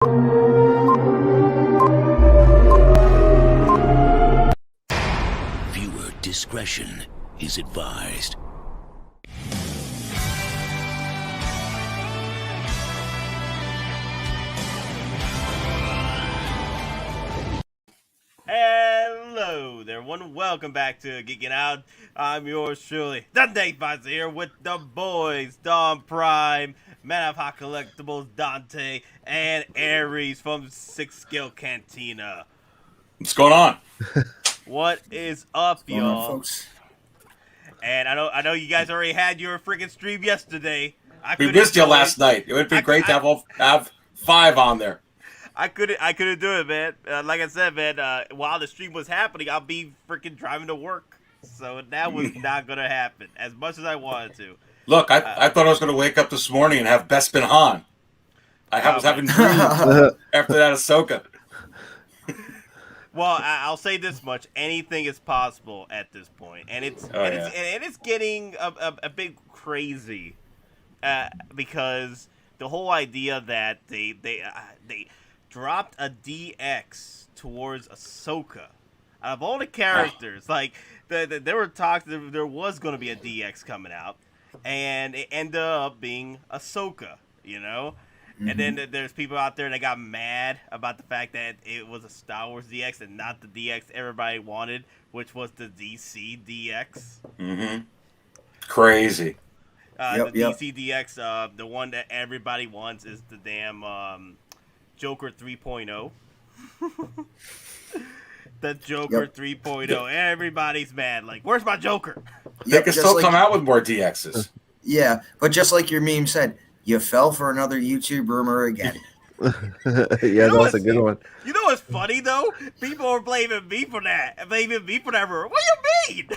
Viewer discretion is advised. Hello there, everyone. Welcome back to Geeking Out. I'm yours truly, Dante Fox here with the boys, Don Prime, Man of Hot Collectibles, Dante, and Aries from 6 Skill Cantina. What's going on? What is up, y'all? Folks? And I know you guys already had your freaking stream yesterday. We missed you last night. It would be great to have 5 on there. I couldn't do it, man. Like I said, man, while the stream was happening, I'll be freaking driving to work. So that was not going to happen as much as I wanted to. Look, I thought I was going to wake up this morning and have Bespin Han. I was having dreams after that Ahsoka. Well, I'll say this much: anything is possible at this point, and it's getting a bit crazy because the whole idea that they dropped a DX towards Ahsoka. Out of all the characters, like there were talks that there was going to be a DX coming out, and it ended up being Ahsoka. You know. And then there's people out there that got mad about the fact that it was a Star Wars DX and not the DX everybody wanted, which was the DC DX. Mm-hmm. Crazy. The DC DX, the one that everybody wants is the damn Joker 3.0. The Joker 3.0. Everybody's mad. Like, where's my Joker? They can still come out with more DXs. Yeah, but just like your meme said, you fell for another YouTube rumor again. Yeah, that was a good one. You know what's funny though? People are blaming me for that. Blaming me for that rumor. What do you mean?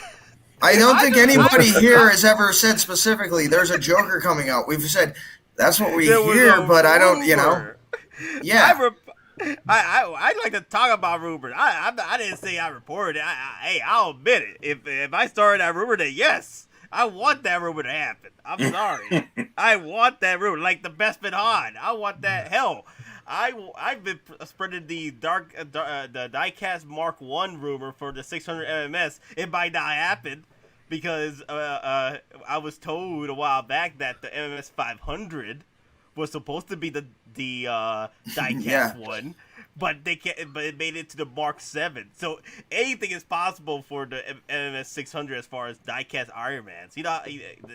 I don't think anybody here has ever said specifically there's a Joker coming out. We've said that's what we hear, but I don't, you know. Yeah. I like to talk about rumors. I didn't say I reported it. Hey, I'll admit it. If I started that rumor, then yes. I want that rumor to happen. I'm sorry. I want that rumor, like the Bespin Han. I want that. Hell, I've been spreading the the diecast Mark 1 rumor for the 600 MMS. It might not happen because I was told a while back that the MMS 500 was supposed to be the diecast one. But but it made it to the Mark 7. So anything is possible for the MMS 600 as far as diecast Iron Mans. You know,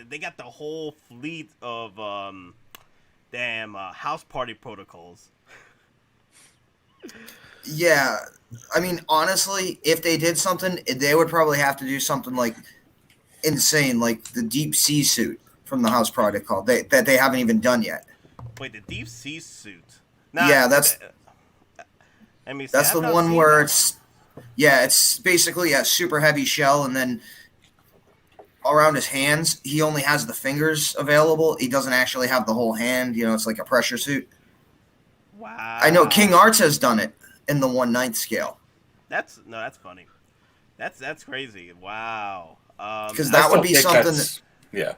they got the whole fleet of house party protocols. Yeah, I mean, honestly, if they did something, they would probably have to do something like insane, like the deep sea suit from the house protocol that they haven't even done yet. Wait, the deep sea suit? That's the one where it's basically a super heavy shell, and then around his hands, he only has the fingers available. He doesn't actually have the whole hand. You know, it's like a pressure suit. Wow. I know King Arts has done it in the 1/9 scale. That's funny. That's crazy. Wow. Because that would be something. I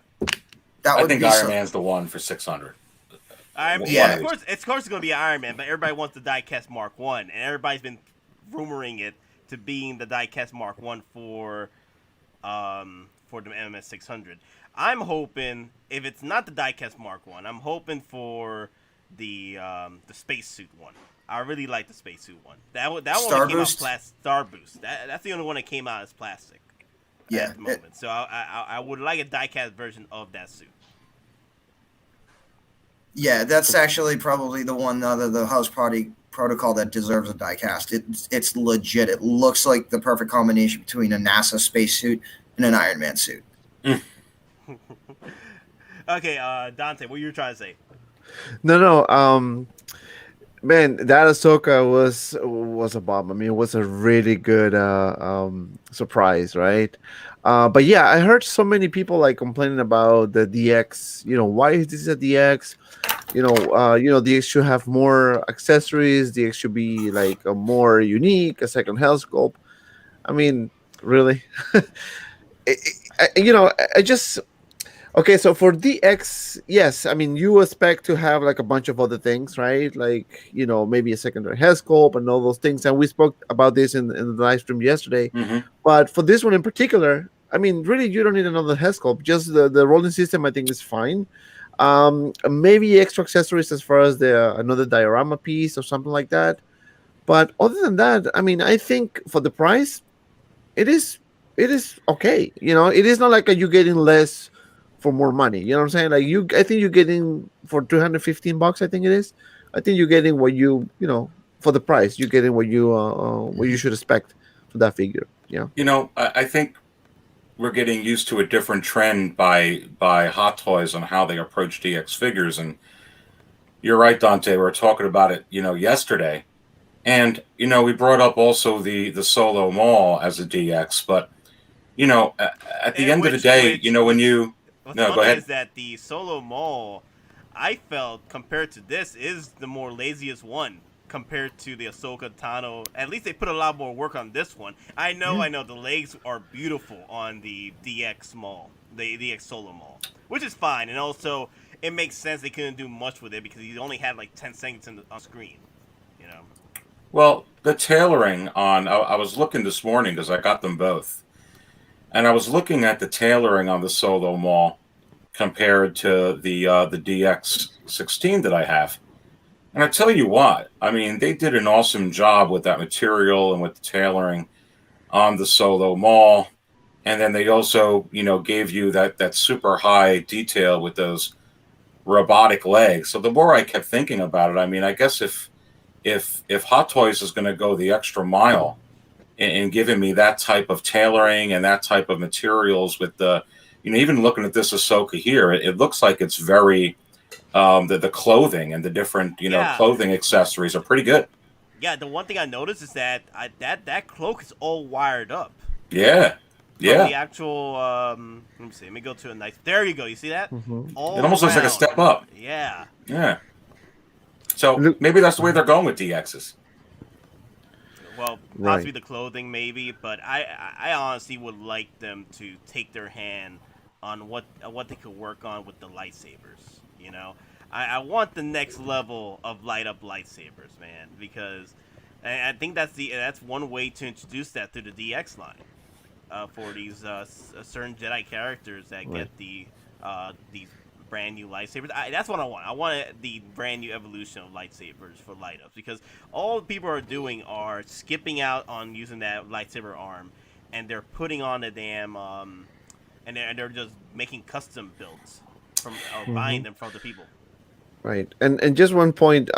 think Iron Man's the one for 600. Of course it's going to be Iron Man, but everybody wants the diecast Mark 1, and everybody's been rumoring it to being the diecast Mark 1 for the MMS 600. I'm hoping, if it's not the diecast Mark 1, I'm hoping for the spacesuit one. I really like the spacesuit one. That one came out Star Boost. That's the only one that came out as plastic. At the moment. So I would like a diecast version of that suit. Yeah, that's actually probably the one out of the house party protocol that deserves a diecast. It's legit. It looks like the perfect combination between a NASA spacesuit and an Iron Man suit. Okay, Dante, what you were trying to say? No. Man, that Ahsoka was a bomb. I mean, it was a really good surprise, right? But yeah, I heard so many people like complaining about the DX. You know, why is this a DX? DX should have more accessories. DX should be like a more unique, a second health sculpt. I mean, really? I just Okay, so for DX, yes, I mean you expect to have like a bunch of other things, right? Like maybe a secondary head sculpt and all those things, and we spoke about this in the live stream yesterday. Hmm. But for this one in particular, I mean, really, you don't need another head sculpt. Just the rolling system, I think, is fine. Maybe extra accessories as far as the another diorama piece or something like that. But other than that, I mean, I think for the price, it is it is okay. It is not like you getting less for more money. You know what I'm saying? Like I think you're getting for $215. I think it is. I think you're getting what for the price. You're getting what you should expect for that figure. Yeah. I think we're getting used to a different trend by Hot Toys on how they approach DX figures, and you're right, Dante. We were talking about it, yesterday, and we brought up also the Solo Mall as a DX, but at the end of the day, when you What's no, go funny ahead. is that the Solo Mall, I felt compared to this, is the more laziest one compared to the Ahsoka Tano. At least they put a lot more work on this one. I know the legs are beautiful on the DX Mall, the DX Solo Mall, which is fine, and also it makes sense they couldn't do much with it because he only had like 10 seconds on screen, you know. Well, the tailoring on I was looking this morning because I got them both, and I was looking at the tailoring on the Solo Mall compared to the DX16 that I have. And I tell you what, I mean, they did an awesome job with that material and with the tailoring on the Solo Mall. And then they also, gave you that super high detail with those robotic legs. So the more I kept thinking about it, I mean, I guess if Hot Toys is going to go the extra mile in giving me that type of tailoring and that type of materials with the, even looking at this Ahsoka here, it looks like it's very the clothing and the different clothing accessories are pretty good. Yeah, the one thing I noticed is that that cloak is all wired up. Yeah, From the actual, let me see. Let me go to a nice. There you go. You see that? All it almost looks like a around. step up. Yeah. Yeah. So maybe that's the way they're going with DXs. Well, possibly the clothing, maybe, but I honestly would like them to take their hand on what they could work on with the lightsabers. I want the next level of light up lightsabers, man, because I think that's one way to introduce that through the DX line for these certain Jedi characters that get these brand new lightsabers. That's what I want. I want the brand new evolution of lightsabers for light ups, because all people are doing are skipping out on using that lightsaber arm, and they're putting on the damn and they're just making custom builds from or buying them from the people. Right, and just one point.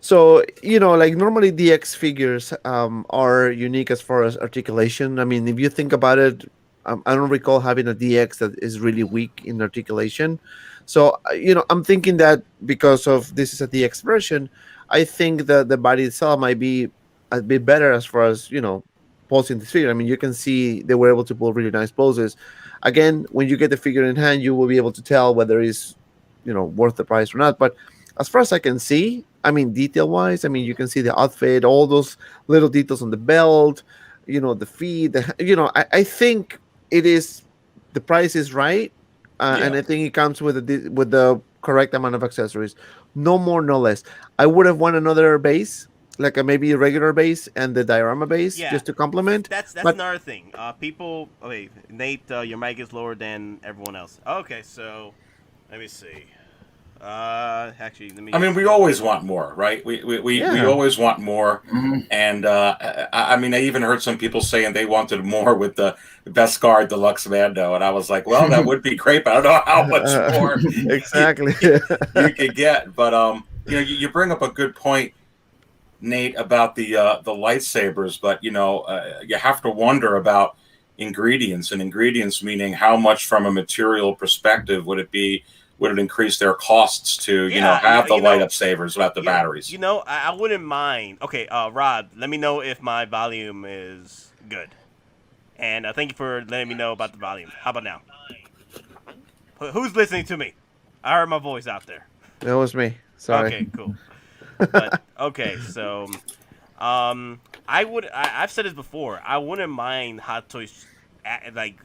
So like normally DX figures are unique as far as articulation. I mean, if you think about it, I don't recall having a DX that is really weak in articulation. So I'm thinking that because of this is a DX version, I think that the body itself might be a bit better as far as posing this figure. I mean, you can see they were able to pull really nice poses. Again, when you get the figure in hand, you will be able to tell whether it's worth the price or not. But as far as I can see, I mean, detail wise, I mean, you can see the outfit, all those little details on the belt, the feet, I think it is, the price is right. And I think it comes with the correct amount of accessories, no more, no less. I would have won another base, like maybe a regular base and the diorama base, just to complement. That's another thing. People, wait, Nate, your mic is lower than everyone else. Okay, so let me see. Actually, let me. I mean, we always want more, right? We always want more, and I mean, I even heard some people saying they wanted more with the Beskar Deluxe Mando, and I was like, well, that would be great, but I don't know how much more exactly you could get. But you bring up a good point, Nate, about the lightsabers, but you have to wonder about ingredients, and ingredients meaning how much from a material perspective would it increase their costs to have the light up sabers without the batteries? I wouldn't mind. Okay, Rod, let me know if my volume is good, and thank you for letting me know about the volume. How about now? Who's listening to me? I heard my voice out there. That was me. Sorry. Okay, cool. But okay, so I've said this before. I wouldn't mind Hot Toys like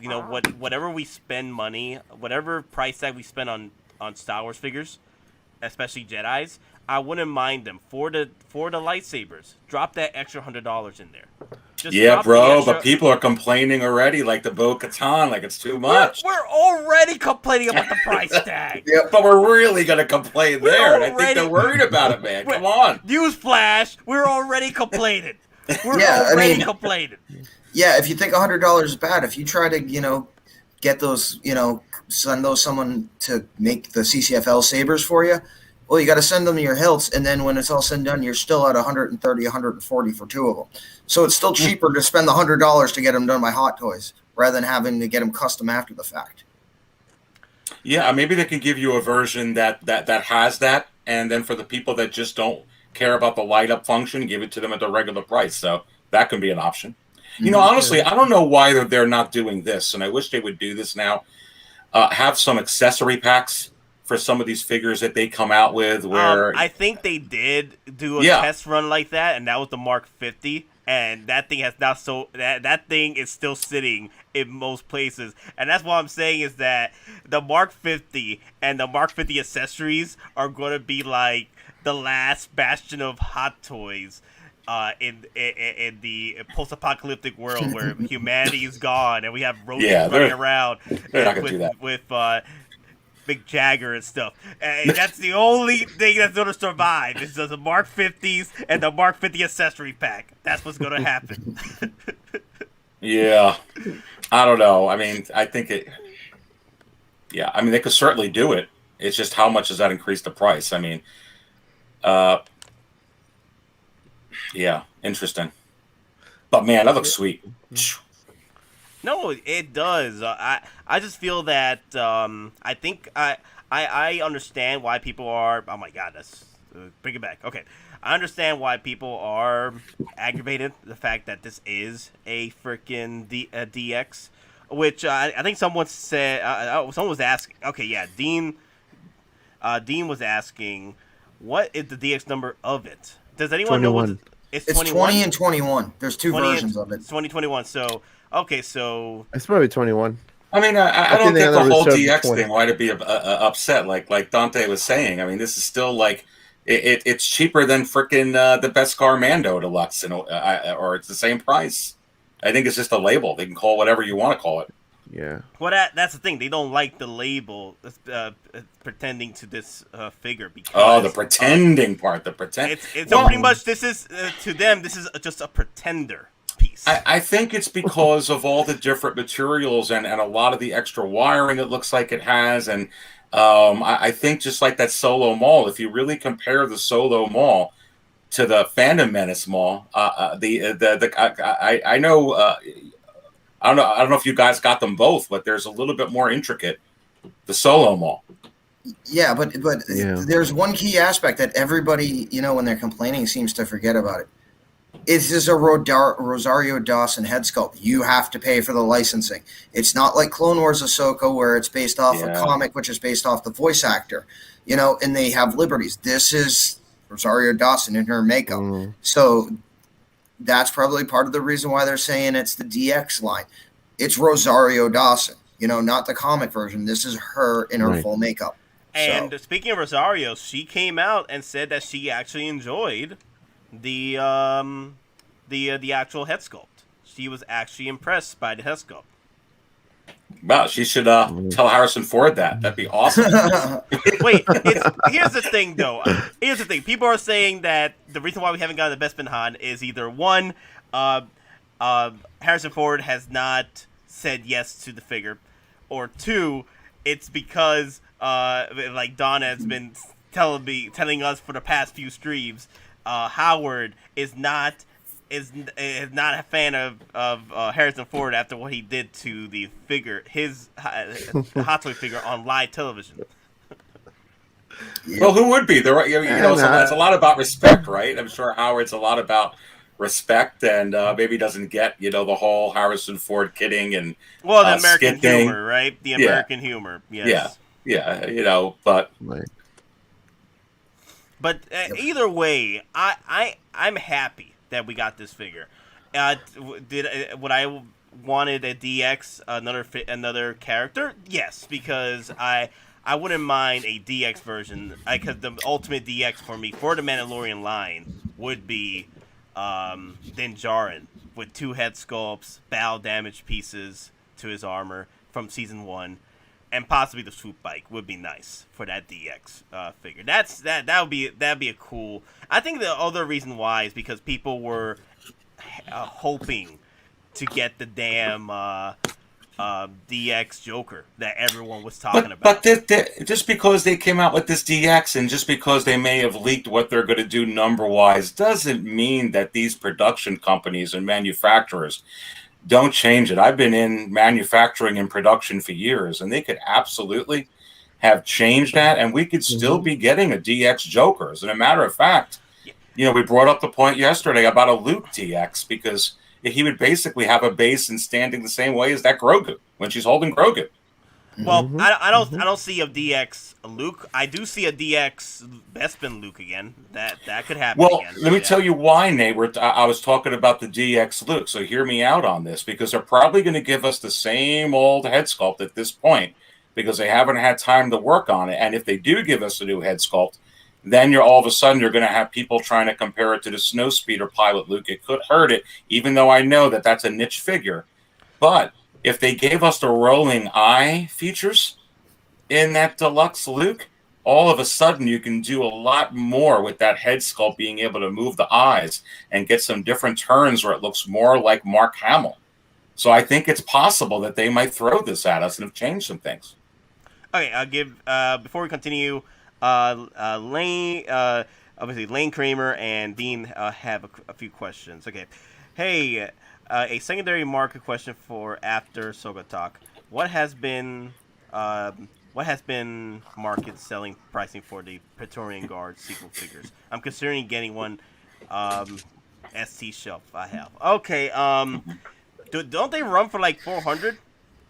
whatever we spend money, whatever price tag we spend on Star Wars figures, especially Jedi's, I wouldn't mind them for the lightsabers. Drop that extra $100 in there. Just Yeah, drop the bro, extra- but people are complaining already, like the Bo-Katan, like it's too much. We're already complaining about the price tag. Yep. But we're really gonna complain We're there, and I think already- they're worried about it, man. Come on. Newsflash, we're already complaining. We're Yeah, already complaining. Yeah, if you think $100 is bad, if you try to, get those, send those someone to make the CCFL sabers for you, well, you got to send them your hilts, and then when it's all said and done, you're still at 130, 140 for two of them. So it's still cheaper to spend the $100 to get them done by Hottoys rather than having to get them custom after the fact. Yeah, maybe they can give you a version that has that, and then for the people that just don't care about the light up function, give it to them at the regular price. So that can be an option. Honestly, I don't know why they're not doing this, and I wish they would do this now. Have some accessory packs for some of these figures that they come out with. Where I think they did do a test run like that, and that was the Mark 50. And that thing has now that thing is still sitting in most places, and that's what I'm saying is that the Mark 50 and the Mark 50 accessories are going to be like the last bastion of Hot Toys. In the post-apocalyptic world where humanity is gone and we have robots running around with Big Jagger and stuff. And that's the only thing that's going to survive is the Mark 50s and the Mark 50 accessory pack. That's what's going to happen. Yeah, I don't know. I mean, I think it. Yeah, I mean, they could certainly do it. It's just how much does that increase the price? I mean, yeah, interesting. But man, that looks sweet. No, it does. I just feel that I think I understand why people are. Oh my God, that's bring it back. Okay, I understand why people are aggravated. The fact that this is a freaking DX, which I think someone said. Someone was asking. Okay, yeah, Dean. Dean was asking, what is the DX number of it? Does anyone know what? It's 20 and 21. There's two versions of it. It's 2021. So, okay, so... It's probably 21. I mean, I don't get the whole DX thing. Why to be upset? Like Dante was saying. I mean, this is still like... It's cheaper than frickin' the Beskar Mando Deluxe, or it's the same price. I think it's just a label. They can call it whatever you want to call it. Yeah. Well, that's the thing. They don't like the label pretending to this figure because the pretending part. The pretend. It's pretty much this is to them. This is just a pretender piece. I think it's because of all the different materials and a lot of the extra wiring it looks like it has, and I think just like that Solo Maul. If you really compare the Solo Maul to the Phantom Menace Maul, I know. I don't know if you guys got them both, but there's a little bit more intricate. The Solo Maul. Yeah, but there's one key aspect that everybody, when they're complaining, seems to forget about it. This is a Rosario Dawson head sculpt. You have to pay for the licensing. It's not like Clone Wars Ahsoka where it's based off a comic, which is based off the voice actor, and they have liberties. This is Rosario Dawson in her makeup. So that's probably part of the reason why they're saying it's the DX line. It's Rosario Dawson, not the comic version. This is her in her full makeup. And speaking of Rosario, she came out and said that she actually enjoyed the actual head sculpt. She was actually impressed by the head sculpt. Wow, she should tell Harrison Ford that. That'd be awesome. Wait, here's the thing, though. Here's the thing. People are saying that the reason why we haven't gotten the Bespin Han is either one, Harrison Ford has not said yes to the figure, or two, it's because like Donna has been telling us for the past few streams, Howard is not a fan of Harrison Ford after what he did to the figure, his Hot Toy figure on live television. Well, who would be? It's a lot about respect, right? I'm sure Howard's a lot about respect, and maybe doesn't get the whole Harrison Ford kidding and the American humor, right? The American humor, yes. Yeah, but. But either way, I'm happy that we got this figure. Would wanted a DX, another character, yes, because I wouldn't mind a DX version. Because the ultimate DX for me for the Mandalorian line would be Din Djarin with 2 head sculpts, battle damage pieces to his armor from season 1, and possibly the swoop bike would be nice for that DX figure. That'd be a cool. I think the other reason why is because people were hoping to get the damn DX Joker that everyone was talking about. But just because they came out with this DX and just because they may have leaked what they're going to do number-wise doesn't mean that these production companies and manufacturers don't change it. I've been in manufacturing and production for years, and they could absolutely have changed that, and we could still be getting a DX Joker. As a matter of fact, we brought up the point yesterday about a Luke DX because he would basically have a base and standing the same way as that Grogu when she's holding Grogu. Well, I don't see a DX Luke. I do see a DX Bespin Luke again. That could happen. Well, again. let me tell you why, Nate. I was talking about the DX Luke, so hear me out on this because they're probably going to give us the same old head sculpt at this point because they haven't had time to work on it. And if they do give us a new head sculpt, then you're all of a sudden you're going to have people trying to compare it to the Snowspeeder pilot Luke. It could hurt it, even though I know that that's a niche figure. But if they gave us the rolling eye features in that deluxe Luke, all of a sudden you can do a lot more with that head sculpt being able to move the eyes and get some different turns where it looks more like Mark Hamill. So I think it's possible that they might throw this at us and have changed some things. Okay, I'll give before we continue. Lane, obviously Lane Kramer and Dean have a few questions. Okay, hey, a secondary market question for after Ahsoka talk. What has been market selling pricing for the Praetorian Guard sequel figures? I'm considering getting one ST shelf. I have. Okay, don't they run for like 400?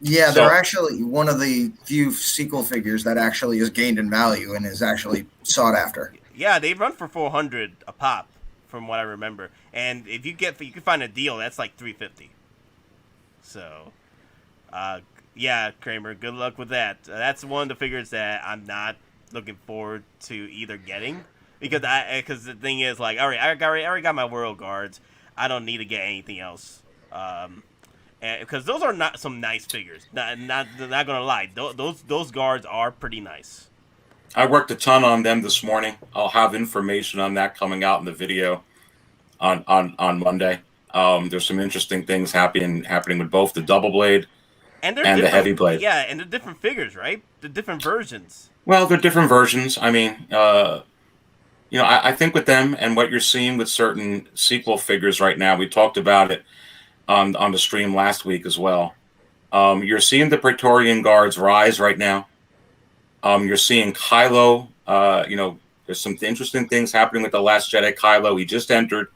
Yeah, they're actually one of the few sequel figures that actually is gained in value and is actually sought after. Yeah, they run for 400 a pop, from what I remember. And if you can find a deal, that's like 350. So, yeah, Kramer, good luck with that. That's one of the figures that I'm not looking forward to either getting because the thing is like, all right, I already got my World Guards. I don't need to get anything else. Because those are not some nice figures. Not gonna lie, those guards are pretty nice. I worked a ton on them this morning. I'll have information on that coming out in the video on Monday. There's some interesting things happening with both the double blade and the heavy blade. Yeah, and the different figures, right? The different versions. Well, they're different versions. I mean, I think with them and what you're seeing with certain sequel figures right now, we talked about it on the stream last week as well. You're seeing the Praetorian Guards rise right now. You're seeing Kylo. There's some interesting things happening with the Last Jedi Kylo. He just entered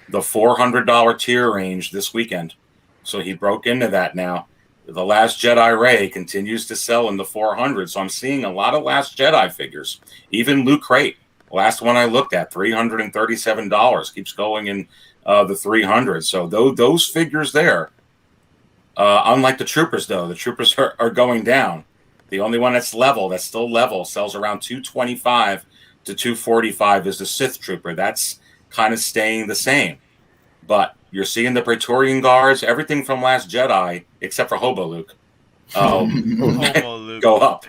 the $400 tier range this weekend, so he broke into that now. The Last Jedi Rey continues to sell in the 400, so I'm seeing a lot of Last Jedi figures. Even Loot Crate, last one I looked at, $337, keeps going in the 300. So those figures there, unlike the Troopers, though, the Troopers are going down. The only one that's still level, sells around 225 to 245 is the Sith Trooper. That's kind of staying the same. But you're seeing the Praetorian Guards, everything from Last Jedi, except for Hobo Luke, Hobo Luke. go up.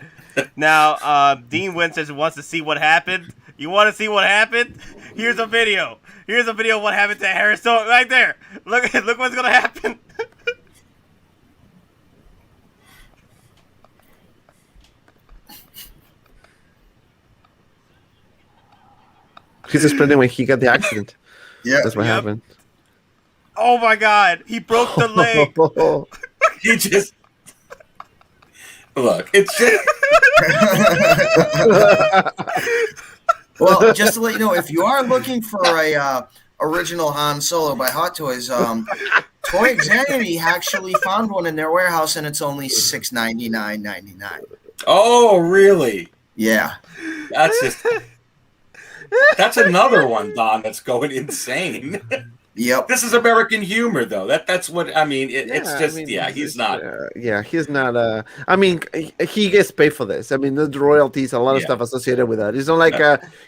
Now, Dean Winston wants to see what happened. You want to see what happened? Here's a video. Here's a video of what happened to Harrison right there. Look what's gonna happen. He's explaining when he got the accident. Yeah, That's what happened. Oh my God! He broke the leg. He just look. It's just. Well, just to let you know, if you are looking for a original Han Solo by Hottoys, Toy Insanity actually found one in their warehouse, and it's only $699.99. Oh, really? Yeah. That's another one, Don, that's going insane. Yep. This is American humor, though. That's what I mean. It's Yeah, I just mean, he's not. yeah, he's not. I mean, he gets paid for this. I mean, the royalties, a lot of Yeah. stuff associated with that. It's not like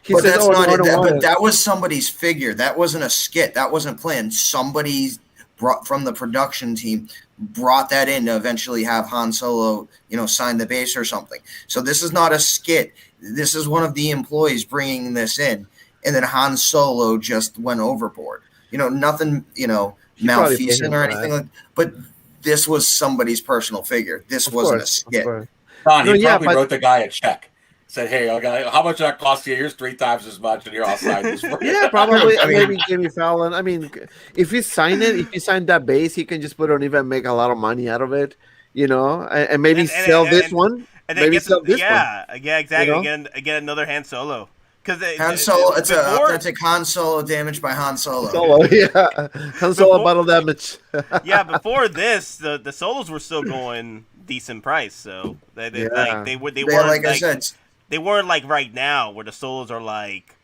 he But says, that's "Oh not no, I it. don't want But it." that was somebody's figure. That wasn't a skit. That wasn't planned. Somebody brought from the production team brought that in to eventually have Han Solo, sign the base or something. So this is not a skit. This is one of the employees bringing this in, and then Han Solo just went overboard. Nothing, He probably paid malfeasant him or for anything that. like. But this was somebody's personal figure. This Of wasn't a course, of skit. course. Don, No, he yeah, probably but- wrote the guy a check. Said, "Hey, okay, how much that cost you? Here's 3 times as much, and here I'll sign this for you." Yeah, probably. I mean- Maybe Jimmy Fallon. I mean, if he sign that base, he can just put it on eBay and make a lot of money out of it, and maybe sell this one. And then Maybe get sell this one. yeah, exactly. You know? Get another Han Solo. Because Han Solo, it's an authentic Han Solo damaged by Han Solo. Solo, yeah. Han Solo battle damage. Yeah, before this, the solos were still going decent price. So they Yeah. they They, weren't like I said, they weren't like right now where the solos are like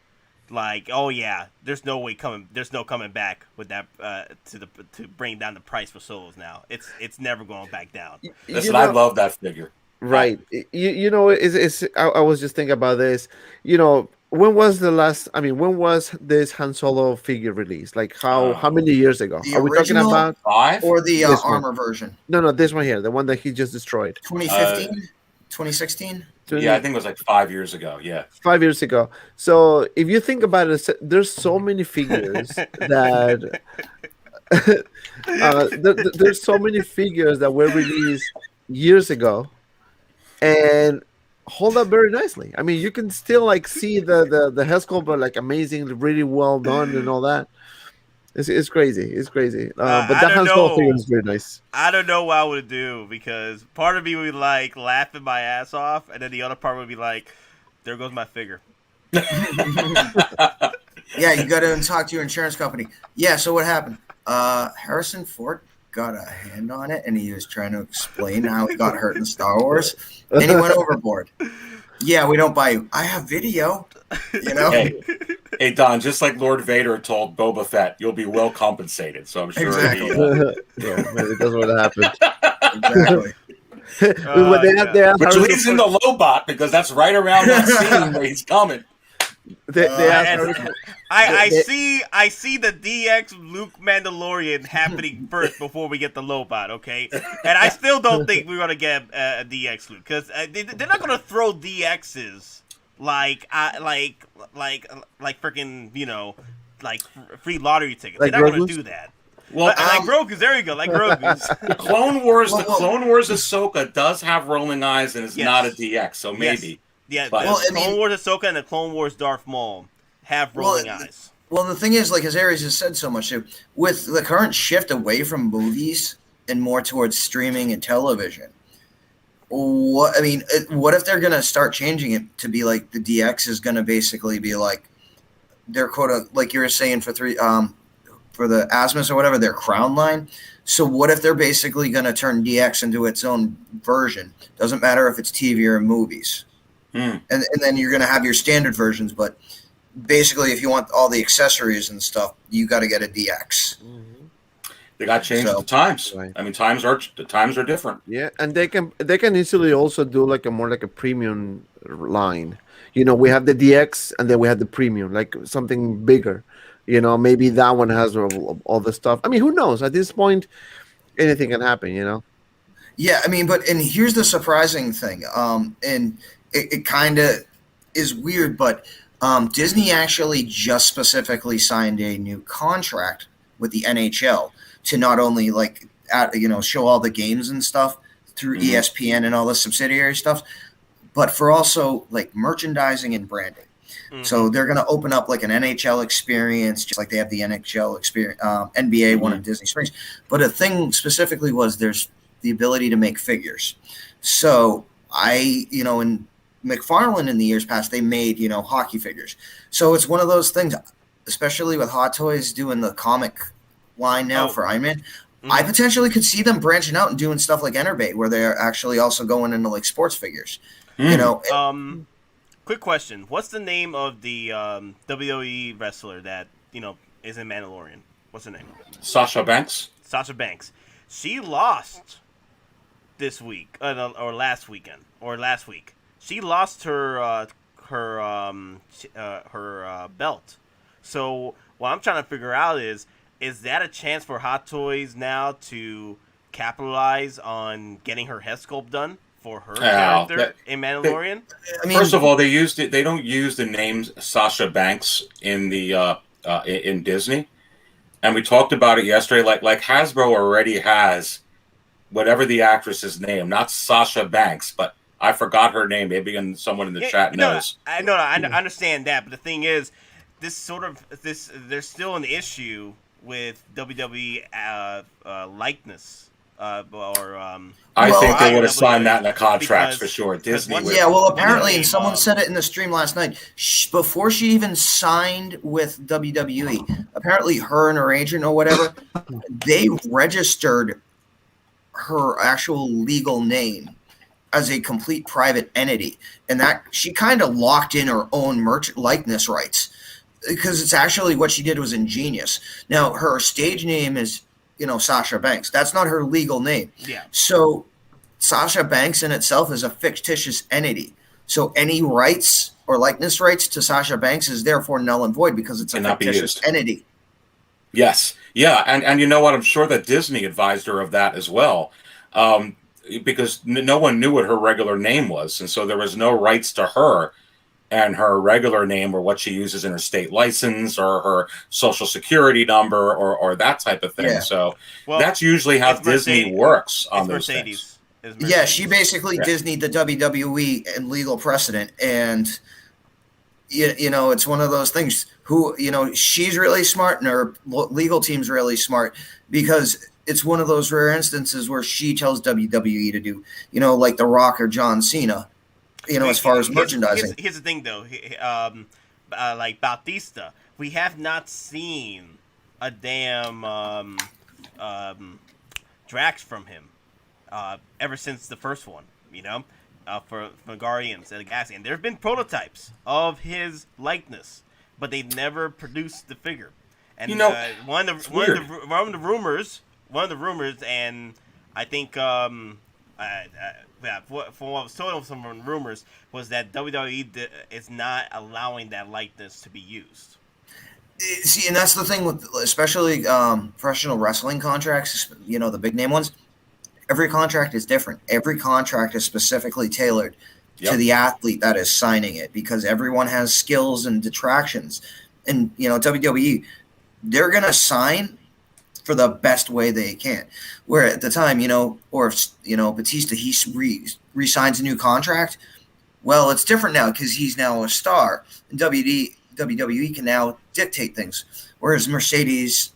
oh yeah, there's no coming back with that to bring down the price for solos now. It's never going back down. Listen, I love that figure. Right. I was just thinking about this. When was this Han Solo figure released? Like how many years ago? The Are we talking original- about 5? or the This one. armor version. no, this one here, the one that he just destroyed 2015, 2016. Yeah, I think it was like 5 years ago. Yeah. 5 years ago. So if you think about it, there's so many figures that there's so many figures that were released years ago and hold up very nicely. I mean, you can still like see the head sculpt, but like amazing, really well done and all that. It's crazy. It's crazy. But I that don't Han Solo know. figure is very nice. I don't know what I would do because part of me would like laughing my ass off, and then the other part would be like, "There goes my figure." Yeah, you got to talk to your insurance company. Yeah, so what happened? Harrison Ford got a hand on it, and he was trying to explain how he got hurt in Star Wars, and he went overboard. Yeah, we don't buy you. I have video, Hey, Don, just like Lord Vader told Boba Fett, you'll be well compensated. So I'm sure. Exactly. Yeah, maybe that's what happened. Exactly. When they have Which Harrison leads into Lobot because that's right around that scene where he's coming. They asked And Harrison- I see the DX Luke Mandalorian happening first before we get the Lobot, okay? And I still don't think we're gonna get a DX Luke because they're not gonna throw DXs like freaking like free lottery tickets. Like They're not gonna Grogu's? do that. Well, Like Grogu's, there you go, like Grogu's. the Clone Wars, Well, Clone Wars Ahsoka does have rolling eyes and is Yes. not a DX, so maybe. Yeah, But- the Well, I Clone mean- Wars Ahsoka and the Clone Wars Darth Maul have rolling eyes. Well, the thing is, like as Aries has said so much too, with the current shift away from movies and more towards streaming and television, what if they're gonna start changing it to be like the DX is gonna basically be like their quota, like you were saying for the Asmus or whatever, their crown line. So what if they're basically gonna turn DX into its own version? Doesn't matter if it's TV or movies, and then you're gonna have your standard versions, but basically, if you want all the accessories and stuff, you got to get a DX. They got changed So- to times. Right. I mean, the times are different. Yeah, and they can easily also do like a premium line. We have the DX and then we have the premium, like something bigger. Maybe that one has all the stuff. I mean, who knows? At this point, anything can happen. Yeah, I mean, and here's the surprising thing, and it kind of is weird, but Disney actually just specifically signed a new contract with the NHL to not only show all the games and stuff through ESPN and all the subsidiary stuff, but for also like merchandising and branding. So they're going to open up like an NHL experience, just like they have the NHL experience, NBA one in Disney Springs. But a thing specifically was there's the ability to make figures. So in McFarlane in the years past, they made, hockey figures. So it's one of those things, especially with Hottoys doing the comic line now for Iron Man. I potentially could see them branching out and doing stuff like Enerbait, where they're actually also going into like sports figures. Quick question: what's the name of the WWE wrestler that is in Mandalorian? What's her name? Sasha Banks. Sasha Banks. She lost this week or last weekend or last week. She lost her belt. So what I'm trying to figure out is that a chance for Hottoys now to capitalize on getting her head sculpt done for her character in Mandalorian? I mean, First of all, they don't use the name Sasha Banks in the in Disney, and we talked about it yesterday. Like Hasbro already has whatever the actress's name, not Sasha Banks, but I forgot her name. Maybe someone in the chat knows. I understand that, but the thing is, there's still an issue with WWE likeness. I think they would have signed that in the contracts for sure. Disney. Yeah, well, apparently, and someone said it in the stream last night, before she even signed with WWE, apparently her and her agent or whatever, they registered her actual legal name as a complete private entity, and that she kind of locked in her own merch likeness rights, because it's actually what she did was ingenious. Now, her stage name is, Sasha Banks. That's not her legal name. Yeah. So Sasha Banks in itself is a fictitious entity. So any rights or likeness rights to Sasha Banks is therefore null and void because it's a fictitious entity. Yes. Yeah. And you know what? I'm sure that Disney advised her of that as well. Because no one knew what her regular name was. And so there was no rights to her and her regular name or what she uses in her state license or her social security number or that type of thing. Yeah. So that's usually how Disney works on those things. Yeah, she basically Disneyed the WWE and legal precedent. And, it's one of those things who, she's really smart and her legal team's really smart because it's one of those rare instances where she tells WWE to do, like The Rock or John Cena. As far as merchandising. Here's the thing, though. Like Bautista, we have not seen a damn Drax from him ever since the first one, for Guardians of the Galaxy. And there have been prototypes of his likeness, but they never produced the figure. And one of the rumors, and I think from what was told of some rumors was that WWE is not allowing that likeness to be used. See, and that's the thing with especially professional wrestling contracts, the big name ones. Every contract is different. Every contract is specifically tailored to the athlete that is signing it because everyone has skills and detractions. And, WWE, they're going to sign for the best way they can. Where at the time, or if, Batista, he re-signs a new contract, well, it's different now because he's now a star. And WWE can now dictate things. Whereas Mercedes,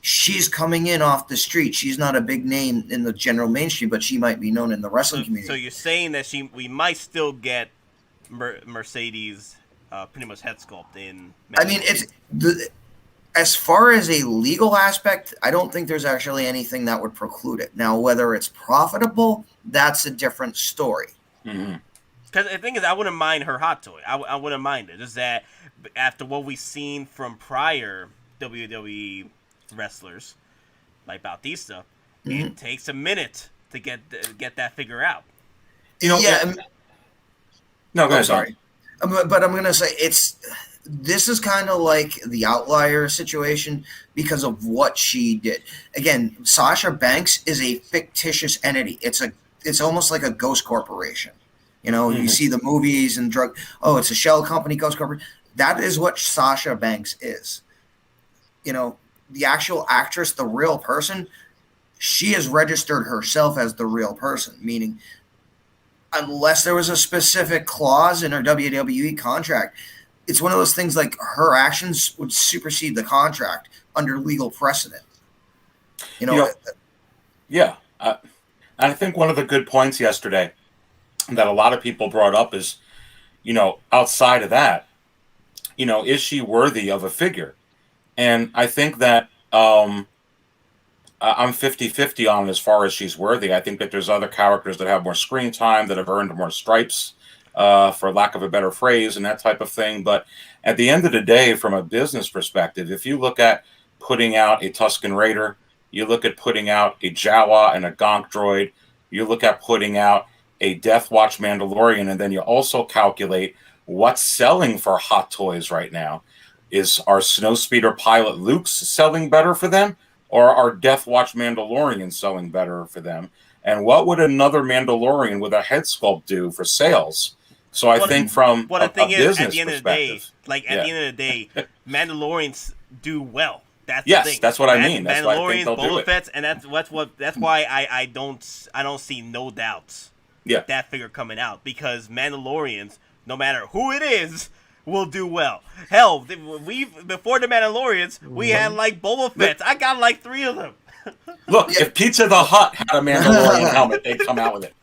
she's coming in off the street. She's not a big name in the general mainstream, but she might be known in the wrestling community. So you're saying that we might still get Mercedes pretty much head sculpt in. I mean, as far as a legal aspect, I don't think there's actually anything that would preclude it. Now, whether it's profitable, that's a different story. Because the thing is, I wouldn't mind her hot toy. I wouldn't mind it. Just that after what we've seen from prior WWE wrestlers, like Bautista, it takes a minute to get that figure out. No, go ahead. Sorry. But I'm going to say this is kind of like the outlier situation because of what she did. Again, Sasha Banks is a fictitious entity. It's almost like a ghost corporation. You see the movies and it's a shell company, ghost corporation. That is what Sasha Banks is. The actual actress, the real person, she has registered herself as the real person, meaning unless there was a specific clause in her WWE contract, it's one of those things like her actions would supersede the contract under legal precedent. Yeah. I think one of the good points yesterday that a lot of people brought up is, outside of that, is she worthy of a figure? And I think that I'm 50-50 on as far as she's worthy. I think that there's other characters that have more screen time, that have earned more stripes, for lack of a better phrase, and that type of thing. But at the end of the day, from a business perspective, if you look at putting out a Tusken Raider. You look at putting out a Jawa and a Gonk droid. You look at putting out a Death Watch Mandalorian, and then you also calculate what's selling for Hot Toys right now. Is our Snowspeeder pilot Luke's selling better for them, or our Death Watch Mandalorian selling better for them? And what would another Mandalorian with a head sculpt do for sales? So I think from the thing is, at business the end of the day, perspective, at the end of the day, Mandalorians do well. That's the yes, thing. that's what I mean. That's why I think they'll do it. Fett's, and that's why I don't see no doubts. Yeah. That figure coming out, because Mandalorians, no matter who it is, will do well. Hell, before the Mandalorians, we had like Boba Fett's. I got like 3 of them. Look, if Pizza the Hut had a Mandalorian helmet, they'd come out with it.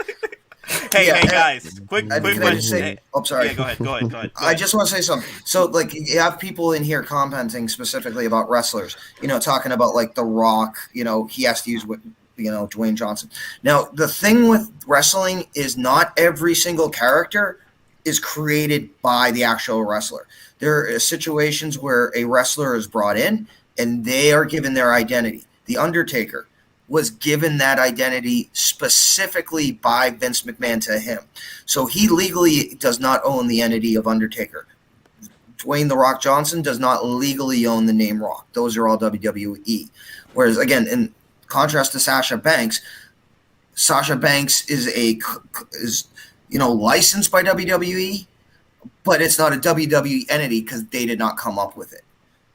Hey, guys, quick question. Oh, sorry. Yeah, go ahead. I just want to say something. So, like, you have people in here commenting specifically about wrestlers, talking about, like, The Rock, he has to use, Dwayne Johnson. Now, the thing with wrestling is not every single character is created by the actual wrestler. There are situations where a wrestler is brought in and they are given their identity. The Undertaker was given that identity specifically by Vince McMahon to him. So he legally does not own the entity of Undertaker. Dwayne The Rock Johnson does not legally own the name Rock. Those are all WWE. Whereas, again, in contrast to Sasha Banks is licensed by WWE, but it's not a WWE entity because they did not come up with it.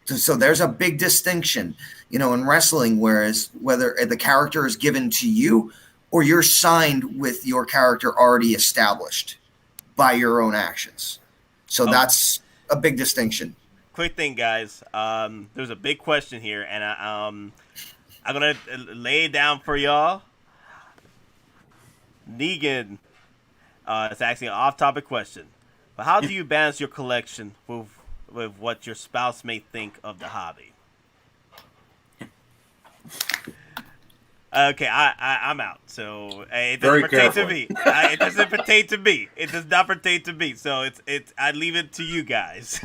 So there's a big distinction, in wrestling, whereas whether the character is given to you or you're signed with your character already established by your own actions. So that's a big distinction. Quick thing, guys. There's a big question here, and I'm going to lay it down for y'all. Negan is asking an off-topic question. But how do you balance your collection with what your spouse may think of the hobby? Okay, I'm out. So it doesn't pertain to me. It doesn't pertain to me. It does not pertain to me. So I leave it to you guys.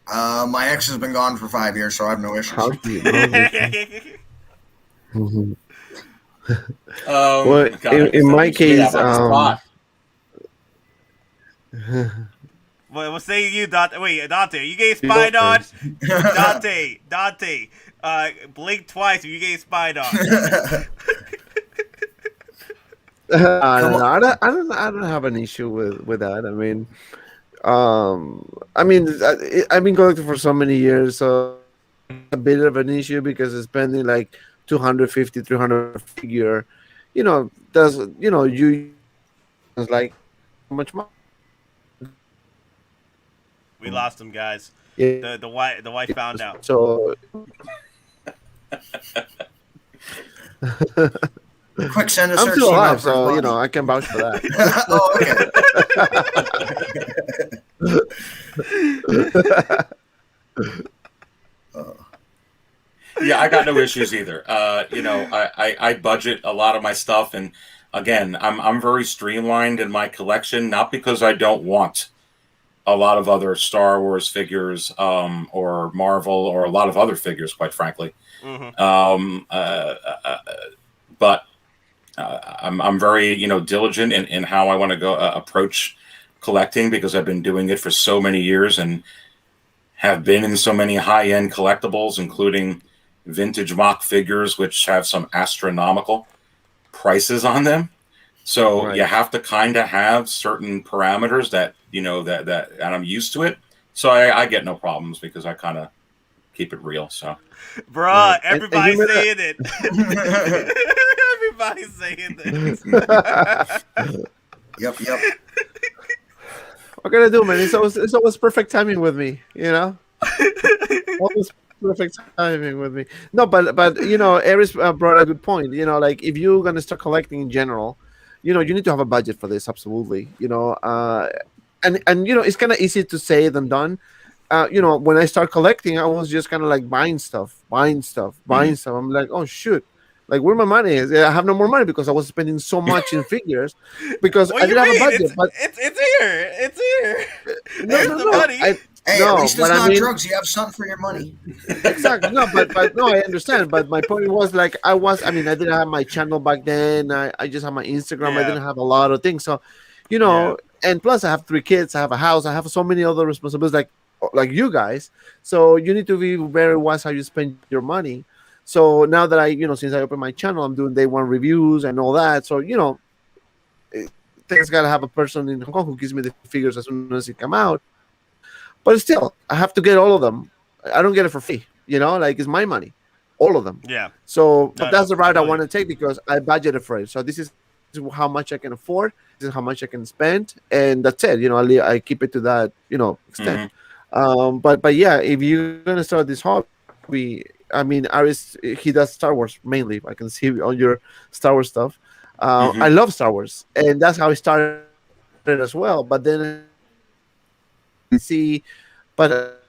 My ex has been gone for 5 years, so I have no issues. How do you know this? Well, in my case, What say you, Dante? Wait, Dante, you getting spied on? Dante, blink twice if you getting spied on. I don't have an issue with that. I've been collecting for so many years, so a bit of an issue because it's spending like 250, 300 figure. You it's like how much money. We lost him, guys. Yeah. The wife found out. So Quick, send a I'm search still team alive, out for so his body. I can vouch for that. Oh, okay. Yeah, I got no issues either. I budget a lot of my stuff, and again, I'm very streamlined in my collection, not because I don't want a lot of other Star Wars figures, or Marvel, or a lot of other figures, quite frankly. Mm-hmm. But I'm very diligent in how I want to go approach collecting, because I've been doing it for so many years and have been in so many high-end collectibles, including vintage mock figures, which have some astronomical prices on them. So Right. you have to kind of have certain parameters that that and I'm used to it. So I get no problems because I kind of keep it real. So, Bruh, Right. everybody's And saying it. Everybody's saying this. Yep. What can I do, man? It's always perfect timing with me, Always perfect timing with me. No, but Aries brought a good point. Like if you're gonna start collecting in general, you need to have a budget for this. Absolutely, and it's kind of easy to say than done. When I start collecting, I was just kind of like buying stuff. I'm like, oh shoot. Like where my money is? I have no more money because I was spending so much in figures because What I you didn't have a mean? budget. But It's here. It's here. no. The money. Hey, at No, least it's but I not mean, drugs. You have something for your money. exactly. No, but no, I understand. But my point was like I mean, I didn't have my channel back then. I just had my Instagram. I Yeah. didn't have a lot of things. So, Yeah. and plus I have 3 kids. I have a house. I have so many other responsibilities, like you guys. So you need to be very wise how you spend your money. So now that since I opened my channel, I'm doing day one reviews and all that. So things gotta have a person in Hong Kong who gives me the figures as soon as it come out. But still, I have to get all of them. I don't get it for free. Like it's my money, all of them. Yeah. So, but No, that's the route I completely. want to take because I budgeted for it. So this is how much I can afford. This is how much I can spend, and that's it. I keep it to that extent. But yeah, if you're gonna start this hobby, I mean, Aris he does Star Wars mainly. I can see on your Star Wars stuff. I love Star Wars, and that's how I started as well. But then see, but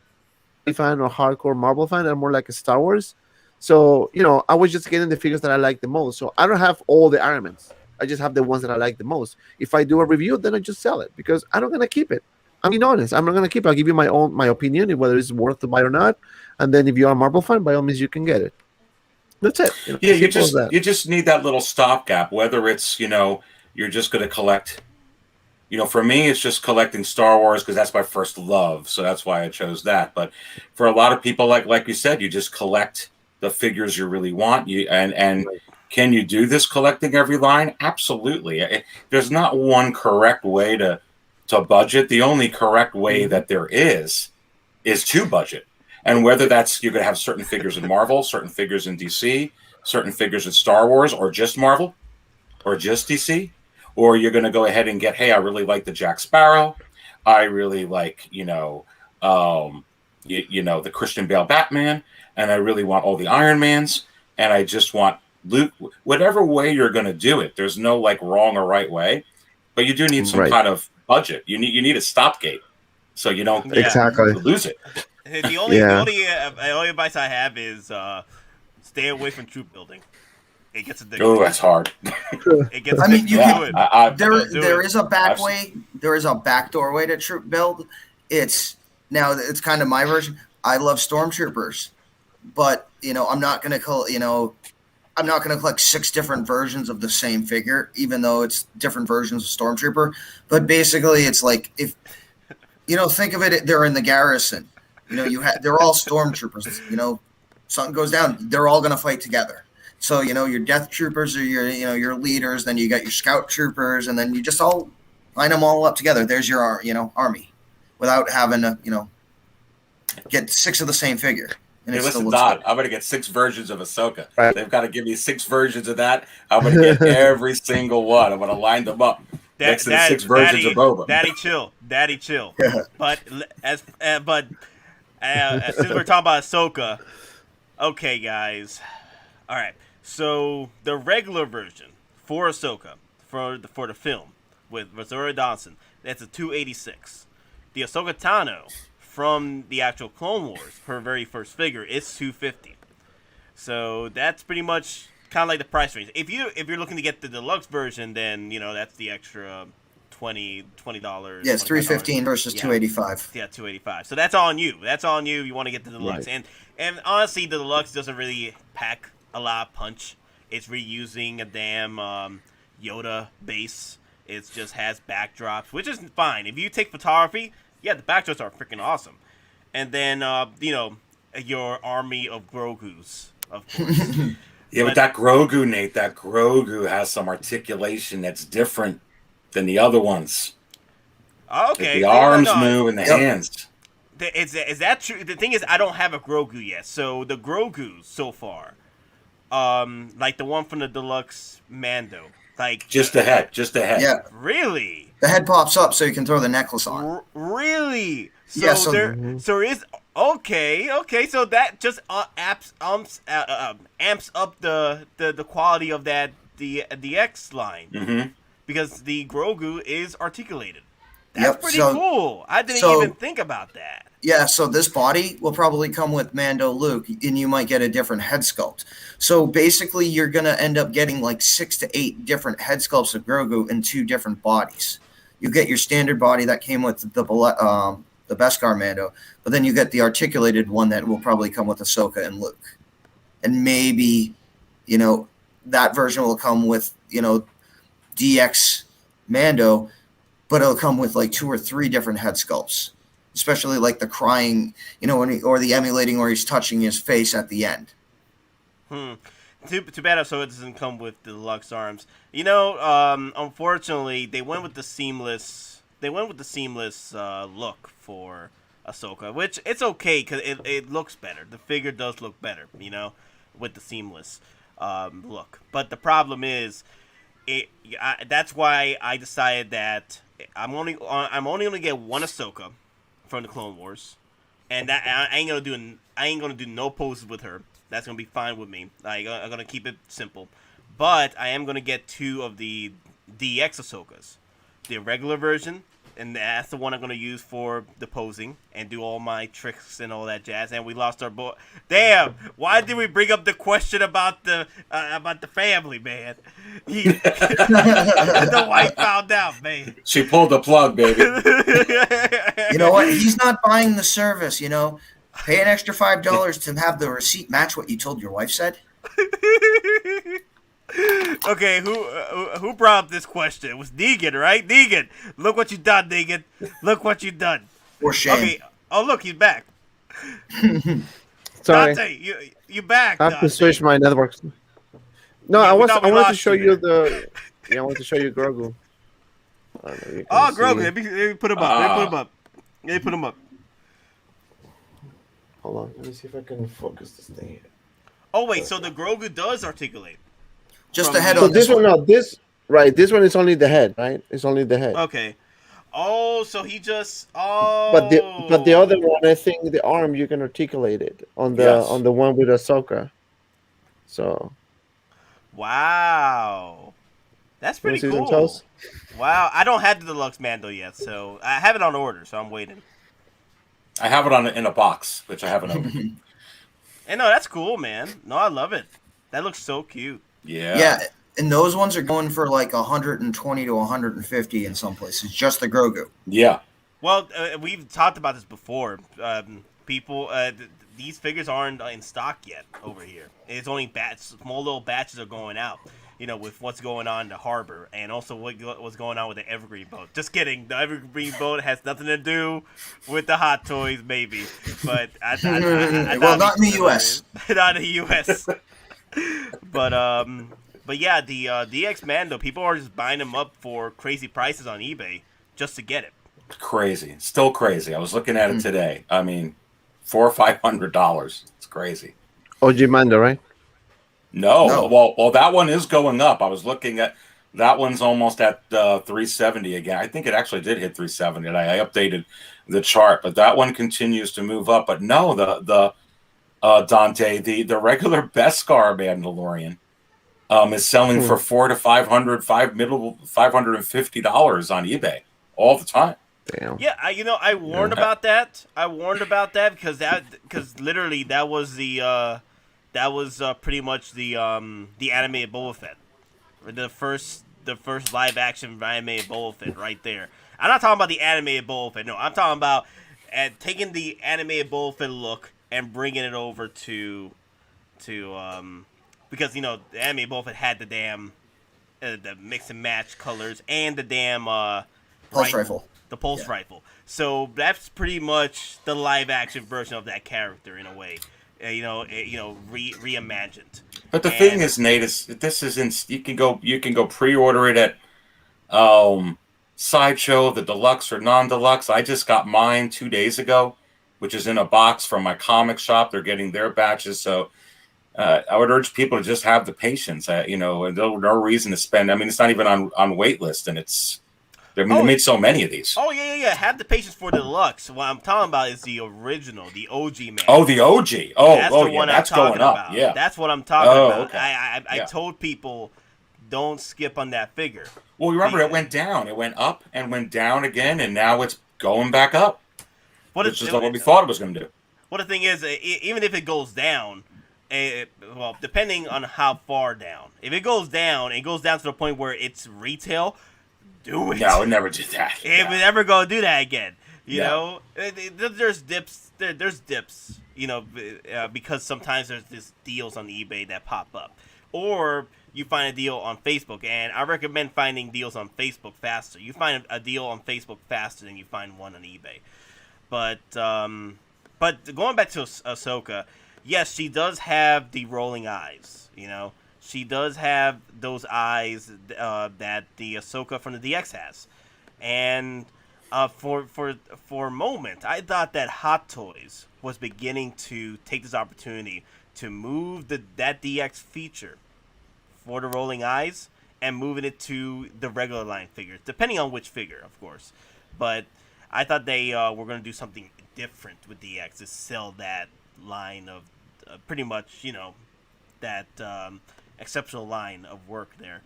fan or hardcore Marvel fan, I'm more like a Star Wars. So I was just getting the figures that I like the most. So I don't have all the Iron Mans. I just have the ones that I like the most. If I do a review, then I just sell it because I'm not gonna keep it. I'm being honest. I'm not gonna keep it. I'll give you my opinion whether it's worth to buy or not. And then if you are a Marvel fan, by all means you can get it. That's it. Yeah, you simple as that. you just need that little stopgap. Whether it's you're just going to collect. For me, it's just collecting Star Wars because that's my first love, so that's why I chose that. But for a lot of people, like you said, you just collect the figures you really want. And can you do this collecting every line? Absolutely. There's not one correct way to budget. The only correct way that there is to budget. And whether that's you're going to have certain figures in Marvel, certain figures in DC, certain figures in Star Wars, or just Marvel, or just DC, or you're going to go ahead and get, hey, I really like the Jack Sparrow. I really like, the Christian Bale Batman, and I really want all the Iron Mans, and I just want Luke. Whatever way you're going to do it, there's no like wrong or right way, but you do need some kind of budget. You need a stopgate, so you don't Exactly lose it. The only advice I have is stay away from troop building. It gets addictive. Oh, that's hard. It gets. I mean, you addictive. can. Do There it. is a back way. There is a backdoor way to troop build. It's kind of my version. I love stormtroopers, but I'm not gonna I'm not gonna collect 6 different versions of the same figure, even though it's different versions of stormtrooper. But basically, it's like if think of it, they're in the garrison. They're all stormtroopers. Something goes down, they're all gonna fight together. So your death troopers are your leaders. Then you got your scout troopers, and then you just all line them all up together. There's your army, without having to get 6 of the same figure. And Hey, it still listen, looks Don, good. I'm going to get 6 versions of Ahsoka. Right. They've got to give me 6 versions of that. I'm going to get every single one. I'm going to line them up next to the 6 versions of Boba. Daddy, chill. But as since we're talking about Ahsoka, okay, guys. All right. So the regular version for Ahsoka for the film with Rosario Dawson, that's a 286. The Ahsoka Tano from the actual Clone Wars, her very first figure, is 250. So that's pretty much kind of like the price range. If you're looking to get the deluxe version, then that's the extra $20. Yeah, it's $315 versus $285. Yeah, $285. So that's on you. You want to get the deluxe, Right. and honestly, the deluxe doesn't really pack a lot of punch. It's reusing a damn Yoda base. It just has backdrops, which is fine. If you take photography, yeah, the backdrops are freaking awesome. And then your army of Grogus, of course. Yeah, but that Grogu, Nate, that Grogu has some articulation that's different than the other ones. Okay, Like the arms move and the hands. Is that true? The thing is, I don't have a Grogu yet. So the Grogus so far, like the one from the deluxe Mando, like Just the head. Yeah, really, the head pops up so you can throw the necklace on. really. So Yeah, so- there is okay. So that just amps up the quality of that the DX line Mm-hmm. because the Grogu is articulated. That's pretty so- cool. I didn't so- even think about that. Yeah, so this body will probably come with Mando Luke, and you might get a different head sculpt. So basically, you're going to end up getting like 6 to 8 different head sculpts of Grogu in 2 different bodies. You get your standard body that came with the the Beskar Mando, but then you get the articulated one that will probably come with Ahsoka and Luke. And maybe, that version will come with, DX Mando, but it'll come with like 2 or 3 different head sculpts, especially like the crying, or the emulating where he's touching his face at the end. Too bad Ahsoka doesn't come with the deluxe arms. Unfortunately, they went with the seamless. Look for Ahsoka, which it's okay because it looks better. The figure does look better, with the seamless look. But the problem is, that's why I decided that I'm only gonna get one Ahsoka from the Clone Wars, and that I ain't gonna do no poses with her. That's gonna be fine with me. I'm gonna keep it simple, but I am gonna get 2 of the DX Ahsokas, the regular version, and that's the one I'm gonna use for the posing and do all my tricks and all that jazz. And we lost our boy. Damn! Why did we bring up the question about the family, man? The wife found out, man. She pulled the plug, baby. You know what? He's not buying the service. Pay an extra $5 to have the receipt match what you told your wife said. Okay, who brought up this question? It was Negan, right? Negan, look what you done, Negan. Look what you done. For shame. Okay. Oh, look, he's back. Sorry, Dante, you back? I have to Dante. switch my networks. No, Yeah, I we wanted to lost show you you there. I wanted to show you Grogu. I don't know if you can Oh, see. Grogu, let me put him up. Let me put him up. Hold on, let me see if I can focus this thing here. Oh wait, so the Grogu does articulate. Just From the head the- So on this one, no, this one is only the head, right? It's only the head. Okay. Oh, so he just. Oh. But the other one, I think the arm you can articulate it on the one with Ahsoka. So. Wow. That's pretty see some cool. toes? Wow, I don't have the Deluxe Mando yet, so I have it on order, so I'm waiting. I have it in a box, which I haven't opened. And no, that's cool, man. No, I love it. That looks so cute. Yeah, and those ones are going for like 120 to 150 in some places. Just the Grogu. Yeah. Well, we've talked about this before. People, these figures aren't in stock yet over here. It's only small little batches are going out. With what's going on in the harbor, and also what's going on with the Evergreen boat. Just kidding. The Evergreen boat has nothing to do with the Hottoys, maybe. But Well, not in the U.S. Not in the U.S. But yeah, the DX Mando, people are just buying them up for crazy prices on eBay just to get it. Crazy. Still crazy. I was looking at it today. I mean, $400 or $500. It's crazy. OG Mando, right? No. Well, that one is going up. I was looking at that one's almost at 370 again. I think it actually did hit 370, and I updated the chart, but that one continues to move up. But no, the Dante, the regular Beskar Mandalorian is selling for $400 to $550 on eBay all the time. Damn. Yeah, I warned about that. because literally that was the pretty much the animated Boba Fett, the first live action animated Boba Fett right there. I'm not talking about the animated Boba Fett. No, I'm talking about taking the animated Boba Fett look and bringing it over to because the animated Boba Fett had the damn the mix and match colors and the damn Pulse rifle. The pulse rifle. So that's pretty much the live action version of that character in a way. Reimagined. But the thing is, Nate, this isn't. You can go pre-order it at Sideshow, the deluxe or non-deluxe. I just got mine 2 days ago, which is in a box from my comic shop. They're getting their batches, so I would urge people to just have the patience. And there's no reason to spend. I mean, it's not even on wait list, and it's. They made so many of these. Oh, yeah. Have the patience for the deluxe. What I'm talking about is the original, the OG man. Oh, the OG. That's the yeah, one that's I'm talking going up. about. Yeah. That's what I'm talking about. Okay. I told people, don't skip on that figure. Well, remember, it went down. It went up and went down again, and now it's going back up. Which is what we thought it was going to do. Well, the thing is, even if it goes down, depending on how far down. If it goes down to the point where it's retail, do it. No, it never did that. It would never go do that again. You know, there's dips. There's dips. You know, because sometimes there's these deals on eBay that pop up, or you find a deal on Facebook. And I recommend finding deals on Facebook faster. You find a deal on Facebook faster than you find one on eBay. But going back to Ahsoka, yes, she does have the rolling eyes. You know, she does have those eyes that the Ahsoka from the DX has, and. For a moment, I thought that Hottoys was beginning to take this opportunity to move that DX feature for the rolling eyes and moving it to the regular line figures, depending on which figure, of course. But I thought they were going to do something different with DX to sell that line of pretty much, you know, that exceptional line of work there.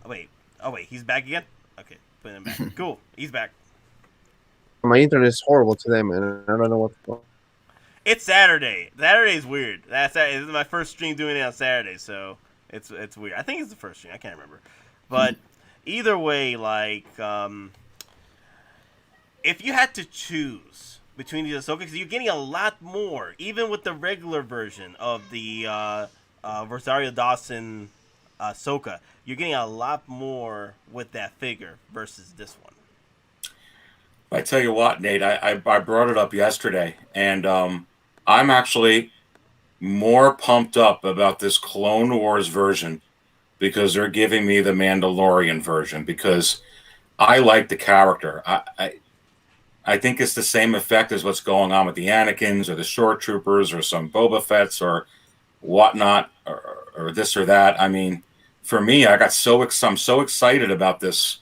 Oh wait, he's back again? Okay, put him back. Cool, he's back. My internet is horrible today, man. I don't know what's going on. It's Saturday. Saturday is weird. This is my first stream doing it on Saturday, so it's weird. I think it's the first stream. I can't remember. But either way, like, if you had to choose between the Ahsoka, because you're getting a lot more, even with the regular version of the Rosario Dawson Ahsoka, you're getting a lot more with that figure versus this one. I tell you what, Nate, I brought it up yesterday, and I'm actually more pumped up about this Clone Wars version because they're giving me the Mandalorian version because I like the character. I think it's the same effect as what's going on with the Anakins or the Short Troopers or some Boba Fett's or whatnot or this or that. I mean, for me, I'm so excited about this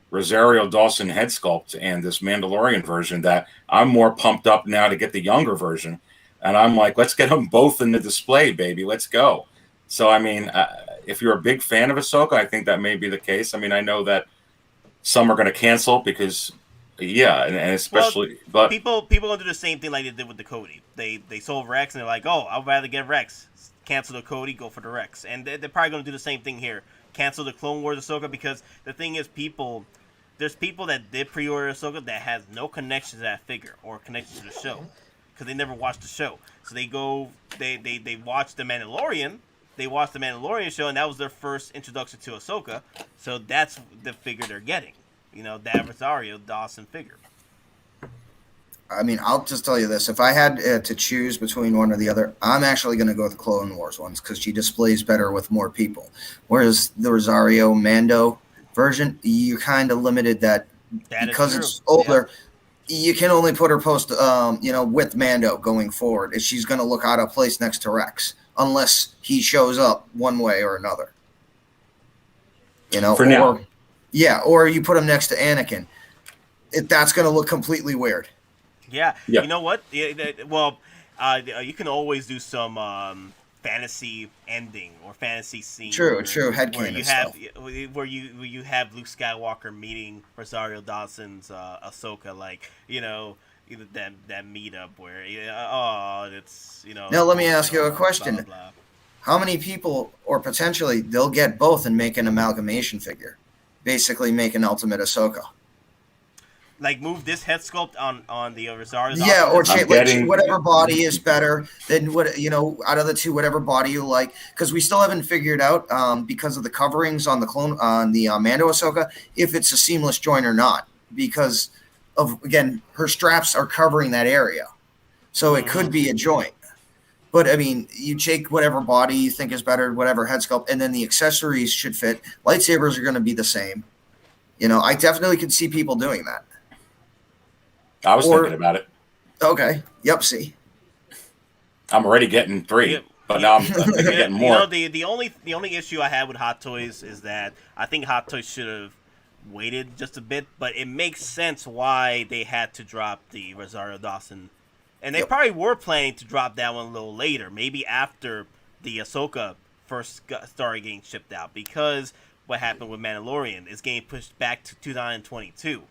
Rosario Dawson head sculpt and this Mandalorian version that I'm more pumped up now to get the younger version. And I'm like, let's get them both in the display, baby. Let's go. So, I mean, if you're a big fan of Ahsoka, I think that may be the case. I mean, I know that some are going to cancel because, yeah, and especially, but people going to do the same thing like they did with the Cody. They sold Rex and they're like, oh, I'd rather get Rex. Cancel the Cody, go for the Rex. And they're probably going to do the same thing here. Cancel the Clone Wars Ahsoka because the thing is, there's people that did pre-order Ahsoka that has no connection to that figure or connection to the show because they never watched the show. So they watch the Mandalorian. They watched the Mandalorian show, and that was their first introduction to Ahsoka. So that's the figure they're getting. You know, that Rosario Dawson figure. I mean, I'll just tell you this. If I had to choose between one or the other, I'm actually going to go with the Clone Wars ones because she displays better with more people. Whereas the Rosario Mando version, you're kind of limited that because it's older. Yeah. You can only put her with Mando going forward. She's going to look out of place next to Rex unless he shows up one way or another. You know, for now. Or you put him next to Anakin. That's going to look completely weird. Yeah. You know what? Well, you can always do some fantasy ending or fantasy scene. True. Headcanon stuff. Where you have Luke Skywalker meeting Rosario Dawson's Ahsoka, like, you know, either that meetup where it's, you know. Now let me ask you a question. Blah, blah, blah. How many people, or potentially they'll get both and make an amalgamation figure, basically make an Ultimate Ahsoka? Like move this head sculpt on the Rosario. Yeah, or whatever body is better than what, you know, out of the two, whatever body you like, because we still haven't figured out because of the coverings on the Mando Ahsoka if it's a seamless join or not, because of, again, her straps are covering that area, so it could be a joint. But I mean, you take whatever body you think is better, whatever head sculpt, and then the accessories should fit. Lightsabers are going to be the same. You know, I definitely could see people doing that. I was thinking about it. Okay. Yep. See, I'm already getting 3, but now I'm getting more. You know, the only issue I had with Hottoys is that I think Hottoys should have waited just a bit, but it makes sense why they had to drop the Rosario Dawson, and they probably were planning to drop that one a little later, maybe after the Ahsoka first started getting shipped out, because what happened with Mandalorian is getting pushed back to 2022.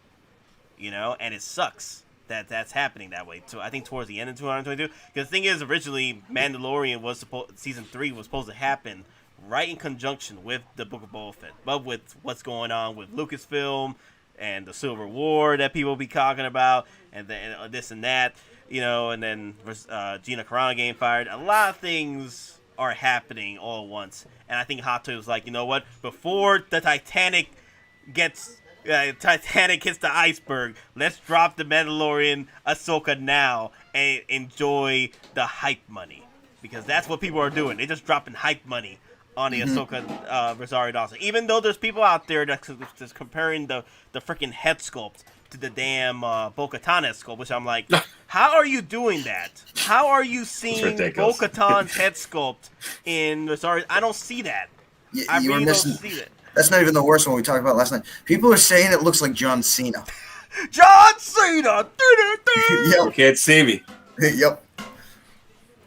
You know, and it sucks that that's happening that way. So I think towards the end of 2022, because the thing is, originally Mandalorian was season 3 was supposed to happen right in conjunction with the Book of Boba Fett, but with what's going on with Lucasfilm, and the Civil War that people be talking about, and then this and that, and then Gina Carano getting fired. A lot of things are happening all at once, and I think Hottoys was like, you know what? Before the Titanic hits the iceberg, let's drop the Mandalorian Ahsoka now and enjoy the hype money, because that's what people are doing. They're just dropping hype money on the Ahsoka Rosario Dawson. Even though there's people out there that's comparing the freaking head sculpt to the damn Bo-Katan head sculpt, which I'm like, how are you doing that? How are you seeing Bo-Katan's head sculpt in Rosario? I don't see that. I really don't see that. That's not even the worst one we talked about last night. People are saying it looks like John Cena. John Cena! Yep. Can't see me. Yep.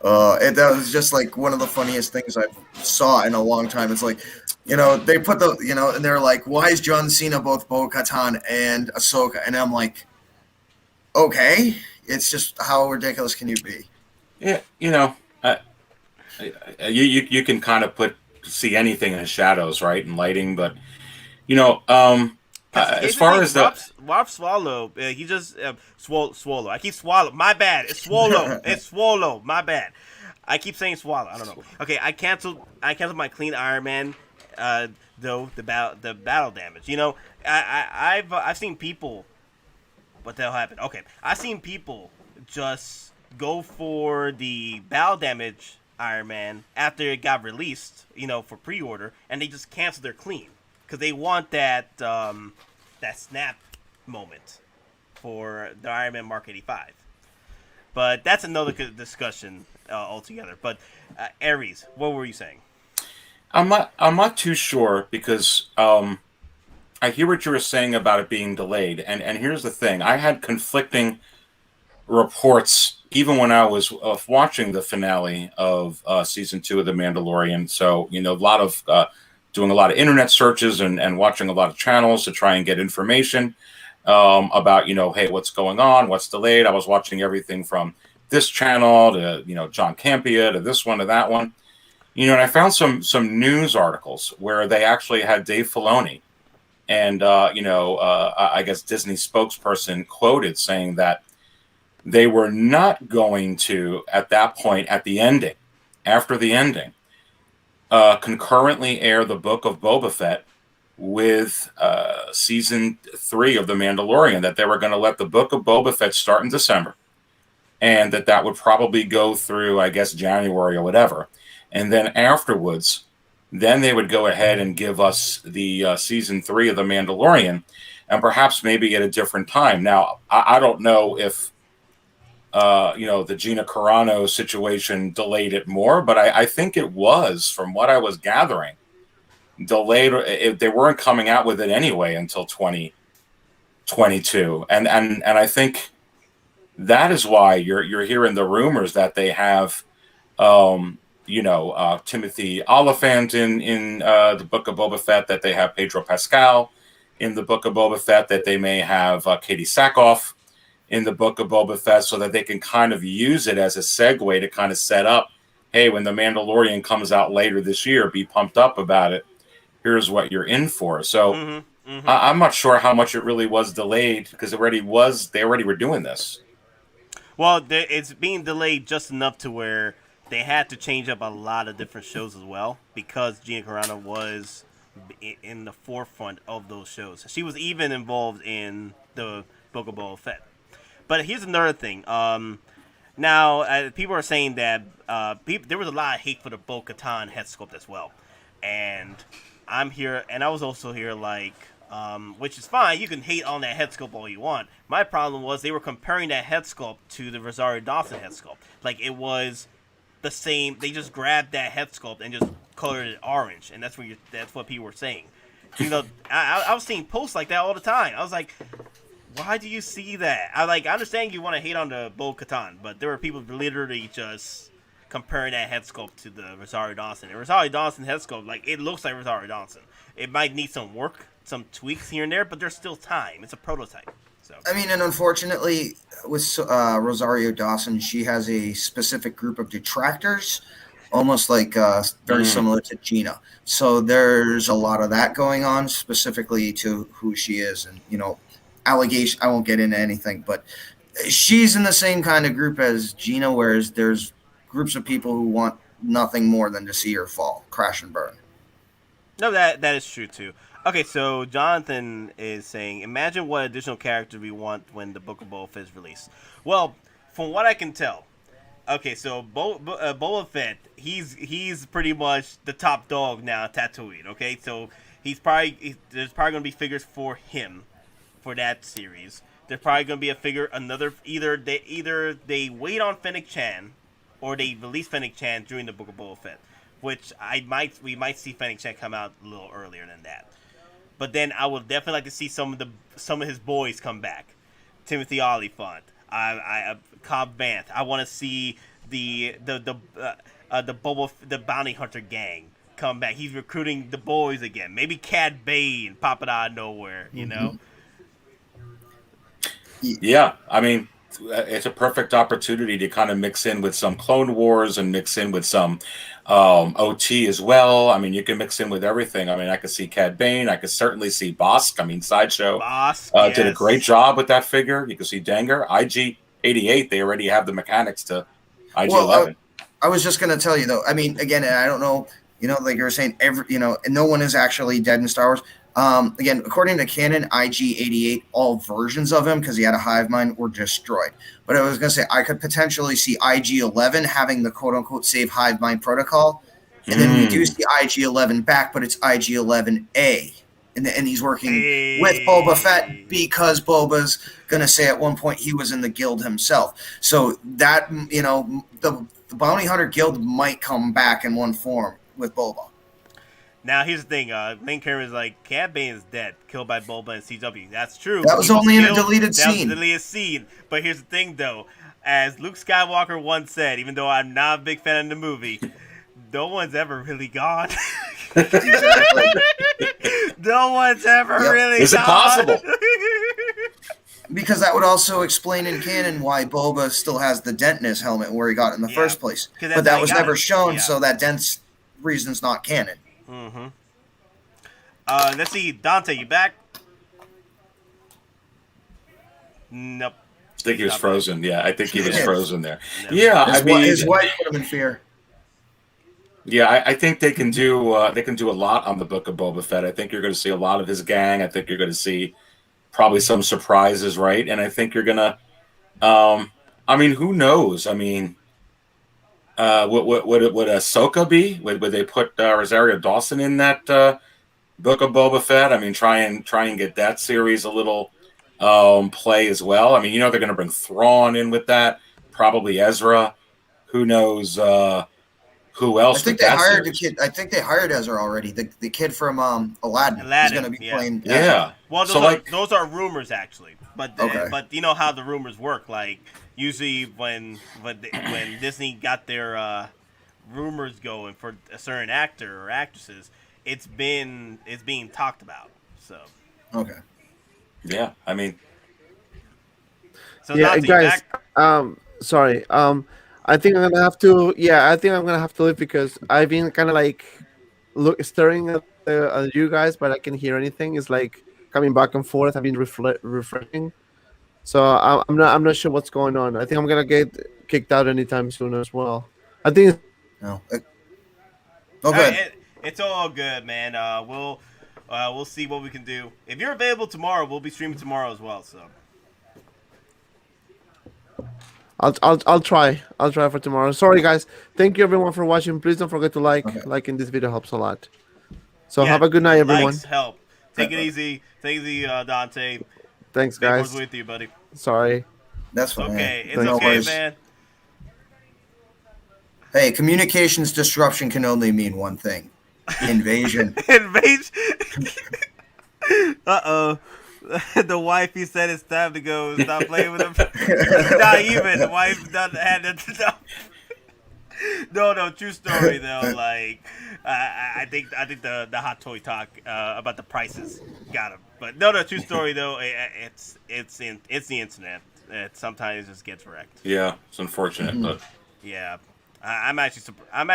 And that was just like one of the funniest things I saw in a long time. It's like, they put and they're like, why is John Cena both Bo-Katan and Ahsoka? And I'm like, okay, it's just how ridiculous can you be? Yeah, you can kind of see anything in the shadows, right, and lighting, but as far as the Warp Swallow, he just swallow. I keep swallow. My bad. It's swallow. It's swallow. My bad. I keep saying swallow. I don't know. Okay, I canceled my clean Iron Man. Though the battle damage. I've seen people. What the hell happened? Okay, I've seen people just go for the battle damage Iron Man after it got released, for pre-order, and they just cancel their clean because they want that snap moment for the Iron Man Mark 85. But that's another discussion altogether. But Aries, what were you saying? I'm not too sure because I hear what you were saying about it being delayed, and here's the thing: I had conflicting reports even when I was watching the finale of season 2 of The Mandalorian. So a lot of doing a lot of internet searches and watching a lot of channels to try and get information about hey, what's going on, what's delayed. I was watching everything from this channel to John Campea to this one to that one. And I found some news articles where they actually had Dave Filoni and I guess Disney spokesperson quoted saying that they were not going to, at that point, after the ending, concurrently air the Book of Boba Fett with season 3 of The Mandalorian, that they were going to let the Book of Boba Fett start in December, and that would probably go through, I guess, January or whatever. And then afterwards, then they would go ahead and give us the season 3 of The Mandalorian, and perhaps maybe at a different time. Now, I don't know if the Gina Carano situation delayed it more, but I think it was, from what I was gathering, delayed. They weren't coming out with it anyway until 2022, and I think that is why you're hearing the rumors that they have, Timothy Oliphant in the Book of Boba Fett, that they have Pedro Pascal in the Book of Boba Fett, that they may have Katie Sackhoff in the Book of Boba Fett, so that they can kind of use it as a segue to kind of set up, hey, when The Mandalorian comes out later this year, be pumped up about it. Here's what you're in for. So I'm not sure how much it really was delayed, because they already were doing this. Well, it's being delayed just enough to where they had to change up a lot of different shows as well, because Gina Carano was in the forefront of those shows. She was even involved in the Book of Boba Fett. But here's another thing. Now, people are saying that there was a lot of hate for the Bo-Katan head sculpt as well. And I'm here, and I was also here which is fine. You can hate on that head sculpt all you want. My problem was they were comparing that head sculpt to the Rosario Dawson head sculpt. Like, it was the same. They just grabbed that head sculpt and just colored it orange, and that's what people were saying. I was seeing posts like that all the time. I was like, why do you see that? I understand you want to hate on the Bo-Katan, but there were people literally just comparing that head sculpt to the Rosario Dawson. The Rosario Dawson head sculpt, it looks like Rosario Dawson. It might need some work, some tweaks here and there, but there's still time. It's a prototype. So I mean, and unfortunately, with Rosario Dawson, she has a specific group of detractors almost like very similar to Gina. So there's a lot of that going on, specifically to who she is, and allegation. I won't get into anything, but she's in the same kind of group as Gina, whereas there's groups of people who want nothing more than to see her fall, crash and burn. No, that is true too. Okay, so Jonathan is saying, imagine what additional character we want when the Book of Boba Fett is released. Well, from what I can tell, okay, so Boba Fett, he's pretty much the top dog now at Tatooine. Okay, so there's probably gonna be figures for him for that series. There's probably gonna be a figure either they wait on Fennec Chan, or they release Fennec Chan during the Book of Boba Fett, which we might see Fennec Chan come out a little earlier than that. But then I would definitely like to see some of his boys come back. Timothy Olyphant, Cobb Vanth. I want to see the bounty hunter gang come back. He's recruiting the boys again. Maybe Cad Bane popping out of nowhere. You know. Yeah, I mean, it's a perfect opportunity to kind of mix in with some Clone Wars and mix in with some OT as well. I mean, you can mix in with everything. I mean, I could see Cad Bane. I could certainly see Bosk. I mean, Sideshow did a great job with that figure. You can see Danger. IG-88, they already have the mechanics to IG-11. Well, I was just going to tell you, though. I mean, again, I don't know, like you were saying, no one is actually dead in Star Wars. Again, according to canon, IG-88, all versions of him, because he had a hive mind, were destroyed. But I was going to say, I could potentially see IG-11 having the quote-unquote save hive mind protocol, and then we do see IG-11 back, but it's IG-11A. And he's working with Boba Fett because Boba's going to say at one point he was in the guild himself. So that, the Bounty Hunter Guild might come back in one form with Boba. Now, here's the thing. Main Cameron is like, Cad Bane is dead, killed by Boba and CW. That's true. That was only in a deleted scene. That was a deleted scene. But here's the thing, though. As Luke Skywalker once said, even though I'm not a big fan of the movie, no one's ever really gone. Exactly. No one's ever really gone. Is it possible? Because that would also explain in canon why Boba still has the dent in his helmet where he got it in the first place. But that was never shown, so that dent's reason's not canon. Mm-hmm. Let's see, Dante, you back? Nope. I think he was frozen. Yeah, I think he was frozen there. No. Yeah, his wife put him in fear. Yeah, I think they can do a lot on the Book of Boba Fett. I think you're going to see a lot of his gang. I think you're going to see probably some surprises, right? And I think you're going to, I mean, who knows? I mean, would Ahsoka be? Would they put Rosario Dawson in that Book of Boba Fett? I mean, try and get that series a little play as well. I mean, they're going to bring Thrawn in with that. Probably Ezra. Who knows? Who else? I think they hired the kid. I think they hired Ezra already. The kid from Aladdin is going to be playing. Yeah. Well, those are rumors actually, but but you know how the rumors work. Like usually when Disney got their rumors going for a certain actor or actresses, it's being talked about. So. Okay. Yeah, I mean. So yeah, guys. Sorry. I think I'm gonna have to. Yeah, I think I'm gonna have to leave because I've been kind of like staring at you guys, but I can't hear anything. It's like coming back and forth. I've been refreshing, so I'm not sure what's going on. I think I'm gonna get kicked out anytime soon as well. I think. No. Okay. It's all good, man. We'll see what we can do. If you're available tomorrow, we'll be streaming tomorrow as well. So. I'll try for tomorrow. Sorry guys. Thank you everyone for watching. Please don't forget to liking this video helps a lot. So have a good night everyone. Likes help. Take it easy. Take it easy, Dante. Thanks guys. With you, buddy. Sorry. That's fine. Okay. It's okay, man. Hey, communications disruption can only mean one thing. Invasion. Invasion. Uh-oh. The wife, he said it's time to go. Stop playing with him. Not even. The wife had to. No, true story though. Like, I think the hot toy talk about the prices got him. But no, true story though. It's the internet. It sometimes just gets wrecked. Yeah, it's unfortunate, but yeah. I'm actually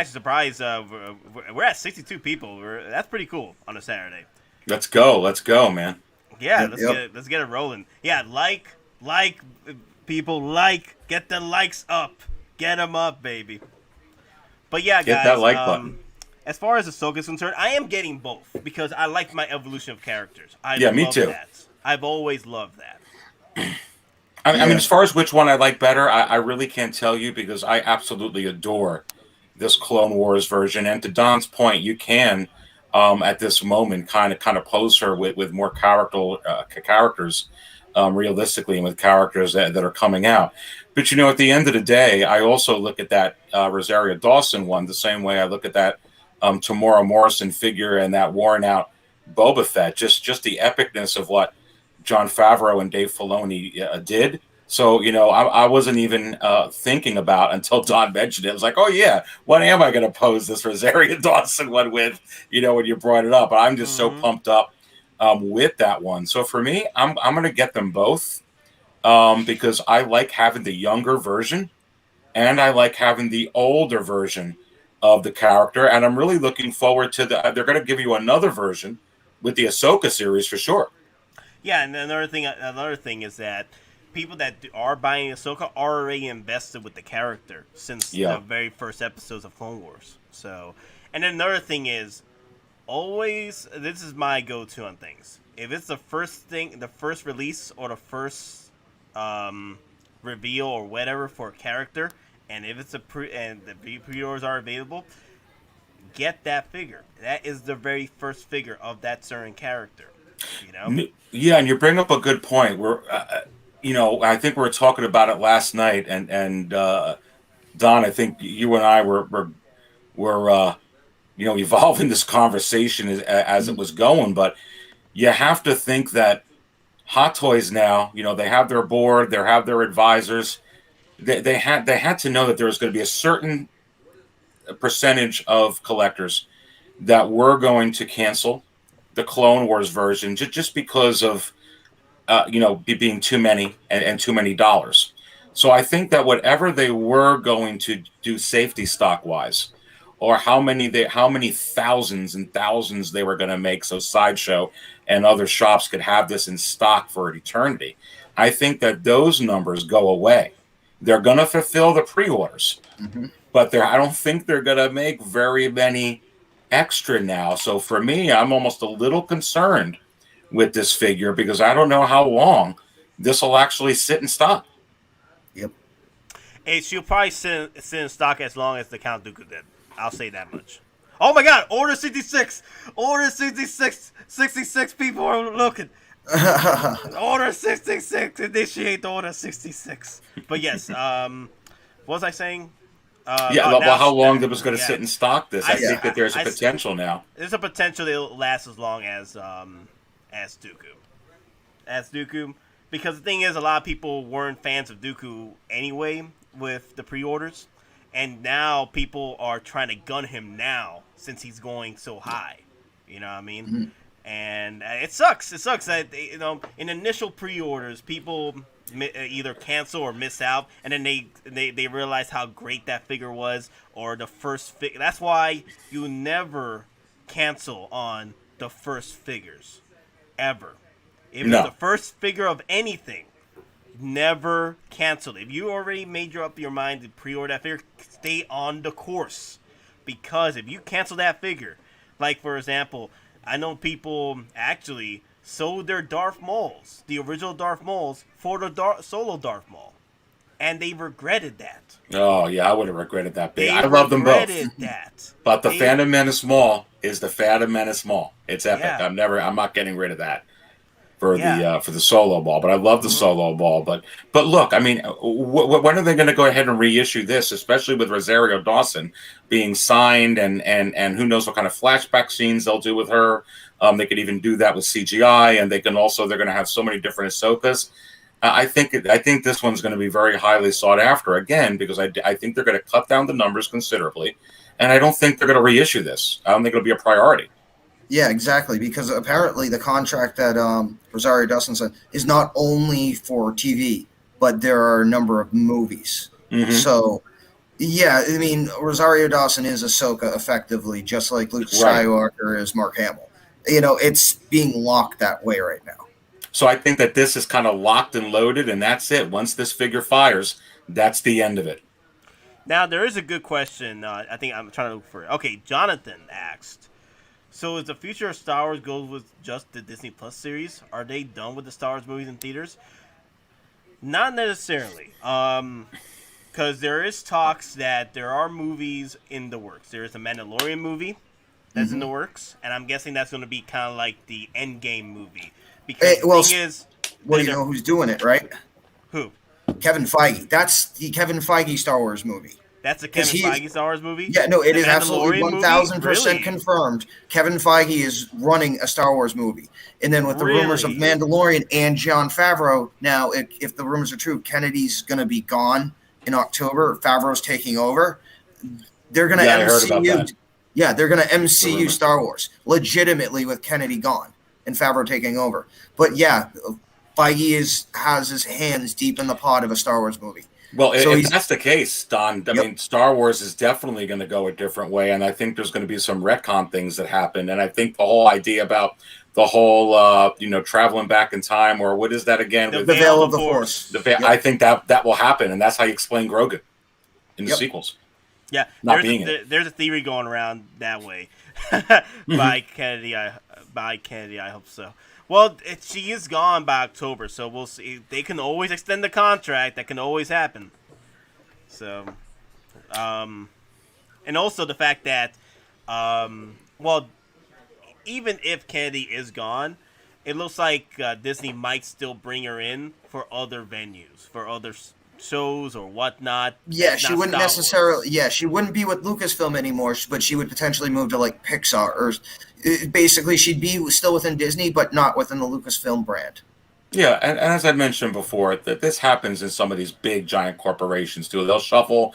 surprised. We're at 62 people. That's pretty cool on a Saturday. Let's go, man. Yeah, Yep. let's get it rolling. Yeah, people, get the likes up, get them up, baby. But yeah, Hit guys. that like button. As far as Ahsoka is concerned, I am getting both because I like my evolution of characters. Me too. That. I've always loved that. I mean, as far as which one I like better, I really can't tell you because I absolutely adore this Clone Wars version. And to Don's point, you can, at this moment, kind of pose her with more characters, realistically, and with characters that are coming out. But at the end of the day, I also look at that Rosario Dawson one the same way I look at that Tamora Morrison figure and that worn out Boba Fett. Just the epicness of what Jon Favreau and Dave Filoni did. So, I wasn't even thinking about until Don mentioned it. I was like, oh, yeah, what am I going to pose this Rosario Dawson one with, when you brought it up? But I'm just so pumped up with that one. So for me, I'm going to get them both because I like having the younger version and I like having the older version of the character. And I'm really looking forward to they're going to give you another version with the Ahsoka series for sure. Yeah, and another thing is that people that are buying Ahsoka are already invested with the character since the very first episodes of Clone Wars. So, and then another thing is, always, this is my go-to on things. If it's the first release or the first reveal or whatever for a character, and if it's and the pre-orders are available, get that figure. That is the very first figure of that certain character. Yeah, and you bring up a good point. We're, I think we were talking about it last night, and Don, I think you and I were evolving this conversation as it was going. But you have to think that Hottoys now, they have their board, they have their advisors. They had to know that there was going to be a certain percentage of collectors that were going to cancel the Clone Wars version just because of being too many and too many dollars. So I think that whatever they were going to do safety stock wise, or how many thousands and thousands they were going to make, so Sideshow and other shops could have this in stock for an eternity, I think that those numbers go away. They're going to fulfill the pre-orders, but I don't think they're going to make very many extra now. So for me, I'm almost a little concerned with this figure because I don't know how long this will actually sit in stock. Yep. She'll probably sit in stock as long as the Count Dooku did. I'll say that much. Oh my God! Order 66! Order 66! 66 people are looking. Order 66! Initiate Order 66. But yes, what was I saying? How long it was going to sit in stock this. I think that there's a potential now. There's a potential that it'll last as long as Dooku. As Dooku. Because the thing is, a lot of people weren't fans of Dooku anyway with the pre-orders. And now people are trying to gun him now since he's going so high. You know what I mean? Mm-hmm. And it sucks. It sucks that, in initial pre-orders, people either cancel or miss out, and then they realize how great that figure was, or the first figure. That's why you never cancel on the first figures, ever. If it's the first figure of anything, never cancel. If you already made up your mind to pre-order that figure, stay on the course, because if you cancel that figure, like for example, I know people actually sold their Darth Mauls, the original Darth Mauls, for the solo Darth Maul, and they regretted that. Oh yeah, I would have regretted that. I love them both. That. But the Phantom Menace Maul is the Phantom Menace Maul. It's epic. Yeah. I'm not getting rid of that for the solo ball. But I love the solo ball. But look, I mean, when are they going to go ahead and reissue this, especially with Rosario Dawson being signed, and who knows what kind of flashback scenes they'll do with her. They could even do that with CGI, and they're going to have so many different Ahsokas. I think this one's going to be very highly sought after again, because I think they're going to cut down the numbers considerably, and I don't think they're going to reissue this. I don't think it'll be a priority. Yeah, exactly, because apparently the contract that Rosario Dawson said is not only for TV, but there are a number of movies. Mm-hmm. So Yeah, I mean, Rosario Dawson is Ahsoka effectively, just like Luke Right. Skywalker is Mark Hamill. It's being locked that way right now. So I think that this is kind of locked and loaded, and that's it. Once this figure fires, that's the end of it. Now, there is a good question. I think I'm trying to look for it. Okay, Jonathan asked, so is the future of Star Wars goes with just the Disney Plus series? Are they done with the Star Wars movies in theaters? Not necessarily. Because there is talks that there are movies in the works. There is a Mandalorian movie that's in the works, and I'm guessing that's going to be kind of like the EndGame movie. Because the thing is... Well, you know who's doing it, right? Who? Kevin Feige. That's the Kevin Feige Star Wars movie. That's a Kevin Feige Star Wars movie? Yeah, no, it The is absolutely Mandalorian 1,000% movie? Really? confirmed. Kevin Feige is running a Star Wars movie. And then with the rumors of Really? Mandalorian and Jon Favreau, now, if the rumors are true, Kennedy's going to be gone in October. Favreau's taking over. They're going to Yeah, I heard about MCU. that. Yeah, they're going to MCU Star Wars legitimately with Kennedy gone and Favreau taking over. But yeah, Feige has his hands deep in the pot of a Star Wars movie. Well, So if he's- that's the case, Don, I mean, Star Wars is definitely going to go a different way, and I think there's going to be some retcon things that happen. And I think the whole idea about the whole, traveling back in time, or what is that again? The With The Veil of the Force. I think that will happen, and that's how you explain Grogu in the Yep. sequels. Yeah, Not being it. there's a theory going around that way. By Kennedy, I hope so. Well, she is gone by October, so we'll see. They can always extend the contract. That can always happen. So, and also the fact that, even if Kennedy is gone, it looks like Disney might still bring her in for other venues, for other shows or whatnot. Yeah, That's she not wouldn't Star Wars. necessarily. Yeah, she wouldn't be with Lucasfilm anymore, but she would potentially move to like Pixar, or basically she'd be still within Disney, but not within the Lucasfilm brand. Yeah, and as I mentioned before, that this happens in some of these big giant corporations too. They'll shuffle,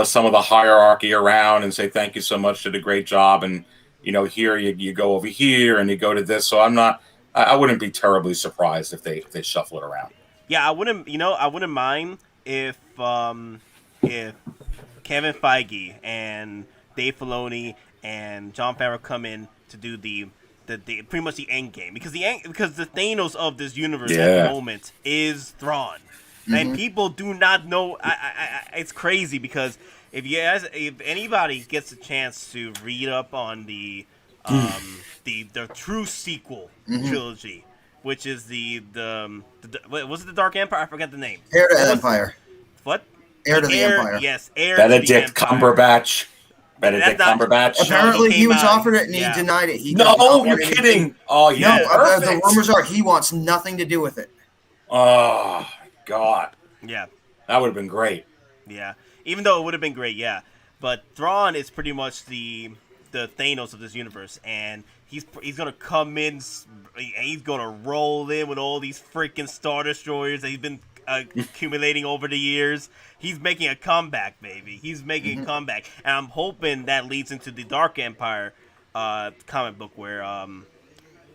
some of the hierarchy around and say thank you so much, did a great job, and here you go over here and you go to this. So I wouldn't be terribly surprised if they shuffle it around. Yeah, I wouldn't mind if Kevin Feige and Dave Filoni and Jon Favreau come in to do the pretty much the end game, because the Thanos of this universe at the moment is Thrawn, and people do not know. It's crazy because if anybody gets a chance to read up on the true sequel trilogy, which is was it the Dark Empire? I forgot the name. Heir to the Empire. What? Heir to the Empire. Yes, heir Benedict to the Empire. Cumberbatch. Benedict That's not- Cumberbatch. Apparently, he he came was out- offered it and yeah. he denied it. He No, does not you're want anything- kidding. Oh, No, yeah. the rumors are he wants nothing to do with it. Oh, my God. Yeah. That would have been great. Yeah, even though it would have been great, yeah. But Thrawn is pretty much the Thanos of this universe, and he's gonna come in, and he's gonna roll in with all these freaking Star Destroyers that he's been accumulating over the years. He's making a comeback, baby. He's making a comeback, and I'm hoping that leads into the Dark Empire comic book where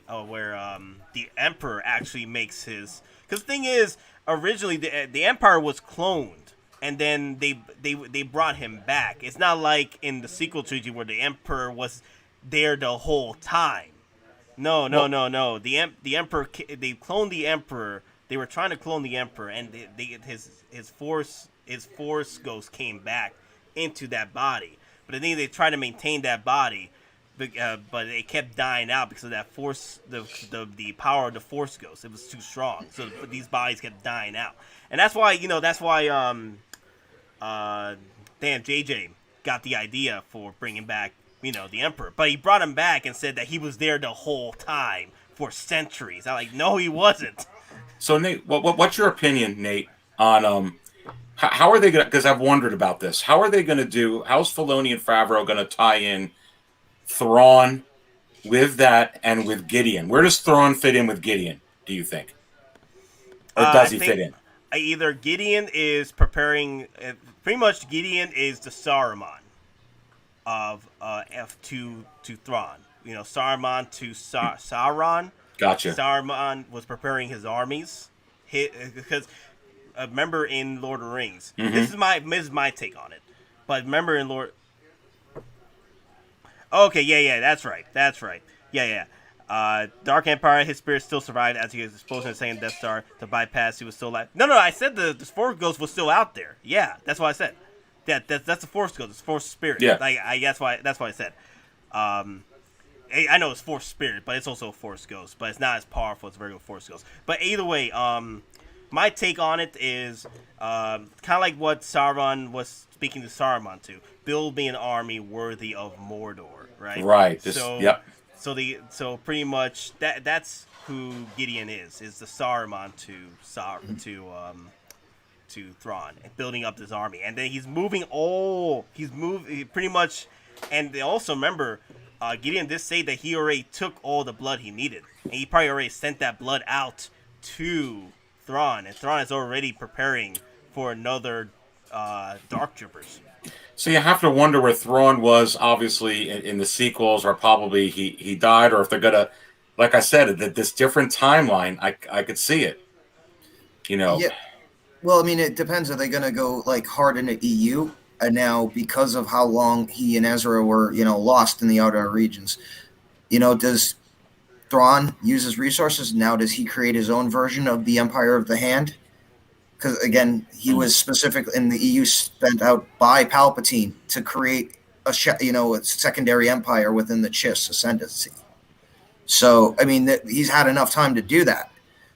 the Emperor actually makes his. Because the thing is, originally the Empire was cloned, and then they brought him back. It's not like in the sequel trilogy where the Emperor was there the whole time. No. The Emperor, they cloned the Emperor. They were trying to clone the Emperor, and his force ghost came back into that body. But I think they tried to maintain that body, but it kept dying out because of that force, the power of the force ghost. It was too strong, so these bodies kept dying out, and that's why JJ got the idea for bringing back the Emperor, but he brought him back and said that he was there the whole time for centuries. I'm like, no, he wasn't. So, Nate, what's your opinion, Nate, on how are they going to, because I've wondered about this, how are they going to do, how's Filoni and Favreau going to tie in Thrawn with that and with Gideon? Where does Thrawn fit in with Gideon, do you think? Or does he fit in? Either Gideon is preparing, pretty much Gideon is the Saruman of F2 to Thrawn. Saruman to Sauron. Gotcha. Saruman was preparing his armies, because remember in Lord of the Rings. This is my take on it. But remember in Lord. Okay, yeah, that's right. Yeah. Dark Empire, his spirit still survived as he was exposed in the second Death Star to bypass. He was still alive. No, I said the Force Ghost was still out there. Yeah, that's what I said. That's the Force Ghost, it's Force Spirit. Yeah. That's what I said. I know it's Force Spirit, but it's also a Force Ghost. But it's not as powerful as a regular Force Ghost. But either way, my take on it is kind of like what Sauron was speaking to Saruman to. Build me an army worthy of Mordor, right? Right. So pretty much that's who Gideon is the Saruman to Thrawn, and building up this army, and then he's moving pretty much, and they also remember Gideon did say that he already took all the blood he needed, and he probably already sent that blood out to Thrawn, and Thrawn is already preparing for another Dark Troopers. So you have to wonder where Thrawn was, obviously, in the sequels, or probably he died, or if they're gonna, like I said, this different timeline. I could see it. Yeah. Well, I mean, it depends. Are they gonna go like hard into EU? And now, because of how long he and Ezra were, lost in the outer regions, does Thrawn use his resources? Now, does he create his own version of the Empire of the Hand? Because, again, he was specific in the EU spent out by Palpatine to create a secondary empire within the Chiss ascendancy. So, I mean, he's had enough time to do that.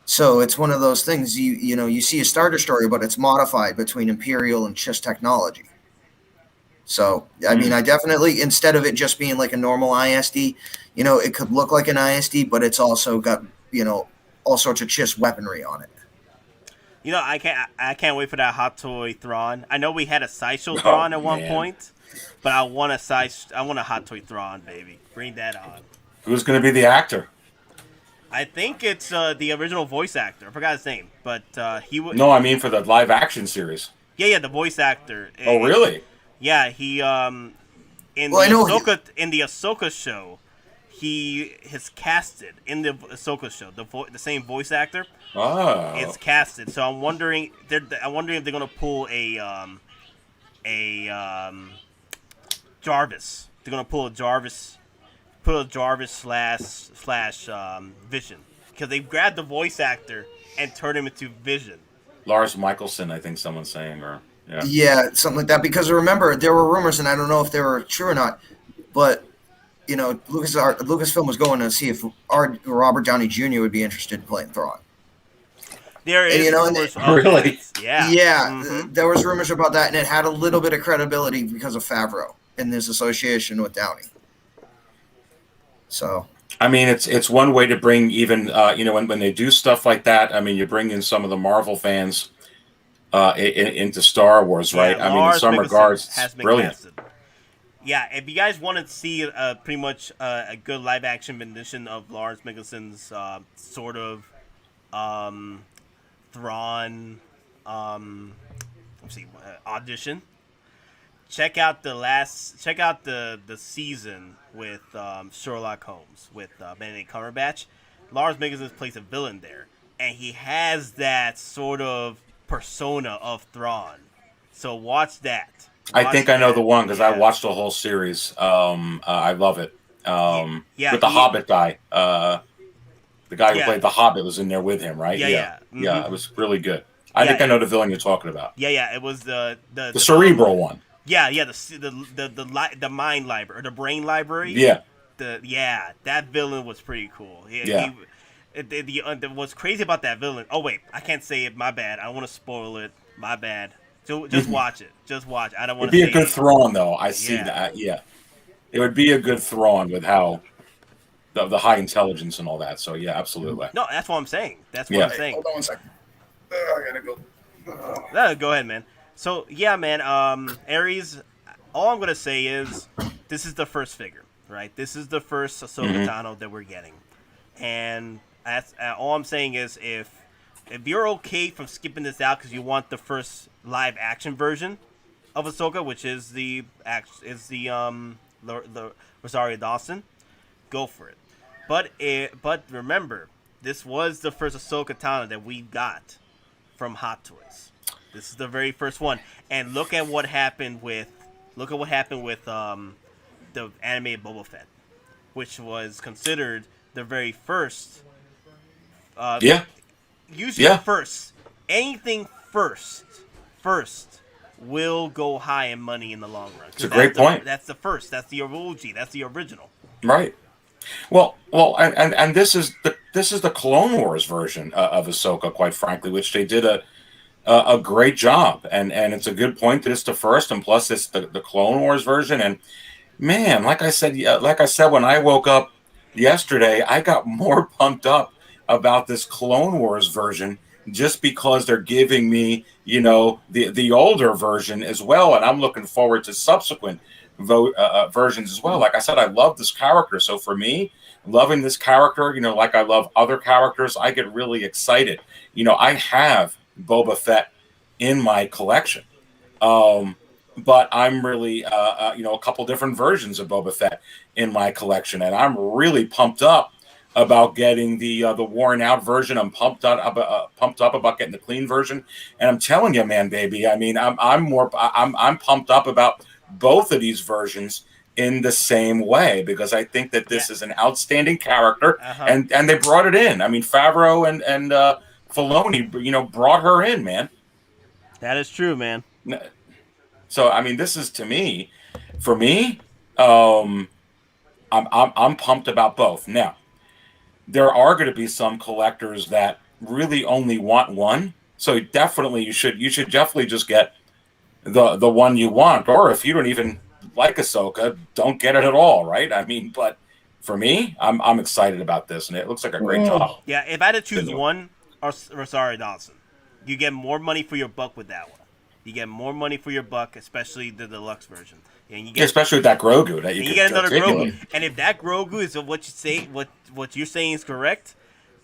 So it's one of those things, you see a Star Destroyer, but it's modified between Imperial and Chiss technology. So, I mean, I definitely, instead of it just being like a normal ISD, it could look like an ISD, but it's also got, all sorts of Chiss weaponry on it. I can't wait for that Hot Toy Thrawn. I know we had a Sideshow Thrawn at one point, but I want a Hot Toy Thrawn, baby. Bring that on. Who's going to be the actor? I think it's the original voice actor. I forgot his name, but he would. No, I mean for the live action series. Yeah, the voice actor. Oh, really? Yeah, he in the Ahsoka show, he is casted in the Ahsoka show. The same voice actor. Oh. It's casted. So I'm wondering if they're gonna pull a Jarvis. They're gonna pull a Jarvis. Put a Jarvis slash Vision, because they grabbed the voice actor and turned him into Vision. Lars Michelson, I think someone's saying, or yeah, something like that. Because remember, there were rumors, and I don't know if they were true or not, but Lucasfilm was going to see if Robert Downey Jr. would be interested in playing Thrawn. There is rumors. Really? Yeah. There was rumors about that, and it had a little bit of credibility because of Favreau and his association with Downey. So, I mean, it's one way to bring even when they do stuff like that. I mean, you bring in some of the Marvel fans into Star Wars, right? Yeah, I mean, in some regards, it's brilliant. Casted. Yeah, if you guys want to see pretty much a good live action rendition of Lars Mickelson's sort of Thrawn audition, check out the season with Sherlock Holmes with Benedict Cumberbatch. Lars Mikkelsen plays a villain there, and he has that sort of persona of Thrawn. So watch that. I think I know the one because I watched the whole series. I love it. With the Hobbit guy, the guy who played the Hobbit was in there with him, right? Yeah. It was really good. I think I know the villain you're talking about. Yeah. It was the cerebral one. Yeah, the mind library or the brain library. Yeah. That villain was pretty cool. What's crazy about that villain? Oh wait, I can't say it. My bad. I don't want to spoil it. My bad. So just watch it. Just watch. I don't want to. It'd be a good Thrawn, though. I see that. Yeah, it would be a good Thrawn with how the high intelligence and all that. So yeah, absolutely. No, that's what I'm saying. That's what I'm saying. Hold on 1 second. I gotta go. Go ahead, man. So yeah, man. Ares. All I'm gonna say is, this is the first figure, right? This is the first Ahsoka Tano that we're getting, and all I'm saying is, if you're okay from skipping this out because you want the first live action version of Ahsoka, which is the Rosario Dawson, go for it. But remember, this was the first Ahsoka Tano that we got from Hot Toys. This is the very first one, and look at what happened with Look at what happened with the animated Boba Fett, which was considered the very first. Yeah. Usually first. Anything first will go high in money in the long run. It's a great point. That's the first. That's the OG. That's the original. Right. Well, and this is the Clone Wars version of Ahsoka, quite frankly, which they did a great job, and it's a good point that it's the first, and plus it's the Clone Wars version, and man, like I said when I woke up yesterday, I got more pumped up about this Clone Wars version just because they're giving me, the older version as well, and I'm looking forward to subsequent versions as well. Like I said, I love this character, so for me, loving this character, like I love other characters, I get really excited. I have Boba Fett in my collection, but I'm really, a couple different versions of Boba Fett in my collection, and I'm really pumped up about getting the worn out version. I'm pumped up about getting the clean version, and I'm telling you, man, baby, I mean, I'm pumped up about both of these versions in the same way, because I think that this is an outstanding character, and they brought it in. I mean, Favreau and Filoni, brought her in, man. That is true, man. So I mean, this is for me. I'm pumped about both. Now, there are going to be some collectors that really only want one. So definitely, you should definitely just get the one you want, or if you don't even like Ahsoka, don't get it at all, right? I mean, but for me, I'm excited about this, and it looks like a great job. Yeah, if I had to choose one, Rosario Dawson, you get more money for your buck with that one. You get more money for your buck, especially the deluxe version. And you get, especially with that Grogu that you get another Grogu. And if that Grogu is what you say, what you're saying is correct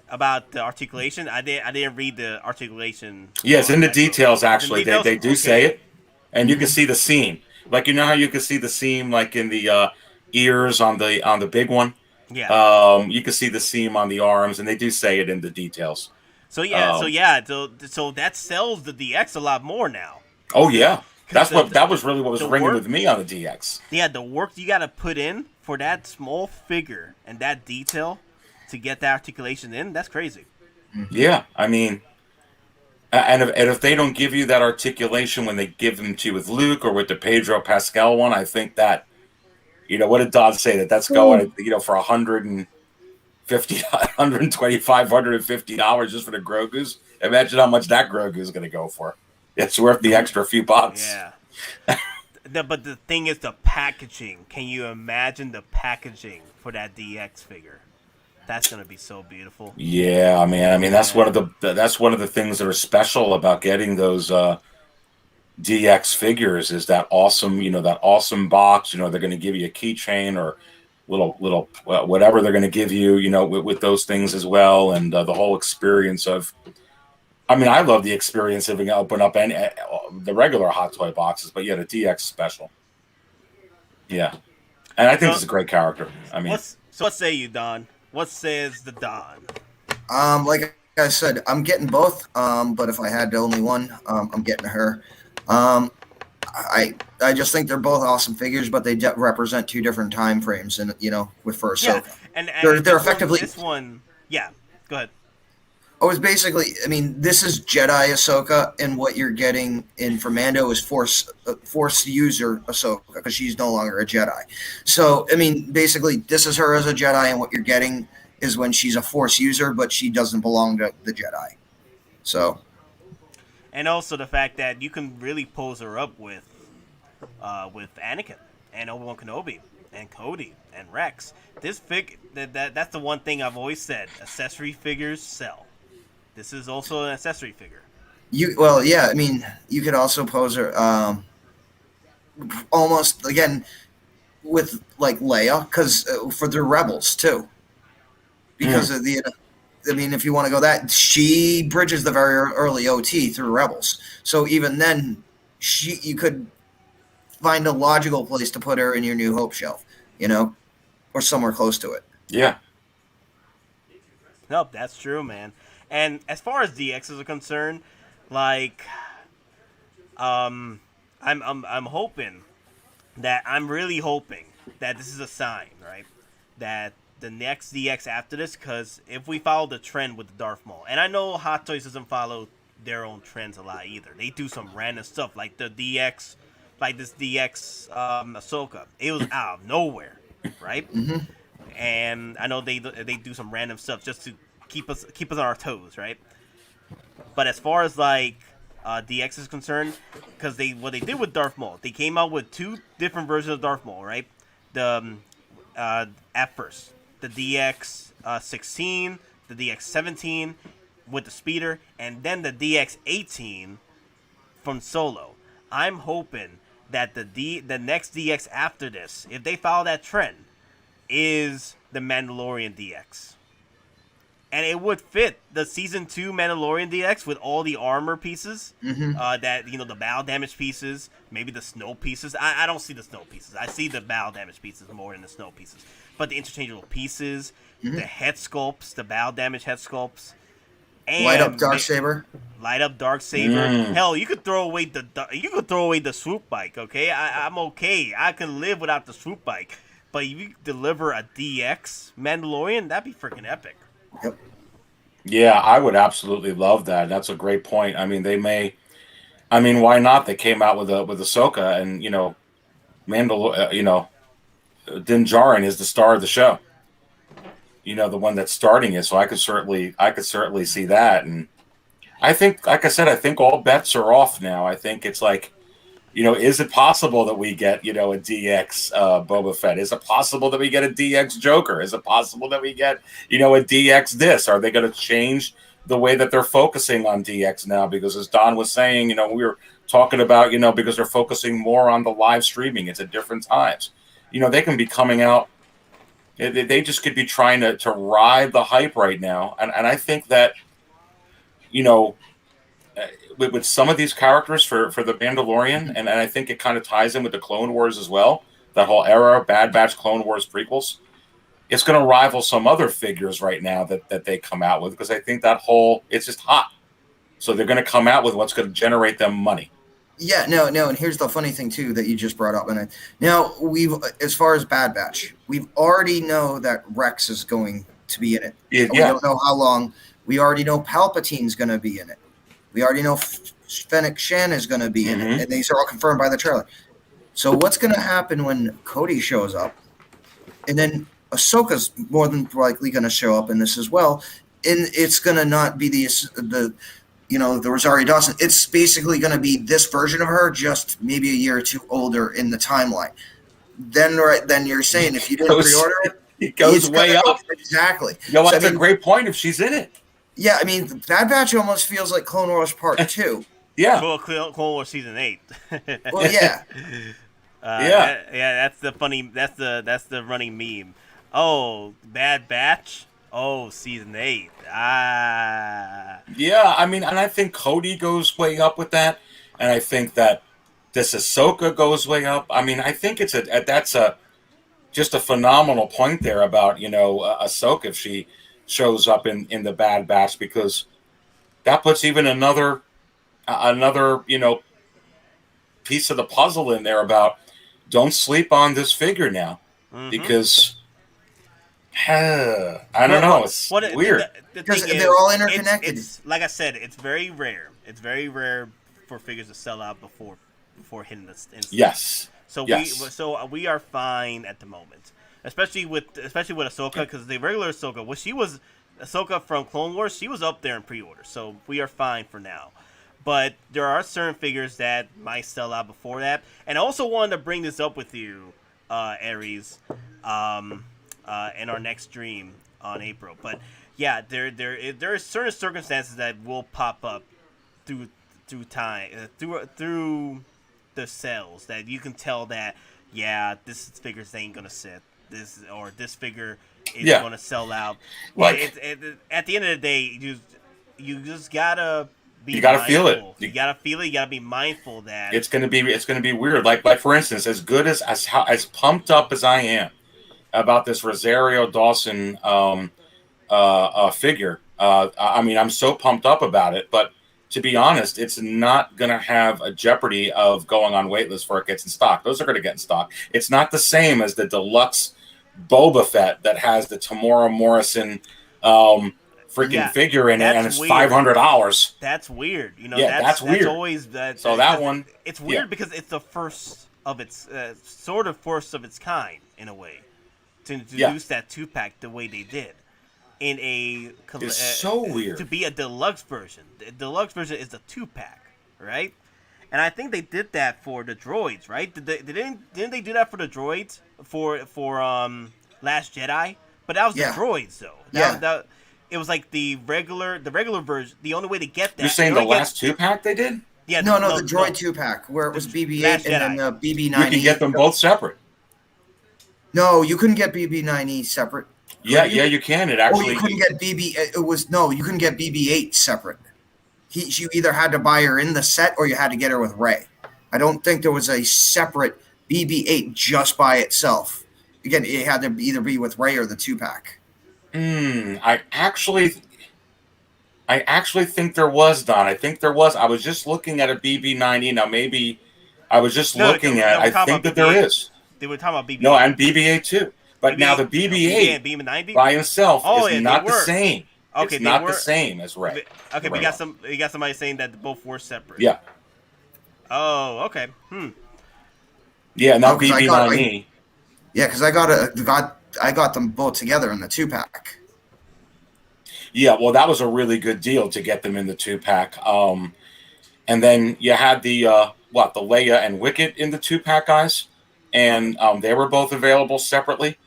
about the articulation, I didn't read the articulation. Yes, in the details, actually, they do say it, and you Mm-hmm. can see the seam. Like, how you can see the seam, like in the ears on the big one. Yeah. You can see the seam on the arms, and they do say it in the details. So that sells the DX a lot more now. Oh yeah, that was really what was ringing with me on the DX. Yeah, the work you got to put in for that small figure and that detail to get that articulation in, that's crazy. Yeah, I mean, and if they don't give you that articulation when they give them to you with Luke or with the Pedro Pascal one, I think that, what did Dodd say, that's going, for $125, $150 just for the Grogus? Imagine how much that Grogu is going to go for. It's worth the extra few bucks. Yeah. But the thing is the packaging. Can you imagine the packaging for that DX figure? That's going to be so beautiful. Yeah, man. I mean, that's one of the things that are special about getting those DX figures is that awesome box. They're going to give you a keychain or little whatever they're going to give you, with those things as well, and the whole experience of. I mean, I love the experience of open up the regular Hot Toy boxes, but yeah, the DX special. Yeah, and I think it's a great character. I mean, what say you, Don? What says the Don? Like I said, I'm getting both. But if I had only one, I'm getting her. I just think they're both awesome figures, but they represent two different time frames, and with Ahsoka. Yeah, and they're effectively this one. Yeah, go ahead. Oh, it's basically, I mean, this is Jedi Ahsoka, and what you're getting in for Mando is Force user Ahsoka, because she's no longer a Jedi. So, I mean, basically, this is her as a Jedi, and what you're getting is when she's a Force user, but she doesn't belong to the Jedi. So. And also the fact that you can really pose her up with Anakin and Obi-Wan Kenobi and Cody and Rex. This that's the one thing I've always said: accessory figures sell. This is also an accessory figure. I mean, you could also pose her almost again with like Leia, because for the Rebels too. Because of the, I mean, if you want to go that, she bridges the very early OT through Rebels. So even then, you could find a logical place to put her in your New Hope shelf, or somewhere close to it. Yeah. Nope, that's true, man. And as far as DXs are concerned, like, I'm hoping that I'm really hoping that this is a sign, right? That the next DX after this, because if we follow the trend with the Darth Maul, and I know Hottoys doesn't follow their own trends a lot either. They do some random stuff like the DX, like this DX Ahsoka. It was out of nowhere, right? Mm-hmm. And I know they do some random stuff just to keep us on our toes, right? But as far as like DX is concerned, because what they did with Darth Maul, they came out with 2 different versions of Darth Maul, right? The at first the DX 16, the DX 17 with the speeder, and then the DX 18 from Solo. I'm hoping that the next DX after this, if they follow that trend, is the Mandalorian DX. And it would fit the Season 2 Mandalorian DX with all the armor pieces. Mm-hmm. That, the battle damage pieces, maybe the snow pieces. I don't see the snow pieces. I see the battle damage pieces more than the snow pieces. But the interchangeable pieces, the head sculpts, the battle damage head sculpts. And Light up Darksaber. Light up Darksaber. Hell, you could throw away the swoop bike, okay? I'm okay. I can live without the swoop bike. But if you deliver a DX Mandalorian, that'd be freaking epic. Yep. Yeah, I would absolutely love that. That's a great point. I mean, why not? They came out with Ahsoka, and Din Djarin is the star of the show. The one that's starting it. So I could certainly see that. And I think, like I said, I think all bets are off now. I think it's like, is it possible that we get, a DX Boba Fett? Is it possible that we get a DX Joker? Is it possible that we get, a DX this? Are they going to change the way that they're focusing on DX now? Because as Don was saying, we were talking about, because they're focusing more on the live streaming. It's at different times. They can be coming out. They just could be trying to ride the hype right now. And I think that, with some of these characters for the Mandalorian, and I think it kind of ties in with the Clone Wars as well, that whole era, Bad Batch, Clone Wars prequels, it's going to rival some other figures right now that they come out with, because I think it's just hot. So they're going to come out with what's going to generate them money. Yeah, no, and here's the funny thing too that you just brought up. And now as far as Bad Batch, we've already know that Rex is going to be in it. We don't know how long. We already know Palpatine's going to be in it. We already know Fennec Shan is going to be in it, and these are all confirmed by the trailer. So what's going to happen when Cody shows up, and then Ahsoka's more than likely going to show up in this as well, and it's going to not be the Rosario Dawson. It's basically going to be this version of her, just maybe a year or two older in the timeline. Then you're saying if you didn't pre-order it, it goes way up. Exactly. That's a great point if she's in it. Yeah, I mean, Bad Batch almost feels like Clone Wars Part 2. Yeah. Well, Clone Wars Season 8. Well, yeah. That's the funny. That's the running meme. Oh, Bad Batch. Oh, Season 8. Ah. Yeah, I mean, and I think Cody goes way up with that, and I think that this Ahsoka goes way up. I mean, I think that's just a phenomenal point there about Ahsoka if she shows up in the Bad Batch, because that puts even another piece of the puzzle in there about don't sleep on this figure now, because I don't know, it's weird because they're all interconnected. It's, like I said, it's very rare. It's very rare for figures to sell out before hitting this. Yes. So we are fine at the moment. Especially with Ahsoka, because the regular Ahsoka, Ahsoka from Clone Wars, she was up there in pre-order, so we are fine for now. But there are certain figures that might sell out before that, and I also wanted to bring this up with you, Aries, in our next stream on April. But yeah, there are certain circumstances that will pop up through time, through the sales, that you can tell that this figures ain't gonna sit. This figure is going to sell out. Like, at the end of the day, you just gotta be. You gotta feel it. You gotta feel it. You gotta be mindful that it's gonna be weird. Like for instance, as good as pumped up as I am about this Rosario Dawson figure, I mean, I'm so pumped up about it. But to be honest, it's not going to have a jeopardy of going on waitlist before it gets in stock. Those are going to get in stock. It's not the same as the deluxe Boba Fett that has the Tamora Morrison figure in it, and it's $500. That's weird. You know, yeah, that's weird. That's always that. So that one, it's weird because it's the first of its sort of first of its kind in a way to introduce that 2-pack the way they did. In a it's so weird to be a deluxe version. The deluxe version is the 2-pack, right? And I think they did that for the droids, right? Didn't they do that for the droids for Last Jedi? But that was the droids though. It was like the regular version. The only way to get that. You're saying the last 2-pack they did? Yeah. No, the droid 2-pack where it was BB-8 and then the BB-9E. You can get them both separate. No, you couldn't get BB-9E separate. Yeah, you can. It actually. Oh, you couldn't get you couldn't get BB-8 separate. You either had to buy her in the set or you had to get her with Rey. I don't think there was a separate BB-8 just by itself. Again, it had to either be with Rey or the 2-pack. I actually think there was, Don. I think there was. I was just looking at a BB-9E. Now, maybe I was just looking at. I think that there is. They were talking about BB-8. No, and BB-8 too. But now the BB-8 by himself is not the same. Okay, it's not the same as Rey. Okay, we got somebody saying that both were separate. Yeah. Oh, okay. Yeah, not BB-9E. Yeah, because I got them both together in the 2-pack. Yeah, well, that was a really good deal to get them in the 2-pack. And then you had the Leia and Wicket in the 2-pack, guys, and they were both available separately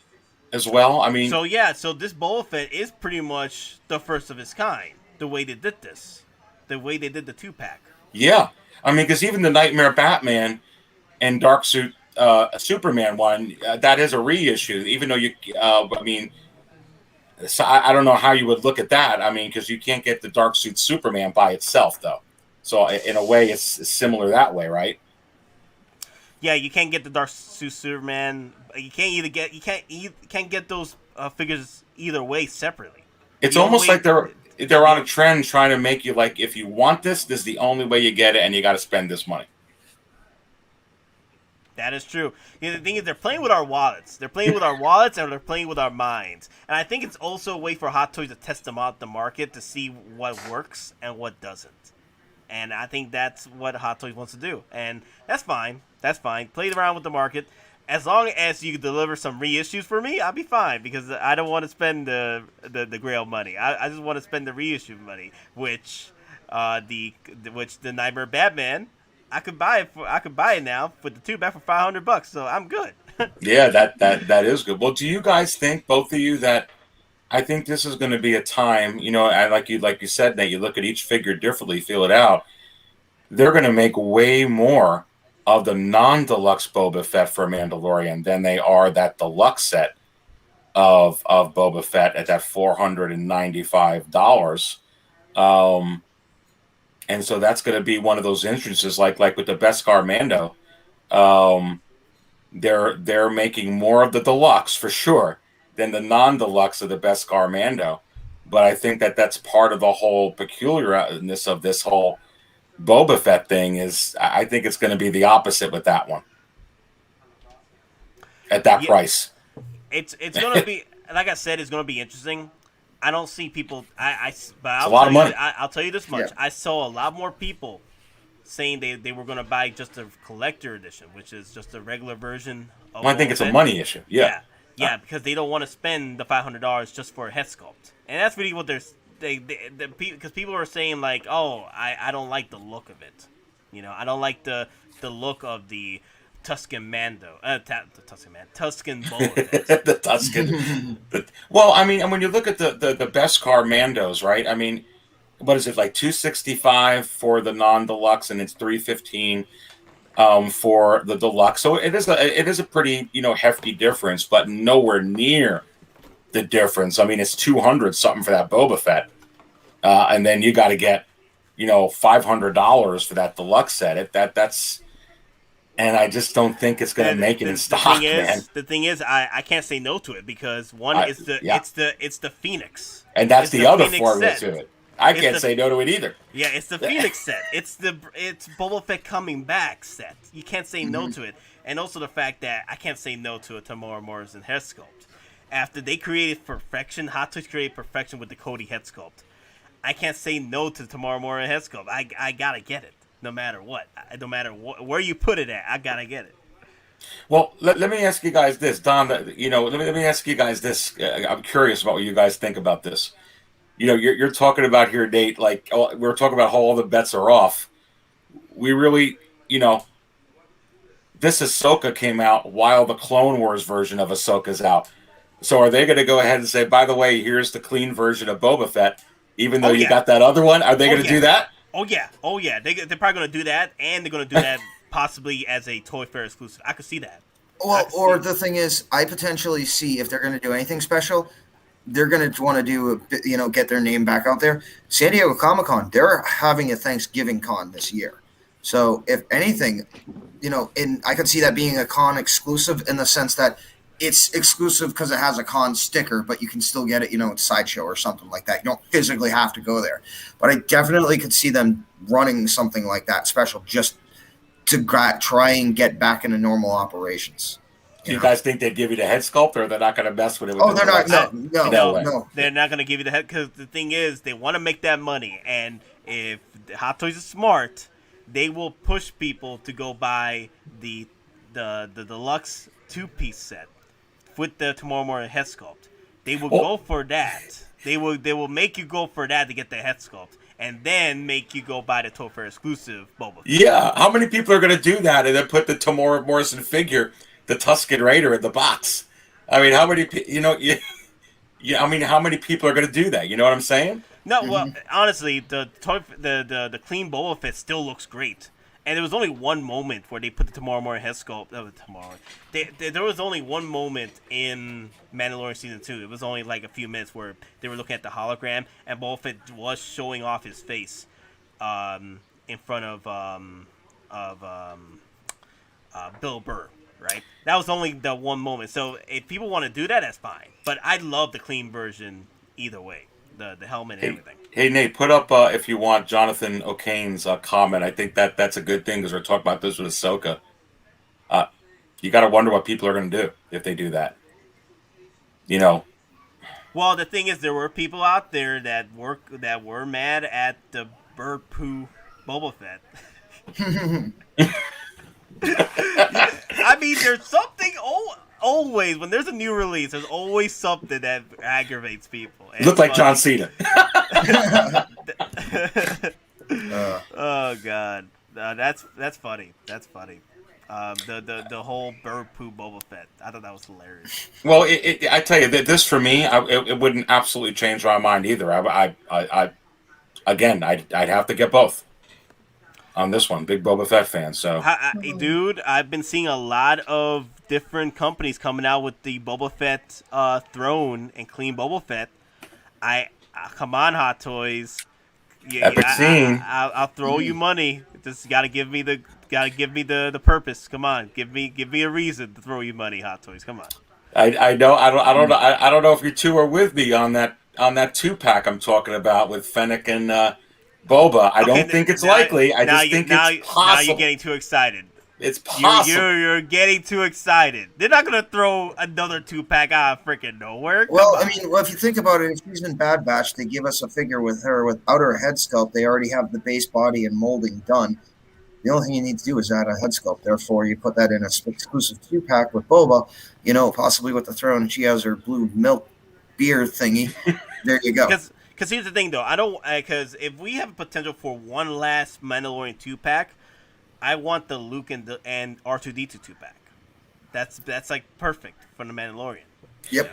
as well. I mean, so this Boba Fett is pretty much the first of its kind. The way they did this, the way they did the 2-pack. Yeah, I mean, because even the Nightmare Batman and Dark Suit Superman one, that is a reissue. Even though so I don't know how you would look at that. I mean, because you can't get the Dark Suit Superman by itself, though. So in a way, it's similar that way, right? Yeah, you can't get the Dark Suit Superman. You can't get those figures either way separately. It's almost like they're on a trend trying to make you like, if you want this is the only way you get it, and you got to spend this money. That is true. The thing is, they're playing with our wallets. They're playing with our wallets, and they're playing with our minds. And I think it's also a way for Hot Toys to test them out the market to see what works and what doesn't. And I think that's what Hot Toys wants to do. And that's fine. That's fine. Play around with the market. As long as you deliver some reissues for me, I'll be fine. Because I don't want to spend the Grail money. I just want to spend the reissue money. Which the Nightmare Batman, I could buy it now with the 2-pack for $500. So I'm good. Yeah, that is good. Well, do you guys think, both of you, that I think this is going to be a time, like you said, that you look at each figure differently, feel it out. They're going to make way more of the non-deluxe Boba Fett for Mandalorian than they are that deluxe set of Boba Fett at that $495. And so that's going to be one of those instances, like with the Beskar Mando. They're making more of the deluxe for sure than the non-deluxe of the Beskar Mando. But I think that's part of the whole peculiarness of this whole Boba Fett thing. Is I think it's going to be the opposite with that one at that price. It's going to be, like I said, it's going to be interesting. I don't see people. But it's a lot of money. I'll tell you this much: Yeah. I saw a lot more people saying they were going to buy just a collector edition, which is just a regular version. Of I think it's a money issue. Yeah, because they don't want to spend the $500 just for a head sculpt, and that's really what because people are saying like, oh, I don't like the look of it, I don't like the look of the Tuscan Mando, Tuscan Boba Fett. The Tuscan. Well, I mean, and when you look at the Beskar Mandos, right? I mean, what is it, like $265 for the non-deluxe, and it's $315 for the deluxe. So it is a pretty hefty difference, but nowhere near the difference. I mean, it's $200 something for that Boba Fett, and then you got to get $500 for that deluxe set. That's. And I just don't think it's going to make it in stock, man. The thing is, I can't say no to it because it's the Pheonix, and that's the other Pheonix formula set. to it. I can't say no to it either. Yeah, it's the Pheonix set. It's Boba Fett coming back set. You can't say no to it. And also the fact that I can't say no to a Tamora Morrison head sculpt. After they created perfection, Hot Toys created perfection with the Cody head sculpt. I can't say no to the Tamora Morrison head sculpt. I gotta get it, no matter what. No matter where you put it at, I gotta get it. Well, let me ask you guys this, Don. Let me ask you guys this. I'm curious about what you guys think about this. You're talking about here, Nate. Like we're talking about how all the bets are off. We really, this Ahsoka came out while the Clone Wars version of Ahsoka's out. So are they going to go ahead and say, by the way, here's the clean version of Boba Fett, even though you got that other one? Are they going to do that? Oh yeah. They're probably going to do that, and they're going to do that possibly as a Toy Fair exclusive. I could see that. Well, or the thing is, I potentially see if they're going to do anything special, they're going to want to do, get their name back out there. San Diego Comic-Con, they're having a Thanksgiving con this year. So if anything, I could see that being a con exclusive in the sense that it's exclusive because it has a con sticker, but you can still get it, at Sideshow or something like that. You don't physically have to go there. But I definitely could see them running something like that special just to try and get back into normal operations. Do you guys think they'd give you the head sculpt, or they're not going to mess with it? They're not. No. They're not going to give you the head, because the thing is, they want to make that money, and if Hot Toys is smart, they will push people to go buy the deluxe 2-piece set with the Tamora Morrison head sculpt. They will go for that. They will make you go for that to get the head sculpt, and then make you go buy the Toy Fair exclusive Boba Fett. Yeah, how many people are going to do that and then put the Tamora Morrison figure, the Tusken Raider, in the box? I mean, how many how many people are going to do that? You know what I'm saying? No, well, honestly, the clean Boba Fett still looks great. And there was only one moment where they put the Tamora Morrison head sculpt. There was only one moment in Mandalorian Season 2. It was only like a few minutes where they were looking at the hologram, and Boba Fett was showing off his face in front of Bill Burr, right? That was only the one moment. So if people want to do that, that's fine. But I love the clean version either way, the helmet and everything. Hey, Nate, put up, if you want, Jonathan O'Kane's comment. I think that's a good thing because we're talking about this with Ahsoka. You got to wonder what people are going to do if they do that. Well, the thing is, there were people out there that were mad at the bird poo Boba Fett. I mean, there's something always when there's a new release. There's always something that aggravates people. Look like John Cena. Oh God, that's funny. That's funny. The whole bird poo Boba Fett. I thought that was hilarious. Well, I tell you that this for me, it wouldn't absolutely change my mind either. I'd have to get both on this one. Big Boba Fett fan. So, dude, I've been seeing a lot of different companies coming out with the Boba Fett throne and clean Boba Fett. Come on, Hot Toys. Epic scene. I'll throw you money. Just gotta give me the purpose. Come on, give me a reason to throw you money, Hot Toys. Come on. I know. I don't know if you two are with me on that 2-pack I'm talking about with Fennec and Boba. I don't think it's likely. I just think it's possible. Now you're getting too excited. It's possible. You're getting too excited. They're not gonna throw another 2-pack out of freaking nowhere. Well, I mean, if you think about it, if she's in Bad Batch, they give us a figure with her without her head sculpt. They already have the base body and molding done. The only thing you need to do is add a head sculpt. Therefore, you put that in an exclusive 2-pack with Boba. Possibly with the throne. She has her blue milk beer thingy. There you go. Because here's the thing, though. I don't because if we have potential for one last Mandalorian 2-pack. I want the Luke and R2D2 2-pack. That's like perfect for the Mandalorian. Yep.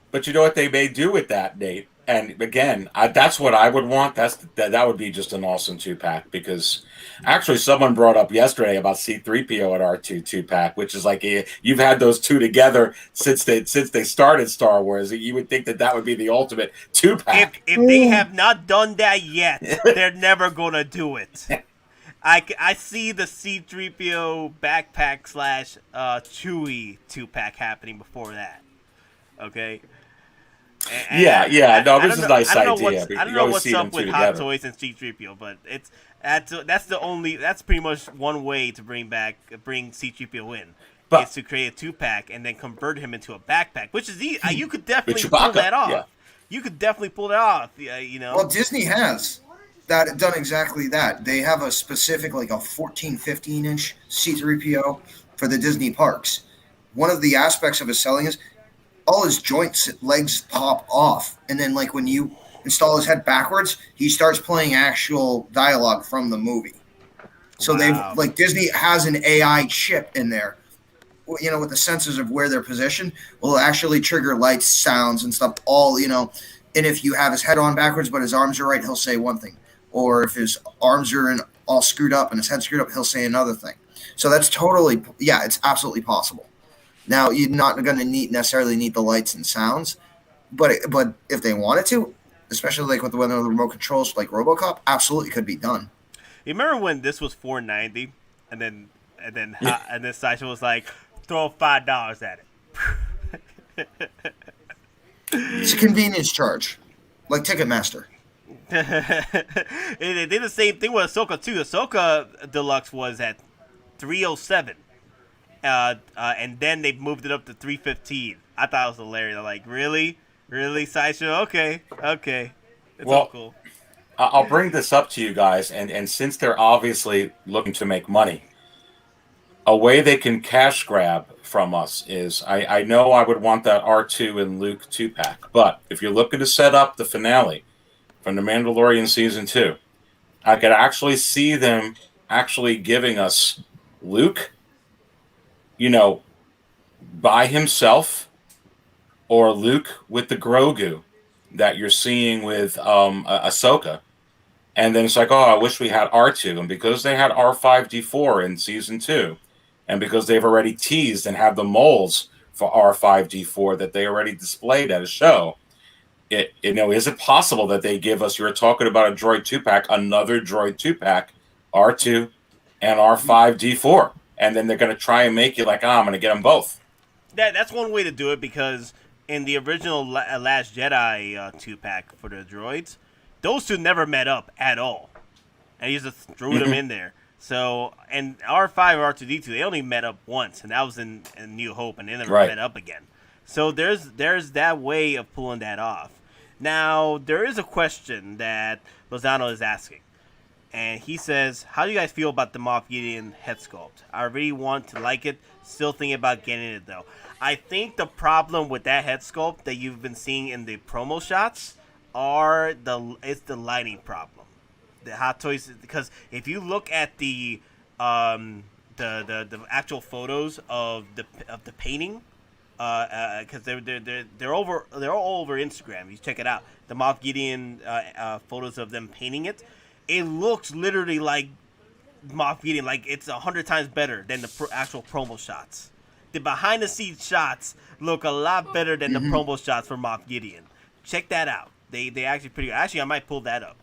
But you know what they may do with that, Nate? And again, that's what I would want. That would be just an awesome 2-pack because actually someone brought up yesterday about C-3PO and R2 2-pack, which is like you've had those two together since they started Star Wars. You would think that would be the ultimate 2-pack. If they have not done that yet, they're never gonna do it. I see the C-3PO backpack / Chewie 2-pack happening before that. Okay. Yeah. No, this is a nice I don't know idea. I don't You know always what's see them up two with Hot together. Toys and C-3PO, but that's pretty much one way to bring C-3PO in. But- is to create a 2-pack and then convert him into a backpack, which is you could definitely With pull Chewbacca, that off. yeah. You could definitely pull that off. You know. Well, Disney has done exactly that. They have a specific, like a 14, 15-inch C-3PO for the Disney parks. One of the aspects of his selling is all his joints, legs pop off. And then, like, when you install his head backwards, he starts playing actual dialogue from the movie. So Wow. Disney has an AI chip in there, you know, with the sensors of where they're positioned, will actually trigger lights, sounds, and stuff, all, you know. And if you have his head on backwards but his arms are right, he'll say one thing. Or if his arms are all screwed up and his head screwed up, he'll say another thing. So that's totally, it's absolutely possible. Now, you're not going to necessarily need the lights and sounds, but if they wanted to, especially like with the remote controls like RoboCop, absolutely could be done. You remember when this was $4.90, and then Sideshow was like, throw $5 at it. It's a convenience charge, like Ticketmaster. They did the same thing with Ahsoka too. Ahsoka Deluxe was at $307, and then they moved it up to $315. I thought it was hilarious. I'm like, really, Sideshow? Okay, it's all cool. I'll bring this up to you guys, and since they're obviously looking to make money, a way they can cash grab from us is, I know I would want that R2 and Luke 2-pack, but if you're looking to set up the finale from The Mandalorian Season 2, I could actually see them actually giving us Luke, you know, by himself, or Luke with the Grogu that you're seeing with Ahsoka. And then it's like, oh, I wish we had R2. And because they had R5D4 in Season 2, and because they've already teased and have the molds for R5D4 that they already displayed at a show, is it possible that they give us, you're talking about a Droid 2-pack, another Droid 2-pack, R2 and R5D4. And then they're going to try and make you like, I'm going to get them both. That's one way to do it, because in the original Last Jedi 2-pack for the droids, those two never met up at all. And he just threw them in there. So, and R5 or R2D2, they only met up once, and that was in New Hope, and they never met up again. So there's that way of pulling that off. Now, there is a question that Lozano is asking. And he says, how do you guys feel about the Moff Gideon head sculpt? I really want to like it. Still thinking about getting it, though. I think the problem with that head sculpt that you've been seeing in the promo shots is the lighting problem. The Hot Toys, because if you look at the actual photos of the painting, because they're all over Instagram. You check it out. The Moff Gideon photos of them painting it. It looks literally like Moff Gideon, like it's 100 times better than the actual promo shots. The behind the scenes shots look a lot better than the promo shots for Moff Gideon. Check that out. They actually pretty good. Actually, I might pull that up.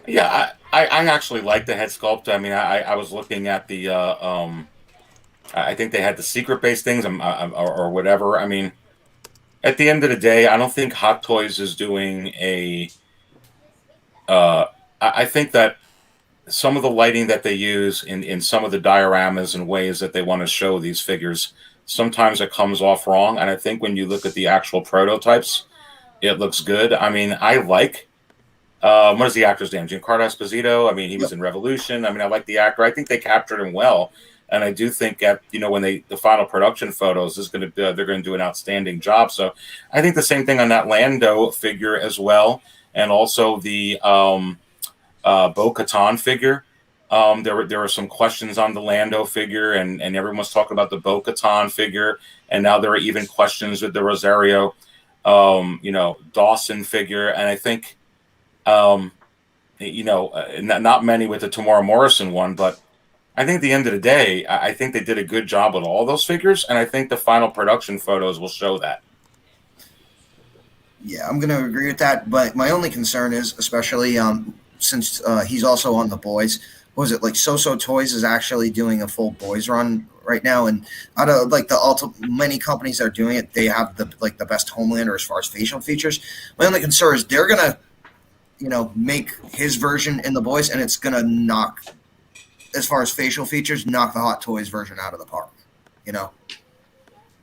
Yeah, I actually like the head sculpt. I mean, I was looking at the I think they had the secret base things or whatever. I mean, at the end of the day, I don't think Hot Toys is doing a. I think that some of the lighting that they use in some of the dioramas and ways that they want to show these figures, sometimes it comes off wrong. And I think when you look at the actual prototypes, it looks good. I mean, I like, what is the actor's name? Giancarlo Esposito. I mean, he was in Revolution. I mean, I like the actor. I think they captured him well. And I do think that, when the final production photos is going to, they're going to do an outstanding job. So I think the same thing on that Lando figure as well. And also the Bo-Katan figure. There were some questions on the Lando figure, and everyone's talking about the Bo-Katan figure. And now there are even questions with the Rosario, Dawson figure. And I think, not many with the Tamora Morrison one, but I think at the end of the day, I think they did a good job with all those figures. And I think the final production photos will show that. Yeah, I'm going to agree with that. But my only concern is, especially since he's also on the BOYZ, what was it, like So Toys is actually doing a full BOYZ run right now. And out of like many companies that are doing it, they have the best Homelander as far as facial features. My only concern is they're gonna, make his version in the BOYZ, and it's gonna knock, as far as facial features, knock the Hot Toys version out of the park.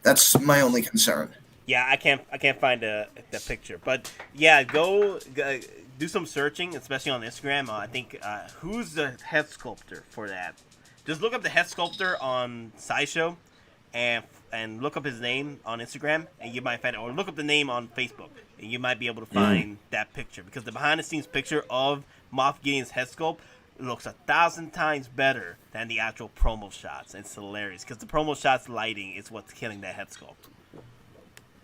That's my only concern. Yeah, I can't find the picture, but yeah, go do some searching, especially on Instagram. I think who's the head sculptor for that? Just look up the head sculptor on Sideshow, and look up his name on Instagram, and you might find it. Or look up the name on Facebook, and you might be able to find that picture, because the behind the scenes picture of Moff Gideon's head sculpt looks 1,000 times better than the actual promo shots. It's hilarious because the promo shots lighting is what's killing that head sculpt.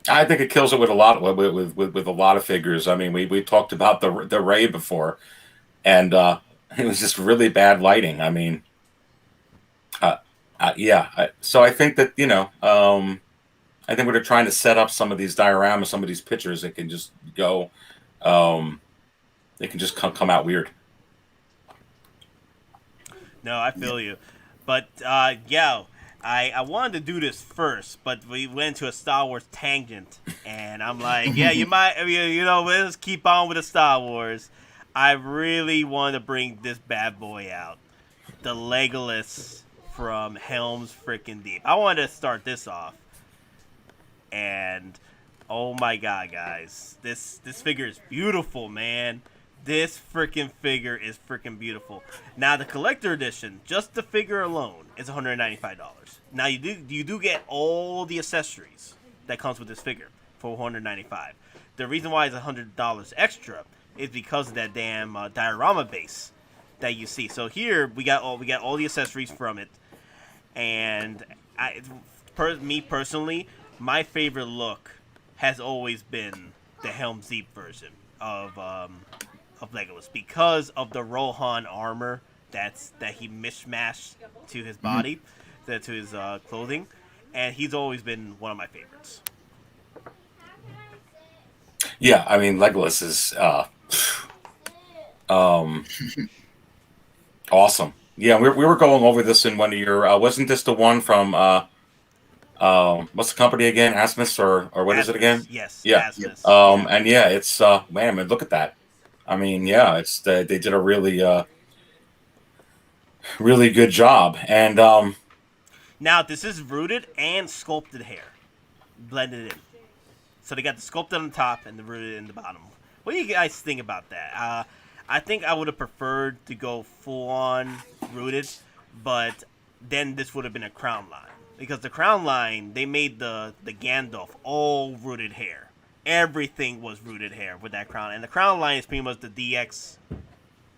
I think it kills it with a lot with a lot of figures. I mean, we talked about the Ray before, and it was just really bad lighting. I mean, so I think that I think when they're trying to set up some of these dioramas, some of these pictures, it can just go, they can just come out weird. No, I feel you. But, I wanted to do this first, but we went to a Star Wars tangent. And I'm like, yeah, you might, let's keep on with the Star Wars. I really want to bring this bad boy out. The Legolas from Helm's Freaking Deep. I wanted to start this off. And, oh my god, guys. This figure is beautiful, man. This freaking figure is freaking beautiful. Now, the collector edition, just the figure alone, is $195. Now, you do get all the accessories that comes with this figure for $195. The reason why it's $100 extra is because of that damn diorama base that you see. So here we got all the accessories from it, and me personally, my favorite look has always been the Helm's Deep version of Legolas, because of the Rohan armor that he mishmashed to his body, to his clothing, and he's always been one of my favorites. Yeah, I mean, Legolas is awesome. Yeah, we were going over this in one of your. Wasn't this the one from? What's the company again? Asmus or what Asmus, is it again? Yes. Yeah. Asmus. And yeah, it's man, look at that. I mean, yeah, it's they did a really really good job. And now this is rooted and sculpted hair, blended in. So they got the sculpted on the top and the rooted in the bottom. What do you guys think about that? I think I would have preferred to go full on rooted, but then this would have been a crown line, because the crown line, they made the Gandalf all rooted hair. Everything was rooted hair with that crown, and the crown line is pretty much the DX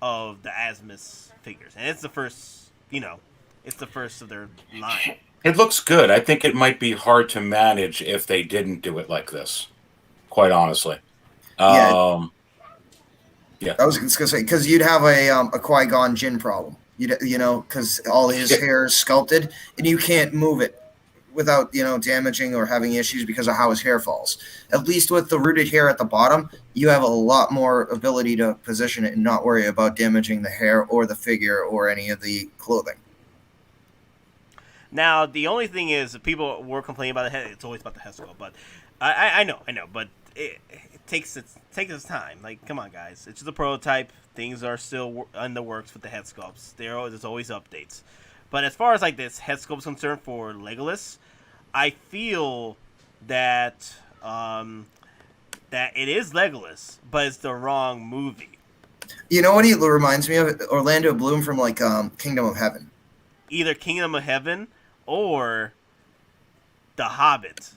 of the Asmus figures, and it's the first, it's the first of their line. It looks good. I think it might be hard to manage if they didn't do it like this, quite honestly. Yeah. Yeah. I was going to say, because you'd have a Qui-Gon Jinn problem, because all his hair is sculpted, and you can't move it without, damaging or having issues because of how his hair falls. At least with the rooted hair at the bottom, you have a lot more ability to position it and not worry about damaging the hair or the figure or any of the clothing. Now, the only thing is, people were complaining about the head. It's always about the head sculpt, but I know, but it takes its time. Like, come on, guys. It's just a prototype. Things are still in the works with the head sculpts. There's always updates. But as far as like this head sculpt is concerned for Legolas, I feel that that it is Legolas, but it's the wrong movie. You know what he reminds me of? Orlando Bloom from like Kingdom of Heaven. Either Kingdom of Heaven or The Hobbit.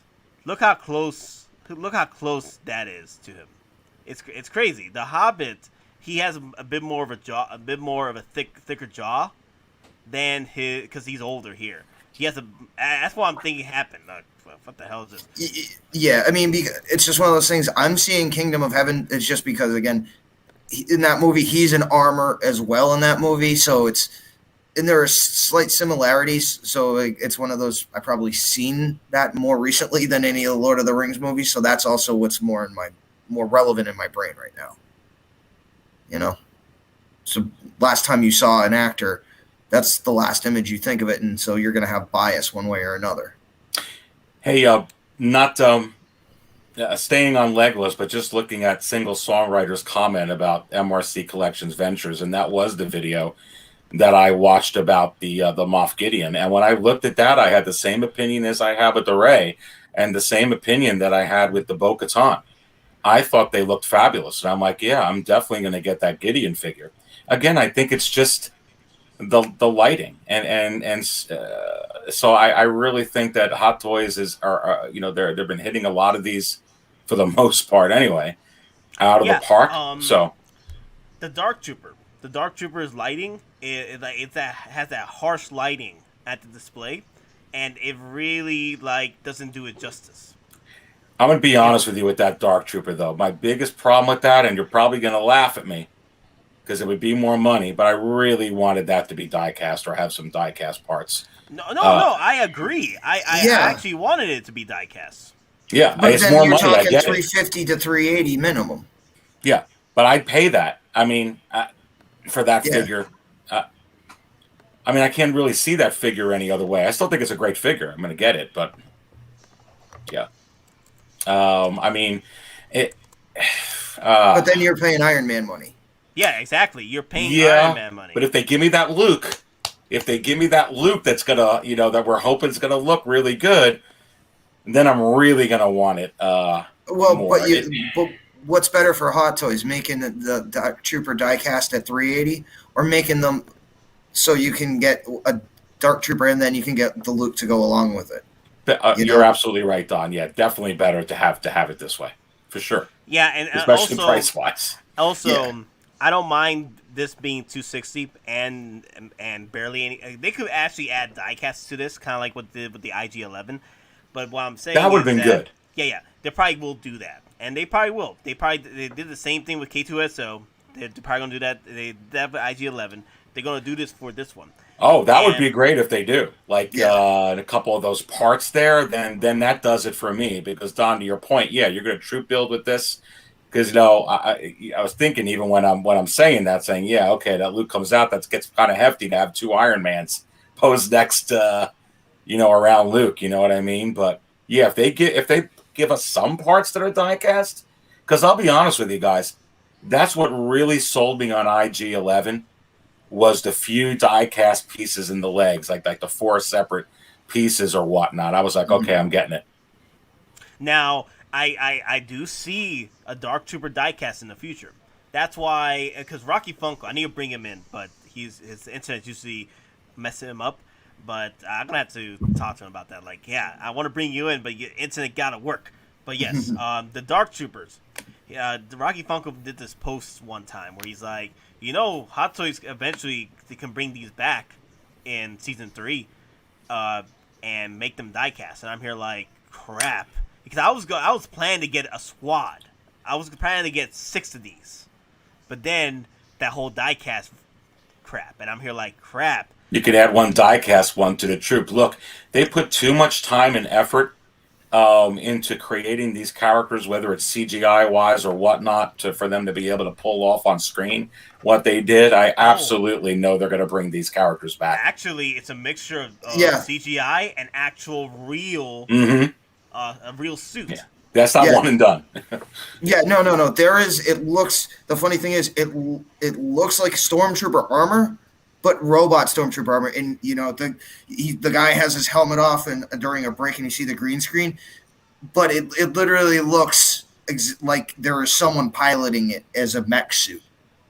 Look how close that is to him. It's crazy. The Hobbit, he has a bit more of a thicker jaw than his, because he's older here. He has that's what I'm thinking happened. What the hell is this? Yeah, I mean, it's just one of those things. I'm seeing Kingdom of Heaven. It's just because, again, in that movie, he's in armor as well in that movie. So and there are slight similarities. So it's one of those, I've probably seen that more recently than any of the Lord of the Rings movies. So that's also what's more relevant in my brain right now. So last time you saw an actor that's the last image you think of it, and so you're going to have bias one way or another. Hey, not staying on Legolas, but just looking at single songwriter's comment about MRC Collections Ventures, and that was the video that I watched about the Moff Gideon. And when I looked at that, I had the same opinion as I have with the Rey, and the same opinion that I had with the Bo-Katan. I thought they looked fabulous, and I'm like, yeah, I'm definitely going to get that Gideon figure. Again, I think it's just the lighting, and so I really think that Hot Toys are you know, they've been hitting a lot of these for the most part anyway out of the park. So the Dark Trooper's lighting has that harsh lighting at the display, and it really doesn't do it justice. I'm gonna be honest with you with that Dark Trooper though. My biggest problem with that, and you're probably gonna laugh at me, because it would be more money, but I really wanted that to be die-cast or have some die-cast parts. No, I agree. I actually wanted it to be die-cast. Yeah, but it's then more you're money. talking I get $350 to $380 minimum. Yeah, but I'd pay that. I mean, for that figure. I mean, I can't really see that figure any other way. I still think it's a great figure. I'm going to get it, but yeah. I mean, it. But then you're paying Iron Man money. Yeah, exactly. You're paying Iron Man money. But if they give me that Luke, that's gonna, you know, that we're hoping is gonna look really good, then I'm really gonna want it. Well, more. but what's better for Hot Toys, making the Dark Trooper diecast at $380, or making them so you can get a Dark Trooper and then you can get the Luke to go along with it? You're absolutely right, Don. Yeah, definitely better to have it this way, for sure. Yeah, and especially also, price wise. Also, I don't mind this being 260 and barely any. They could actually add diecasts to this, kind of like what they did with the IG-11. But what I'm saying that would have been good. Yeah, they probably will do that, and they probably will. They did the same thing with K2SO. They're probably gonna do that. They have the IG-11. They're gonna do this for this one. Oh, that would be great if they do. A couple of those parts there, then that does it for me. Because Don, to your point, yeah, you're gonna troop build with this. Because, you know, I was thinking even when I'm saying that, yeah, okay, that Luke comes out, that gets kind of hefty to have two Iron Mans posed next, you know, around Luke. You know what I mean? But yeah, if they give us some parts that are diecast, because I'll be honest with you guys, that's what really sold me on IG-11 was the few diecast pieces in the legs, like the 4 separate pieces or whatnot. I was like, okay, I'm getting it. Now, I do see a Dark Trooper diecast in the future. That's why, because Rocky Funko, I need to bring him in, but his internet usually messing him up. But I'm gonna have to talk to him about that. Like, yeah, I want to bring you in, but your internet gotta work. But yes, the Dark Troopers. The Rocky Funko did this post one time where he's like, you know, Hot Toys eventually they can bring these back in season 3, and make them diecast. And I'm here like, crap. Because I was planning to get a squad. I was planning to get 6 of these. But then that whole diecast crap. And I'm here like, crap. You could add one diecast one to the troop. Look, they put too much time and effort into creating these characters, whether it's CGI-wise or whatnot, for them to be able to pull off on screen what they did. I absolutely know they're going to bring these characters back. Actually, it's a mixture of CGI and actual real... a real suit. Yeah. That's not one and done. No. There is. It looks. The funny thing is, it looks like Stormtrooper armor, but robot Stormtrooper armor. And you know, the guy has his helmet off, and during a break, and you see the green screen. But it literally looks like there is someone piloting it as a mech suit.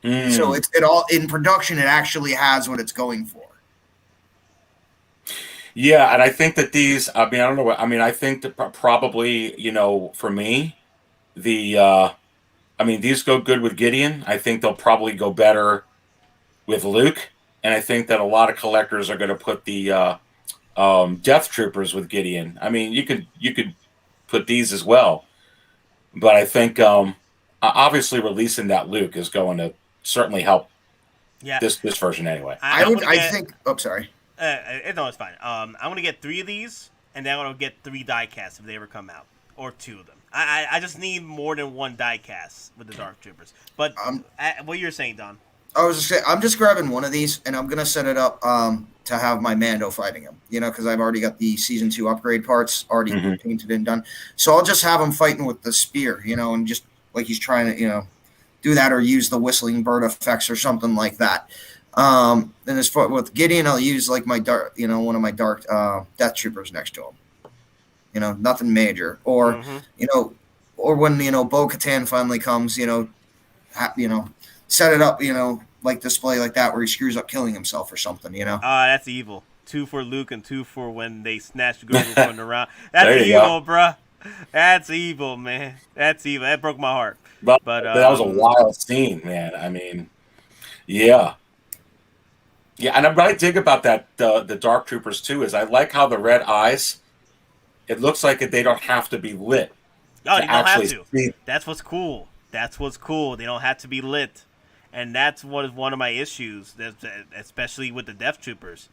So it all in production. It actually has what it's going for. Yeah, and I think that these, I mean, I don't know what, I mean, I think that probably, you know, for me, these go good with Gideon. I think they'll probably go better with Luke. And I think that a lot of collectors are going to put the Death Troopers with Gideon. I mean, you could put these as well. But I think, obviously releasing that Luke is going to certainly help this version anyway. I think, sorry. No, it's fine. I'm gonna get 3 of these, and then I'm gonna get 3 diecasts if they ever come out, or 2 of them. I just need more than 1 diecast with the Dark Troopers. But what you're saying, Don? I was just saying, I'm just grabbing one of these, and I'm gonna set it up to have my Mando fighting him. You know, because I've already got the season 2 upgrade parts already painted and done. So I'll just have him fighting with the spear. You know, and just like he's trying to, you know, do that or use the whistling bird effects or something like that. And as far with Gideon, I'll use like my dark, you know, one of my dark death troopers next to him. You know, nothing major, or you know, or when you know Bo-Katan finally comes, you know, set it up, you know, like display like that where he screws up killing himself or something, you know. That's evil. 2 for Luke and 2 for when they snatch Grogu from the round. That's evil, bruh. That's evil, man. That's evil. That broke my heart. But that was a wild scene, man. I mean, yeah. And what I dig about that the Dark Troopers too is I like how the red eyes. It looks like they don't have to be lit. No, you don't have to. That's what's cool. That's what's cool. They don't have to be lit, and that's what is one of my issues, especially with the Death Troopers.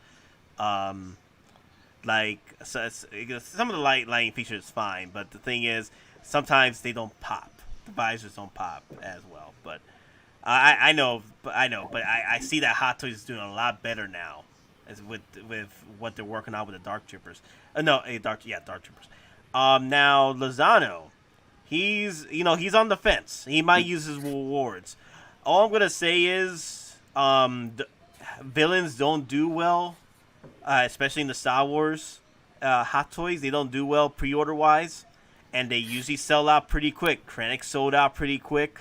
Like some of the lighting features is fine, but the thing is, sometimes they don't pop. The visors don't pop as well. But I know, but I see that Hottoys is doing a lot better now, as with what they're working on with the Dark Troopers. Dark Troopers. Now Lozano, he's on the fence. He might use his rewards. All I'm gonna say is, the villains don't do well, especially in the Star Wars Hottoys. They don't do well pre-order wise, and they usually sell out pretty quick. Krennic sold out pretty quick,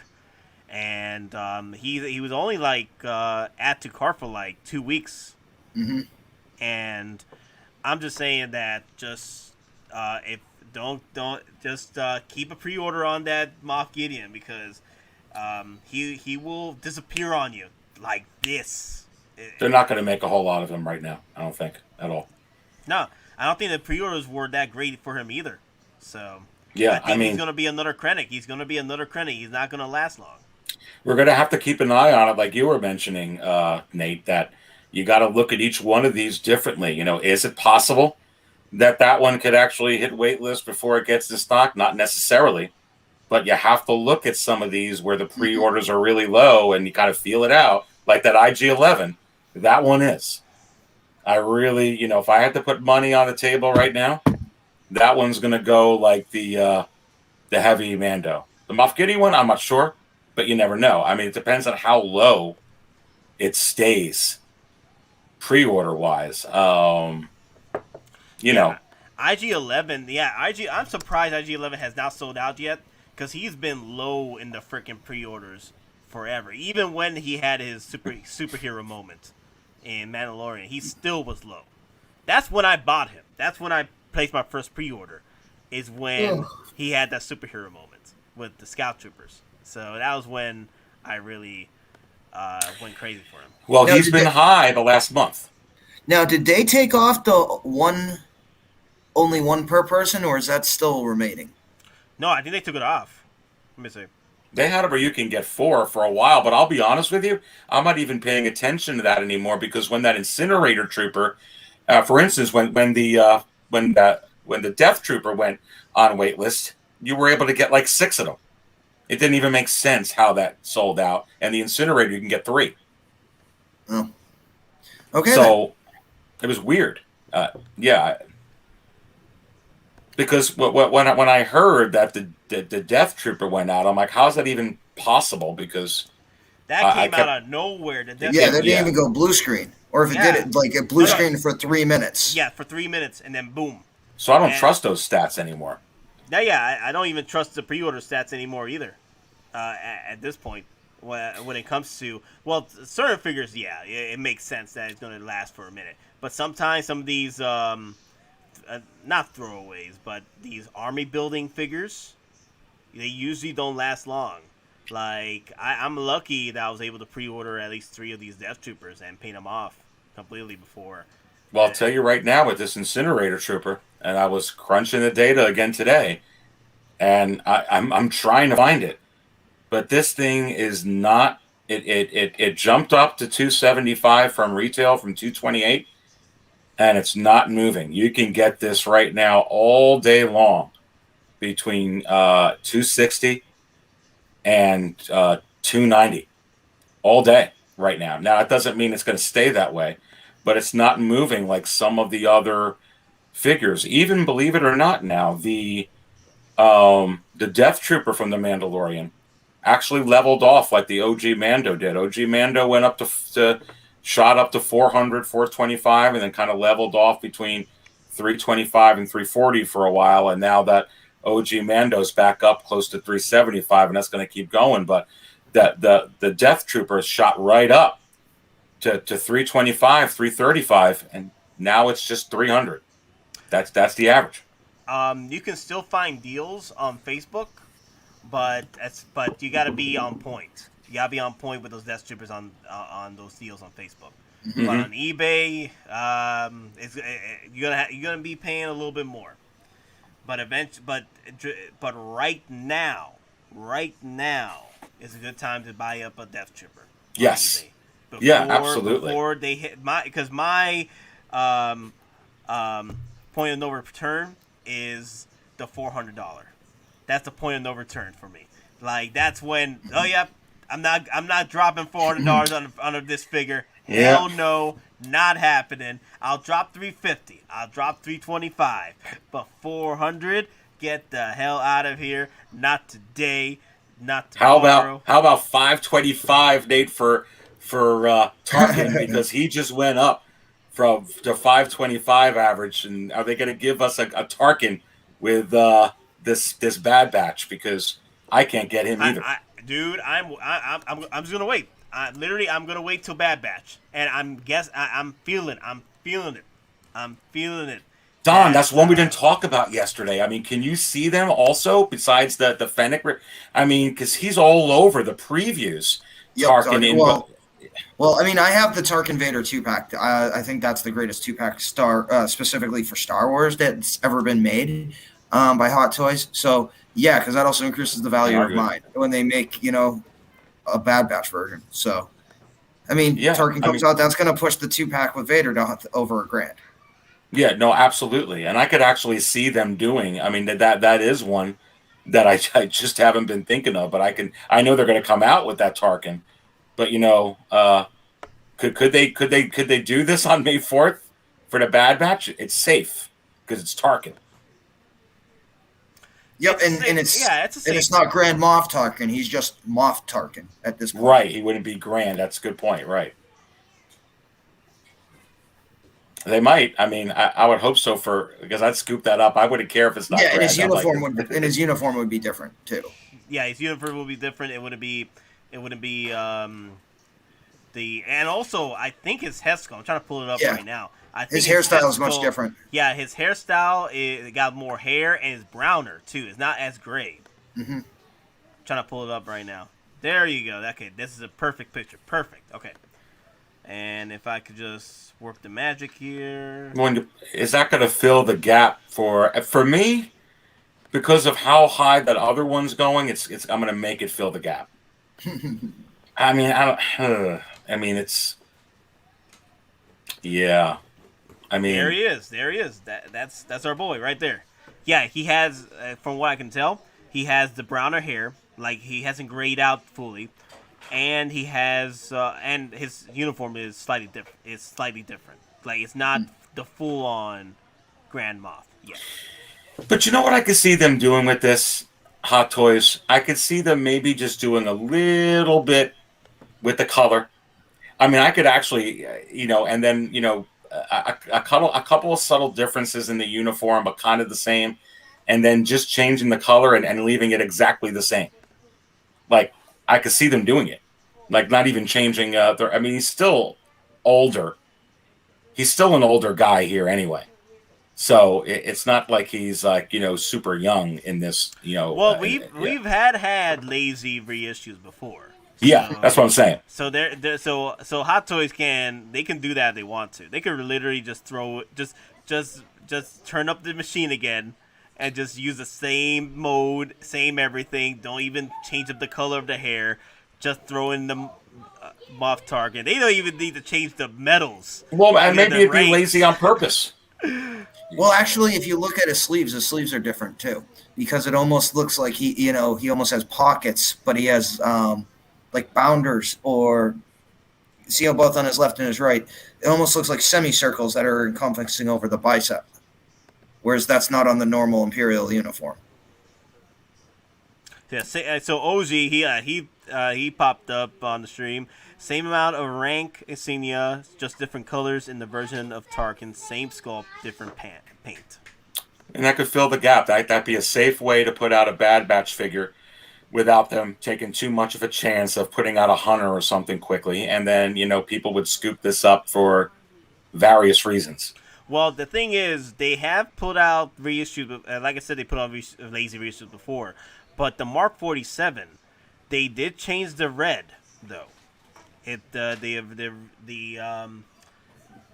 and he was only like add to cart for like 2 weeks, and I'm just saying that just if don't just keep a pre-order on that Moff Gideon, because he will disappear on you like this. They're not going to make a whole lot of him right now. I don't think at all. No, I don't think the pre-orders were that great for him either. So yeah, I think he's going to be another Krennic. He's going to be another Krennic. He's not going to last long. We're going to have to keep an eye on it, like you were mentioning, Nate. That you got to look at each one of these differently. You know, is it possible that one could actually hit waitlist before it gets to stock? Not necessarily, but you have to look at some of these where the pre-orders are really low and you kind of feel it out, like that IG-11. That one is. I really, you know, if I had to put money on the table right now, that one's going to go like the heavy Mando. The Moff Gideon one, I'm not sure, but you never know. I mean, it depends on how low it stays pre-order wise. You know, IG-11, I'm surprised IG-11 has not sold out yet, because he's been low in the freaking pre-orders forever. Even when he had his superhero moment in Mandalorian, he still was low. That's when I bought him. That's when I placed my first pre-order, is when he had that superhero moment with the Scout Troopers. So that was when I really went crazy for him. Well, now, he's been high the last month. Now, did they take off the only one per person, or is that still remaining? No, I think they took it off. Let me see. They had it where you can get 4 for a while, but I'll be honest with you, I'm not even paying attention to that anymore, because when that incinerator trooper, for instance, when the Death Trooper went on waitlist, you were able to get like 6 of them. It didn't even make sense how that sold out, and the incinerator you can get 3. Oh, okay. So it was weird. Yeah. Because when I heard that the Death Trooper went out, I'm like, how's that even possible? Because that came out of nowhere. They didn't even go blue screen, or if it did it like a blue screen for 3 minutes. Yeah, for 3 minutes, and then boom. So I don't trust those stats anymore. I don't even trust the pre-order stats anymore either. At this point, when it comes to certain figures, it makes sense that it's going to last for a minute. But sometimes some of these not throwaways, but these army building figures, they usually don't last long. Like, I'm lucky that I was able to pre-order at least 3 of these Death Troopers and paint them off completely before. Well, I'll tell you right now with this Incinerator Trooper, and I was crunching the data again today, and I'm trying to find it, but this thing is not. It jumped up to 275 from retail from 228. And it's not moving. You can get this right now all day long between 260 and 290 all day. right now. Now, it doesn't mean it's going to stay that way, but it's not moving like some of the other figures. Even, believe it or not, now the Death Trooper from the Mandalorian actually leveled off like the OG Mando did. OG Mando went up to shot up to 400, 425, and then kind of leveled off between 325 and 340 for a while. And now that OG Mando's back up close to 375, and that's going to keep going. But the Death Trooper shot right up to 325, 335, and now it's just 300. That's the average. You can still find deals on Facebook, but you got to be on point. You got to be on point with those Death Troopers on those deals on Facebook. Mm-hmm. But on eBay, you're gonna be paying a little bit more. But right now is a good time to buy up a Death Trooper. Yes. Yeah, absolutely. Before they hit my point of no return is the $400. That's the point of no return for me. Like, that's when, oh yeah, I'm not dropping $400 on this figure. Yeah. Hell no, not happening. I'll drop $350. I'll drop $325. But $400, get the hell out of here. Not today. Not tomorrow. How about $525, Nate, for Tarkin, because he just went up to 525 average, and are they going to give us a Tarkin with this Bad Batch? Because I can't get him either. I'm just gonna wait. I'm gonna wait till Bad Batch, and I'm feeling it. Don, that's one we didn't talk about yesterday. I mean, can you see them also besides the Fennec? I mean, because he's all over the previews. Yep, Tarkin well, I mean, I have the Tarkin Vader 2-pack. I think that's the greatest 2-pack specifically for Star Wars that's ever been made by Hot Toys. So, yeah, because that also increases the value of mine when they make, a Bad Batch version. So, I mean, Tarkin comes out, that's going to push the 2-pack with Vader to over $1,000. Yeah, no, absolutely. And I could actually see them doing, I mean, that is one that I just haven't been thinking of, but I know they're going to come out with that Tarkin. But could they do this on May 4th for the Bad Batch? It's safe because it's Tarkin. Yep, and it's not Grand Moff Tarkin. He's just Moff Tarkin at this point. Right, he wouldn't be Grand. That's a good point. Right. They might. I mean, I would hope so because I'd scoop that up. I wouldn't care if it's not. Yeah, Grand. And his uniform would be different too. Yeah, his uniform would be different. It wouldn't be and also I think his hairstyle. I'm trying to pull it up right now. I think his hairstyle is much different. Yeah, his hairstyle it got more hair and it's browner too. It's not as gray. Mm-hmm. I'm trying to pull it up right now. There you go. Okay, this is a perfect picture. Perfect. Okay. And if I could just work the magic here. Is that going to fill the gap for me? Because of how high that other one's going, I'm going to make it fill the gap. I mean, it's yeah. I mean, there he is. That's our boy right there. Yeah, he has, from what I can tell, he has the browner hair. Like, he hasn't grayed out fully. And he has, and his uniform is slightly different. Like, it's not the full-on Grand Moff yet. But you know what I could see them doing with this Hot Toys? I could see them maybe just doing a little bit with the color. I mean, I could actually, and then, a couple of subtle differences in the uniform, but kind of the same. And then just changing the color and leaving it exactly the same. Like, I could see them doing it. Like, not even changing. I mean, he's still older. He's still an older guy here anyway. So it's not like he's like, super young in this, Well, we've had lazy reissues before. Yeah, that's what I'm saying. So so Hot Toys can do that if they want to. They could literally just just turn up the machine again and just use the same mode, same everything. Don't even change up the color of the hair. Just throw in the Moff Tarkin. They don't even need to change the medals. Well, and maybe it'd be lazy on purpose. Well, actually, if you look at his sleeves are different too, because it almost looks like he almost has pockets, but he has like bounders or see how both on his left and his right, it almost looks like semicircles that are encompassing over the bicep, whereas that's not on the normal Imperial uniform. Yeah, so Oji, he popped up on the stream. Same amount of rank insignia, just different colors in the version of Tarkin. Same sculpt, different paint. And that could fill the gap. That'd be a safe way to put out a Bad Batch figure without them taking too much of a chance of putting out a Hunter or something quickly. And then, people would scoop this up for various reasons. Well, the thing is, they have put out reissues. Like I said, they put out lazy reissues before. But the Mark 47, they did change the red, though.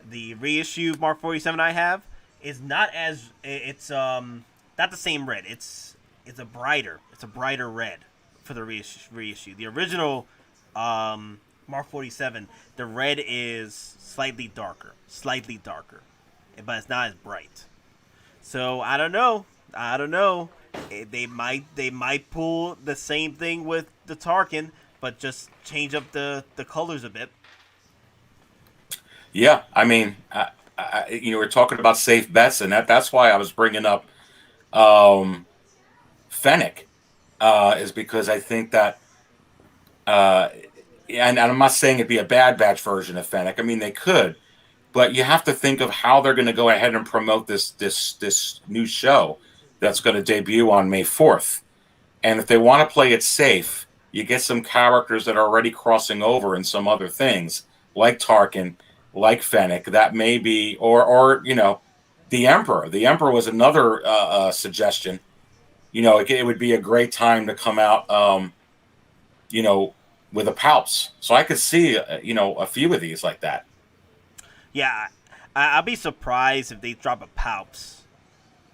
The reissue Mark 47 I have is not as it's not the same red. It's a brighter red for the reissue. The original Mark 47, the red is slightly darker, but it's not as bright. So I don't know. They might pull the same thing with the Tarkin, but just change up the colors a bit. Yeah, I mean, we're talking about safe bets, and that's why I was bringing up Fennec, is because I think that, and I'm not saying it'd be a Bad Batch version of Fennec. I mean, they could, but you have to think of how they're going to go ahead and promote this new show that's going to debut on May 4th. And if they want to play it safe, you get some characters that are already crossing over in some other things, like Tarkin, like Fennec, that may be, or the Emperor. The Emperor was another suggestion. It would be a great time to come out, with a Palps. So I could see, a few of these like that. Yeah, I'll be surprised if they drop a Palps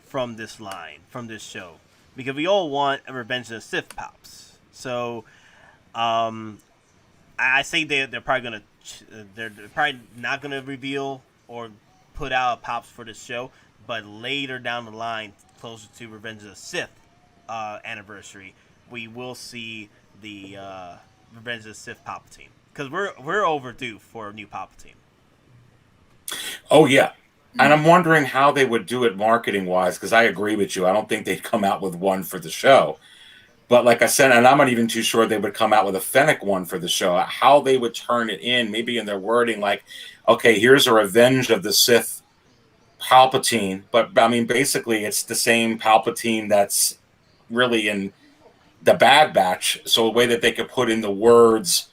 from this line, from this show, because we all want a Revenge of the Sith Palps. So, I say they're probably not gonna reveal or put out a Palps for this show, but later down the line, closer to Revenge of the Sith anniversary, we will see the Revenge of the Sith Palpatine, because we're overdue for a new Palpatine. Oh yeah. And I'm wondering how they would do it marketing-wise, because I agree with you. I don't think they'd come out with one for the show. But like I said, and I'm not even too sure they would come out with a Fennec one for the show. How they would turn it in, maybe in their wording, like, okay, here's a Revenge of the Sith Palpatine. But, I mean, basically it's the same Palpatine that's really in the Bad Batch. So a way that they could put in the words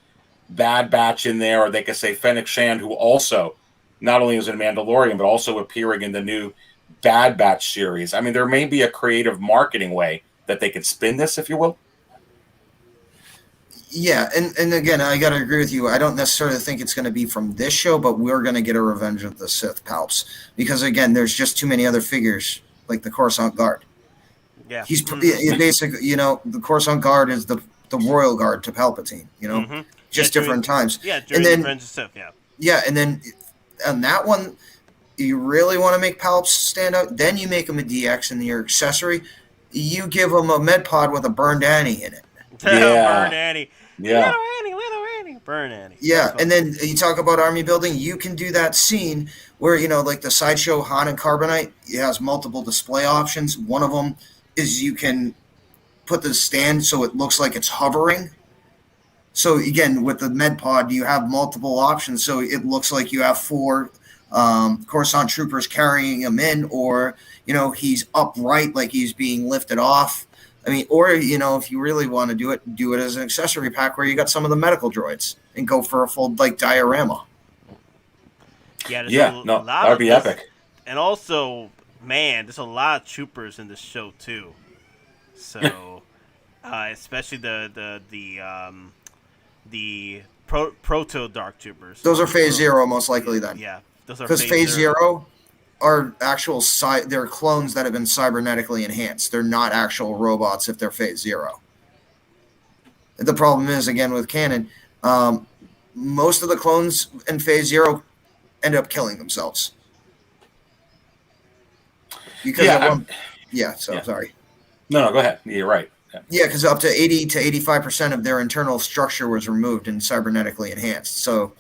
Bad Batch in there, or they could say Fennec Shand, who also not only is in Mandalorian, but also appearing in the new Bad Batch series. I mean, there may be a creative marketing way that they could spin this, if you will. Yeah, and again, I got to agree with you. I don't necessarily think it's going to be from this show, but we're going to get a Revenge of the Sith Palps. Because, again, there's just too many other figures, like the Coruscant Guard. Yeah. He's basically, the Coruscant Guard is the Royal Guard to Palpatine, just different times. Yeah, during the Revenge of the Sith, yeah. Yeah, and then on that one, you really want to make Palps stand out, then you make him a DX in your accessory. You give him a med pod with a burned Annie in it. Yeah. Burn Annie. Yeah. Little Annie. Burn Annie. Yeah, and then you talk about army building. You can do that scene where, like the Sideshow Han and Carbonite, it has multiple display options. One of them is you can put the stand so it looks like it's hovering. So, again, with the med pod, you have multiple options. So it looks like you have 4 Coruscant troopers carrying him in, or, he's upright like he's being lifted off. I mean, or, if you really want to do it as an accessory pack where you got some of the medical droids and go for a full, diorama. Yeah, that would be epic. And also, man, there's a lot of troopers in this show, too. So, especially the proto Dark Troopers. Those are Phase Zero, most likely, then. Yeah, those are because Phase Zero are actual they're clones that have been cybernetically enhanced. They're not actual robots if they're Phase Zero. The problem is, again, with canon, most of the clones in Phase Zero end up killing themselves. Because sorry. No, go ahead. You're right. Yeah, because up to 80 to 85% of their internal structure was removed and cybernetically enhanced. So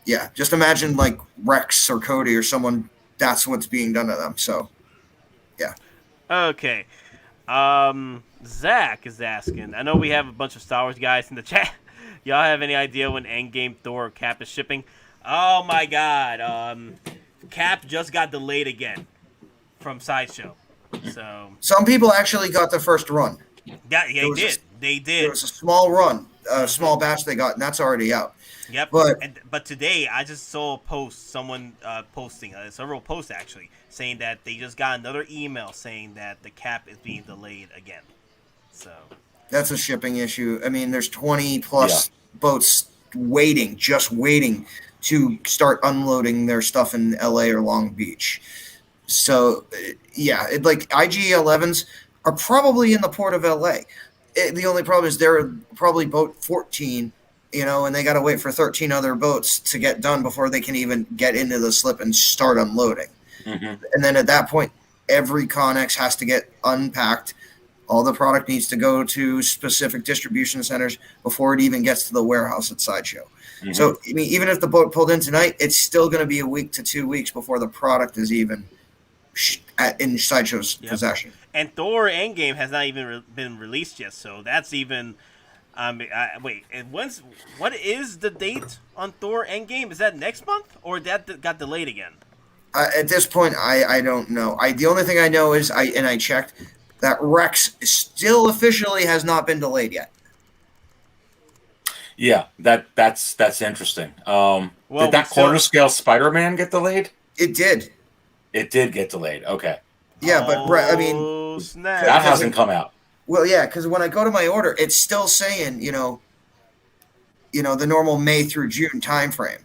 Yeah, just imagine like Rex or Cody or someone. That's what's being done to them. So, yeah. Okay. Zach is asking. I know we have a bunch of Star Wars guys in the chat. Y'all have any idea when Endgame Thor Cap is shipping? Oh my God. Cap just got delayed again from Sideshow. So Some people actually got the first run. yeah, they did. They There did. was a small run, a small batch they got, and that's already out. Yep. But But today I just saw a post, someone posting several posts actually saying that they just got another email saying that the cap is being delayed again. So that's a shipping issue. I mean, there's 20 plus boats just waiting to start unloading their stuff in LA or Long Beach. So, yeah, like IG-11s are probably in the port of LA. The only problem is they're probably boat 14, and they got to wait for 13 other boats to get done before they can even get into the slip and start unloading. Mm-hmm. And then at that point, every Connex has to get unpacked. All the product needs to go to specific distribution centers before it even gets to the warehouse at Sideshow. Mm-hmm. So, I mean, even if the boat pulled in tonight, it's still going to be a week to 2 weeks before the product is even in Sideshow's possession. And Thor Endgame has not even been released yet, so that's even. Wait, what is the date on Thor Endgame? Is that next month, or that got delayed again? At this point, I don't know. The only thing I know is I checked that Rex still officially has not been delayed yet. Yeah, that's interesting. Did that quarter scale Spider-Man get delayed? It did. It did get delayed. Okay. Yeah, but I mean, snap. That hasn't come out. Well, yeah, because when I go to my order, it's still saying the normal May through June time frame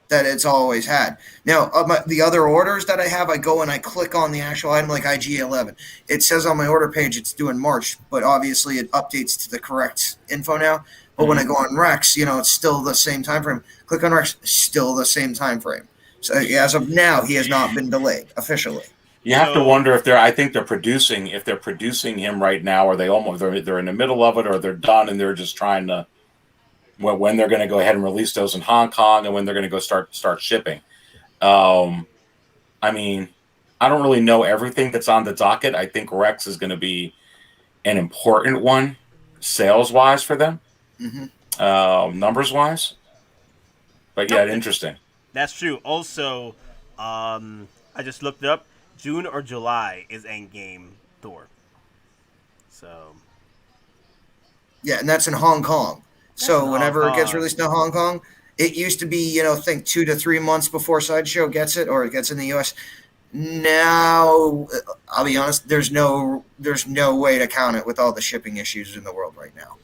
that it's always had. Now, the other orders that I have, I go and I click on the actual item like IG-11. It says on my order page it's due in March, but obviously it updates to the correct info now. But when I go on Rex, it's still the same time frame. Click on Rex, still the same time frame. So as of now, he has not been delayed officially. You have to wonder if I think they're producing him right now, or they're in the middle of it, or they're done and they're just trying to when they're going to go ahead and release those in Hong Kong and when they're going to go start shipping. I mean, I don't really know everything that's on the docket. I think Rex is going to be an important one sales wise for them, numbers wise. But yeah, interesting. That's true. Also, I just looked it up. June or July is Endgame Thor. So. Yeah, and that's in Hong Kong. So whenever it gets released in Hong Kong, it used to be, think 2 to 3 months before Sideshow gets it, or it gets in the U.S. Now, I'll be honest, there's no way to count it with all the shipping issues in the world right now.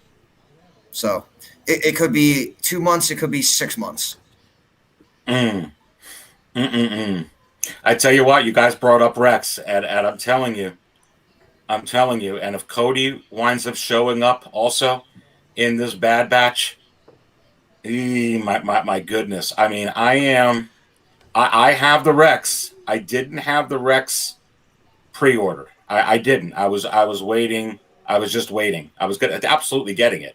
So it could be 2 months, it could be 6 months. I tell you what, you guys brought up Rex, and I'm telling you, and if Cody winds up showing up also in this bad batch, my goodness. I mean, I have the Rex. I didn't have the Rex pre-order. I didn't. I was waiting. I was just waiting. I was absolutely getting it,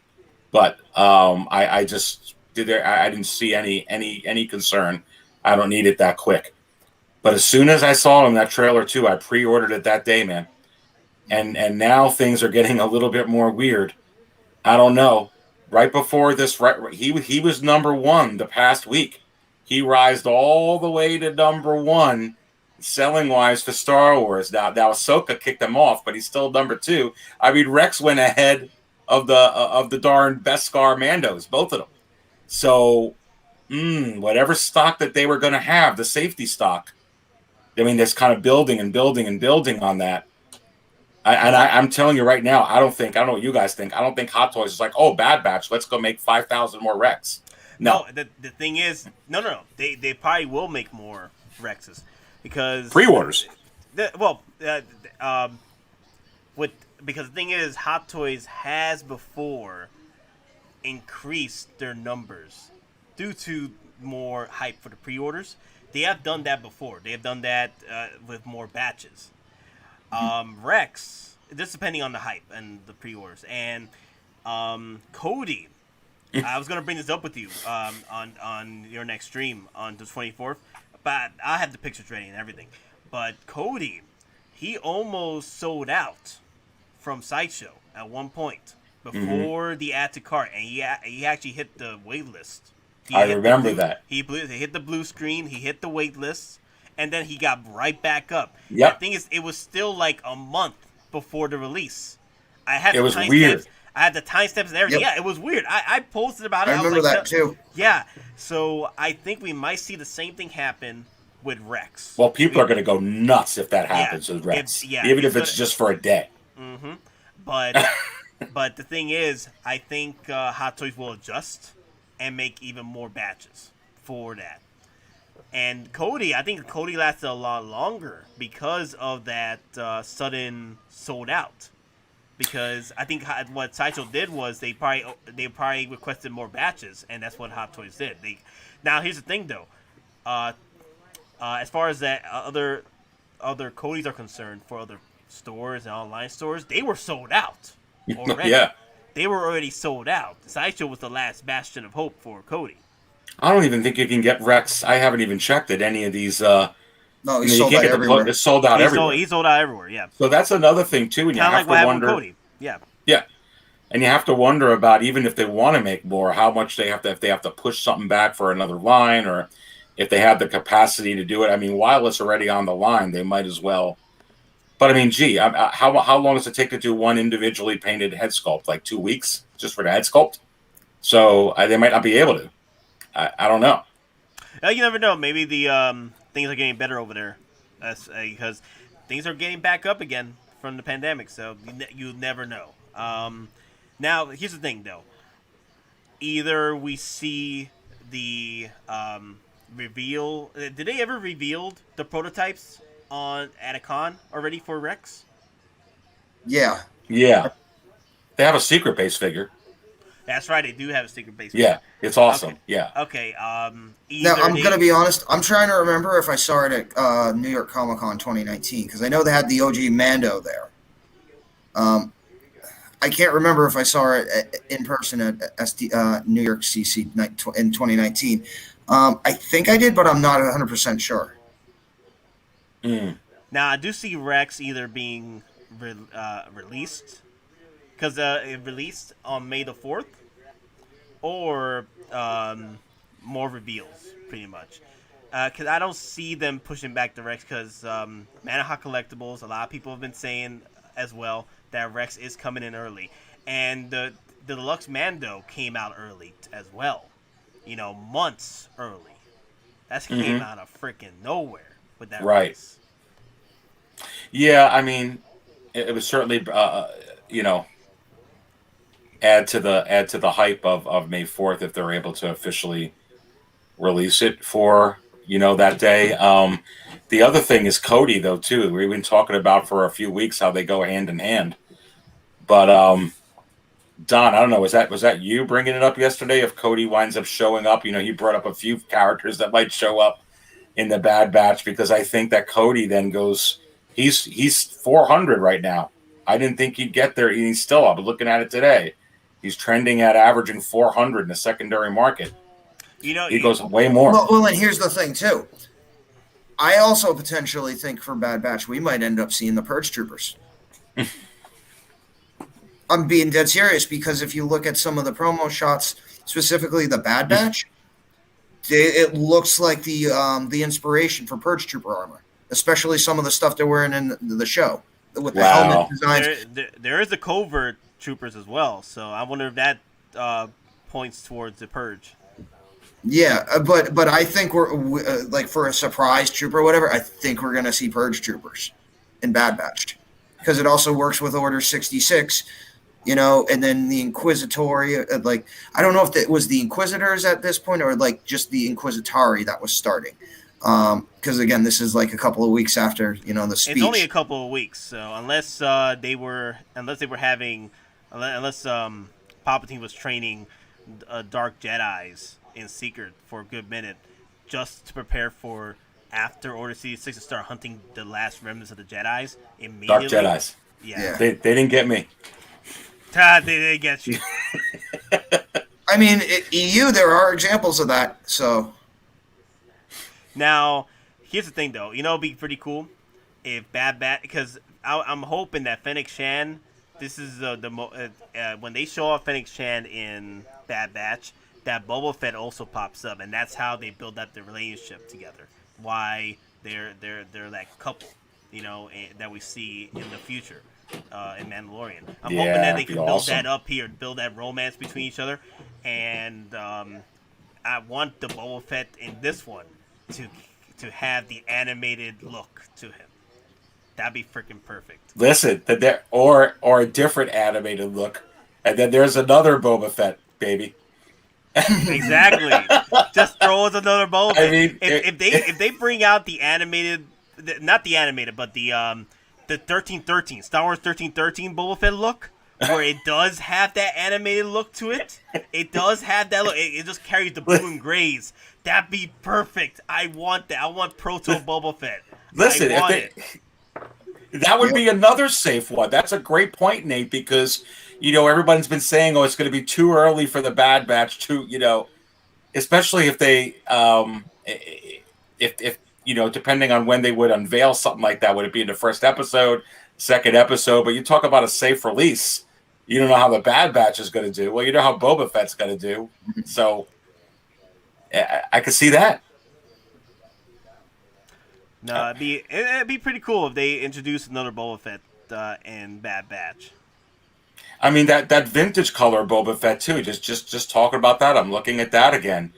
but I just I didn't see any concern. I don't need it that quick. But as soon as I saw him, that trailer too, I pre-ordered it that day, man. And now things are getting a little bit more weird. I don't know. Right before this, he was number one the past week. He rised all the way to number one, selling wise for Star Wars. Now Ahsoka kicked him off, but he's still number two. I mean, Rex went ahead of the darn Beskar Mandos, both of them. So, whatever stock that they were going to have, the safety stock. I mean, that's kind of building and building and building on that. I'm telling you right now, I don't know what you guys think. I don't think Hottoys is like, oh, bad batch, let's go make 5,000 more Rex. No. The thing is, no. They probably will make more Rexes because pre-orders. Because the thing is, Hottoys has before increased their numbers due to more hype for the pre-orders. They have done that before. They have done that with more batches. Rex, just depending on the hype and the pre-orders. And Cody I was gonna bring this up with you on your next stream on the 24th, but I have the pictures ready and everything. But Cody, he almost sold out from Sideshow at one point before the add to cart, and he actually hit the wait list. I remember that. He hit the blue screen, he hit the wait list, and then he got right back up. Yep. The thing is, it was still like a month before the release. It was weird. I had the timestamps and everything. Yep. Yeah, it was weird. I posted about it. I remember that too. Yeah. So I think we might see the same thing happen with Rex. Well, people are going to go nuts if that happens with Rex. Even if it's just for a day. Mm-hmm. But but the thing is, I think Hot Toys will adjust and make even more batches for that. And Cody, I think Cody lasted a lot longer because of that sudden sold out. Because I think what Sideshow did was they probably requested more batches, and that's what Hot Toys did. Now here's the thing though, as far as that other Codys are concerned, for other stores and online stores, they were sold out already. Yeah, they were already sold out. Sideshow was the last bastion of hope for Cody. I don't even think you can get Rex. I haven't even checked at any of these. No, he's sold out everywhere. It's sold out everywhere. He's sold out everywhere. Yeah. So that's another thing too, and you Kind of have like what to happened with wonder. Cody. Yeah. Yeah, and you have to wonder about, even if they want to make more, how much they have to, if they have to push something back for another line, or if they have the capacity to do it. I mean, while it's already on the line, they might as well. But I mean, gee, how long does it take to do one individually painted head sculpt? Like 2 weeks just for the head sculpt? So they might not be able to. I don't know. You never know. Maybe the things are getting better over there, because things are getting back up again from the pandemic. So you never know. Now here's the thing, though. Either we see the reveal. Did they ever reveal the prototypes at a con already for Rex? Yeah. Yeah, they have a secret base figure. That's right. They do have a secret base. Yeah, it's awesome. Okay. Yeah. Okay. Now, I'm going to be honest. I'm trying to remember if I saw it at New York Comic Con 2019, because I know they had the OG Mando there. I can't remember if I saw it in person at New York CC in 2019. I think I did, but I'm not 100% sure. Now, I do see Rex either being released, because it released on May the 4th, or more reveals, pretty much. Because I don't see them pushing back the Rex, because Hot Collectibles, a lot of people have been saying as well that Rex is coming in early. And the Deluxe Mando came out early as well. Months early. That came out of freaking nowhere with that release. Yeah, I mean, it was certainly, add to the hype of May 4th if they're able to officially release it for that day. The other thing is Cody, though, too. We've been talking about for a few weeks how they go hand in hand. But Don, I don't know, was that you bringing it up yesterday? If Cody winds up showing up, he brought up a few characters that might show up in the Bad Batch, because I think that Cody then goes. He's 400 right now. I didn't think he'd get there. He's still up. Looking at it today, he's trending at averaging 400 in the secondary market. He goes way more. Well, and here's the thing too. I also potentially think for Bad Batch we might end up seeing the Purge Troopers. I'm being dead serious, because if you look at some of the promo shots, specifically the Bad Batch, it looks like the inspiration for Purge Trooper armor, especially some of the stuff they're wearing in the show with the helmet designs. There is the covert troopers as well, so I wonder if that points towards the Purge. Yeah, but I think we're like, for a surprise trooper or whatever, I think we're gonna see Purge Troopers in Bad Batch, because it also works with Order 66. And then the Inquisitori, I don't know if it was the Inquisitors at this point, or just the Inquisitori that was starting. Because again, this is a couple of weeks after the speech. It's only a couple of weeks, so unless Palpatine was training Dark Jedis in secret for a good minute, just to prepare for after Order 66 to start hunting the last remnants of the Jedis immediately. Dark Jedis. Yeah. They didn't get me. They get you. I mean, EU, there are examples of that. So Now, here's the thing, though. You know, it'd be pretty cool if Bad Batch, because I'm hoping that Phoenix Shan, this is when they show off Phoenix Shan in Bad Batch, that Boba Fett also pops up, and that's how they build up the relationship together. Why they're that couple, you know, that we see in the future in Mandalorian. I'm hoping that they can build that up here, build that romance between each other, and I want the Boba Fett in this one to have the animated look to him. That'd be freaking perfect. Listen, or a different animated look, and then there's another Boba Fett, baby. Exactly. Just throw us another Boba Fett. I mean, if they bring out the animated, not the animated, but the 1313 Star Wars 1313 Boba Fett look, where it does have that animated look to it. It does have that look. It just carries the blue and grays. That'd be perfect. I want that. I want Proto Boba Fett. Listen, that would be another safe one. That's a great point, Nate, because, you know, everyone's been saying, oh, it's going to be too early for the Bad Batch to, you know, especially if they, if you know, depending on when they would unveil something like that, would it be in the first episode, second episode? But you talk about a safe release. You don't know how the Bad Batch is going to do. Well, you know how Boba Fett's going to do. So I could see that. No, it'd be pretty cool if they introduced another Boba Fett in Bad Batch. I mean, that vintage color Boba Fett too. Just talking about that, I'm looking at that again.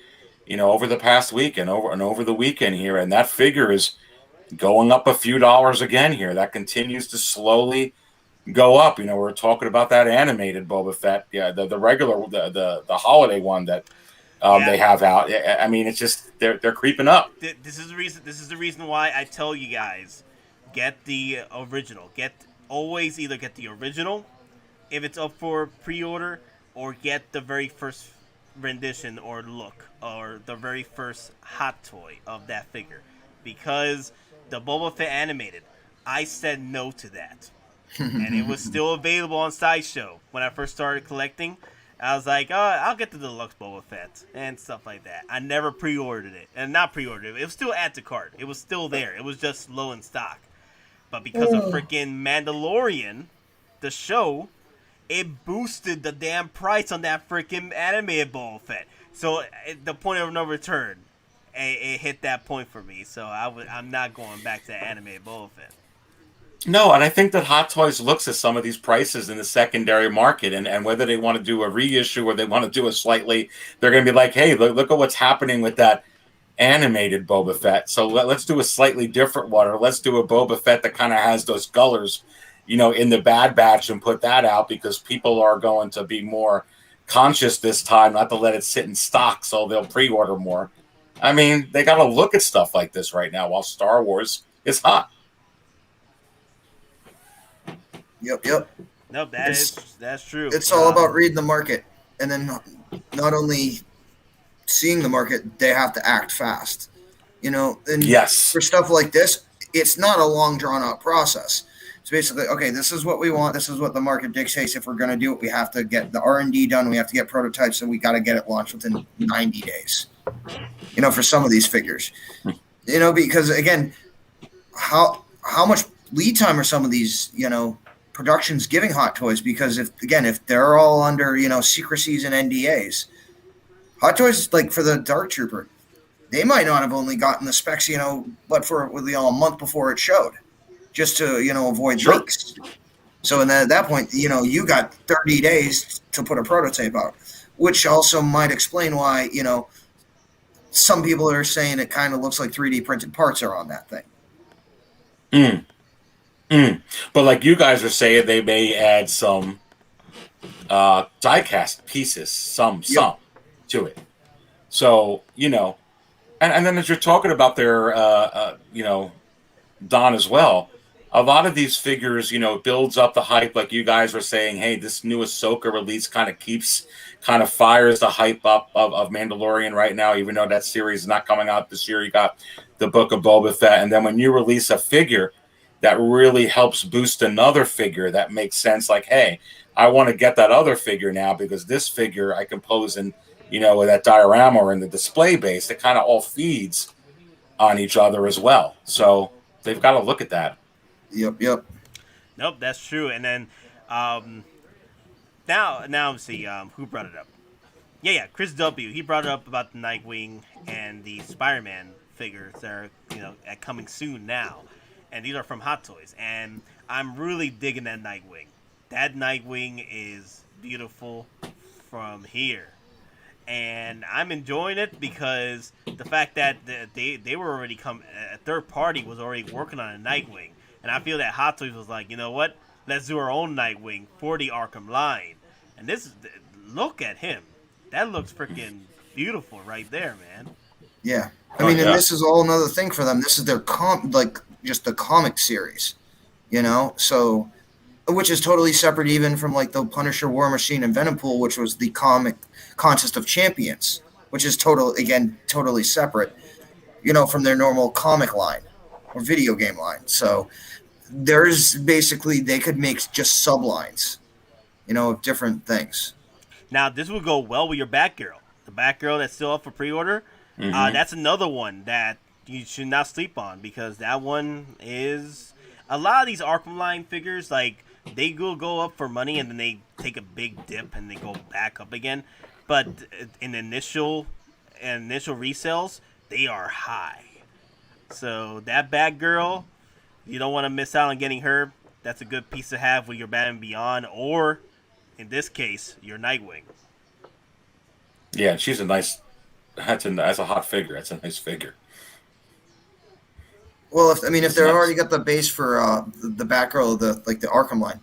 You know, over the past week and over the weekend here, and that figure is going up a few dollars again here. That continues to slowly go up. You know, we're talking about that animated Boba Fett, yeah, the regular, the holiday one that they have out. I mean, it's just they're creeping up. This is the reason why I tell you guys, get the original. Always either get the original if it's up for pre-order, or get the very first rendition or look, or the very first hot toy of that figure, because the Boba Fett animated, I said no to that. And it was still available on Sideshow when I first started collecting. I was like, oh, I'll get the Deluxe Boba Fett and stuff like that. I never pre-ordered it. And not pre-ordered it. It was still add to cart. It was still there. It was just low in stock. But because of freaking Mandalorian, the show, it boosted the damn price on that freaking animated Boba Fett. So at the point of no return, it hit that point for me. So I'm not going back to that animated Boba Fett. No, and I think that Hot Toys looks at some of these prices in the secondary market, and whether they want to do a reissue or they want to do a slightly, they're going to be like, hey, look at what's happening with that animated Boba Fett. So let's do a slightly different one, or let's do a Boba Fett that kind of has those colors, you know, in the Bad Batch, and put that out because people are going to be more conscious this time, not to let it sit in stock, so they'll pre-order more. I mean, they got to look at stuff like this right now while Star Wars is hot. Yep. No, that's true. It's all about reading the market, and then not only seeing the market, they have to act fast. You know, and yes, for stuff like this, it's not a long drawn out process. It's basically, okay, this is what we want. This is what the market dictates. If we're going to do it, we have to get the R&D done. We have to get prototypes, and we got to get it launched within 90 days. You know, for some of these figures, you know, because again, how much lead time are some of these, you know, productions giving Hot Toys? Because if they're all under, you know, secrecies and NDAs, Hot Toys, like for the Dark Trooper, they might not have only gotten the specs, you know, but for a month before it showed, just to, you know, avoid leaks. So at that point, you know, you got 30 days to put a prototype out, which also might explain why, you know, some people are saying it kind of looks like 3D printed parts are on that thing. But like you guys are saying, they may add some die-cast pieces, some to it. So, you know, and then as you're talking about their, you know, Don as well, a lot of these figures, you know, builds up the hype. Like you guys were saying, hey, this new Ahsoka release kind of fires the hype up of Mandalorian right now, even though that series is not coming out this year. You got the Book of Boba Fett. And then when you release a figure that really helps boost another figure that makes sense. Like, hey, I want to get that other figure now because this figure I can pose in, with that diorama or in the display base. It kind of all feeds on each other as well. So they've got to look at that. Yep. Nope, that's true. And then now let's see who brought it up. Yeah, Chris W. He brought it up about the Nightwing and the Spider-Man figures that are coming soon now, and these are from Hottoys. And I'm really digging that Nightwing. That Nightwing is beautiful from here, and I'm enjoying it because the fact that they were already a third party was already working on a Nightwing, and I feel that Hottoys was like, you know what, let's do our own Nightwing for the Arkham line. And look at him. That looks freaking beautiful right there, man. Yeah. I mean, and this is all another thing for them. This is their just the comic series, so, which is totally separate even from like the Punisher, War Machine, and Venompool, which was the comic Contest of Champions, which is totally separate, from their normal comic line or video game line. So there's basically, they could make just sublines, of different things. Now, this would go well with your Batgirl. The Batgirl that's still up for pre-order. Mm-hmm. That's another one that you should not sleep on because that one is... A lot of these Arkham line figures, like, they will go up for money and then they take a big dip and they go back up again. But in initial resales, they are high. So that Batgirl, you don't want to miss out on getting her. That's a good piece to have with your Batman Beyond or... in this case, your Nightwing. Yeah, she's a nice. That's a hot figure. That's a nice figure. Well, if they're already got the base for the Batgirl, the Arkham line,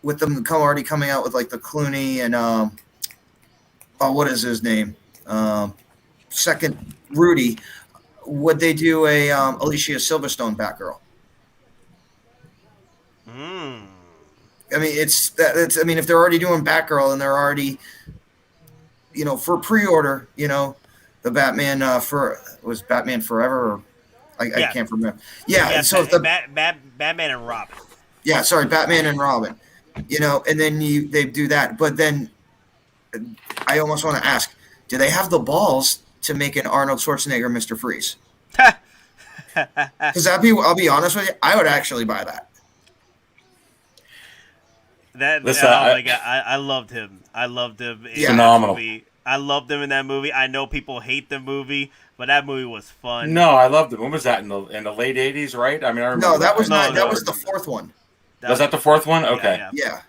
with them already coming out with like the Clooney and what is his name? Second Rudy, would they do a Alicia Silverstone Batgirl? I mean, if they're already doing Batgirl and they're already, for pre-order, the Batman was Batman Forever, or I can't remember. Yeah, so if the Batman and Robin. Yeah, sorry, Batman and Robin. And then they do that, but then I almost want to ask, do they have the balls to make an Arnold Schwarzenegger Mr. Freeze? Because I'll be honest with you, I would actually buy that. Listen, my God, I loved him. I loved him. Phenomenal. I loved him in that movie. I know people hate the movie, but that movie was fun. No, I loved it. When was that, in the late 80s, right? I mean, I remember. No, that was not. That was the fourth one. Was that the fourth one? Okay. Yeah.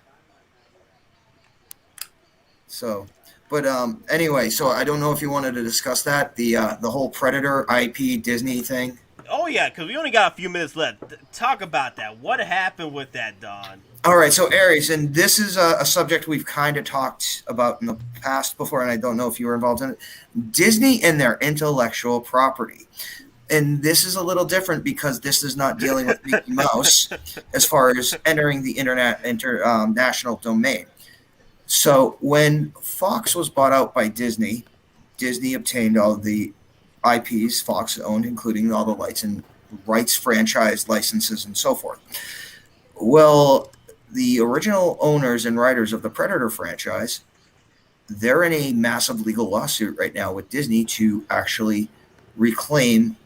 So, but anyway, so I don't know if you wanted to discuss that, the whole Predator IP Disney thing. Oh yeah, because we only got a few minutes left. Talk about that. What happened with that, Don? All right, so Aries, and this is a subject we've kind of talked about in the past before, and I don't know if you were involved in it. Disney and their intellectual property. And this is a little different because this is not dealing with Mickey Mouse as far as entering the international domain. So when Fox was bought out by Disney, Disney obtained all the IPs Fox owned, including all the rights, franchise licenses, and so forth. Well, the original owners and writers of the Predator franchise, they're in a massive legal lawsuit right now with Disney to actually reclaim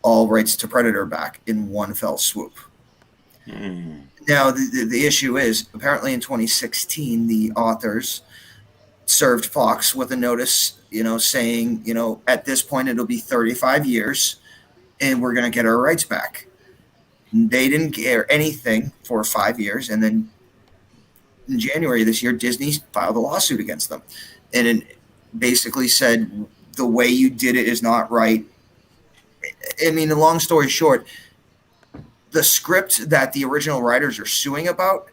all rights to Predator back in one fell swoop. Now, the issue is, apparently in 2016, the authors served Fox with a notice, saying, at this point it'll be 35 years and we're going to get our rights back. They didn't care anything for 5 years, and then in January this year, Disney filed a lawsuit against them, and it basically said the way you did it is not right. I mean, the long story short, the script that the original writers are suing about,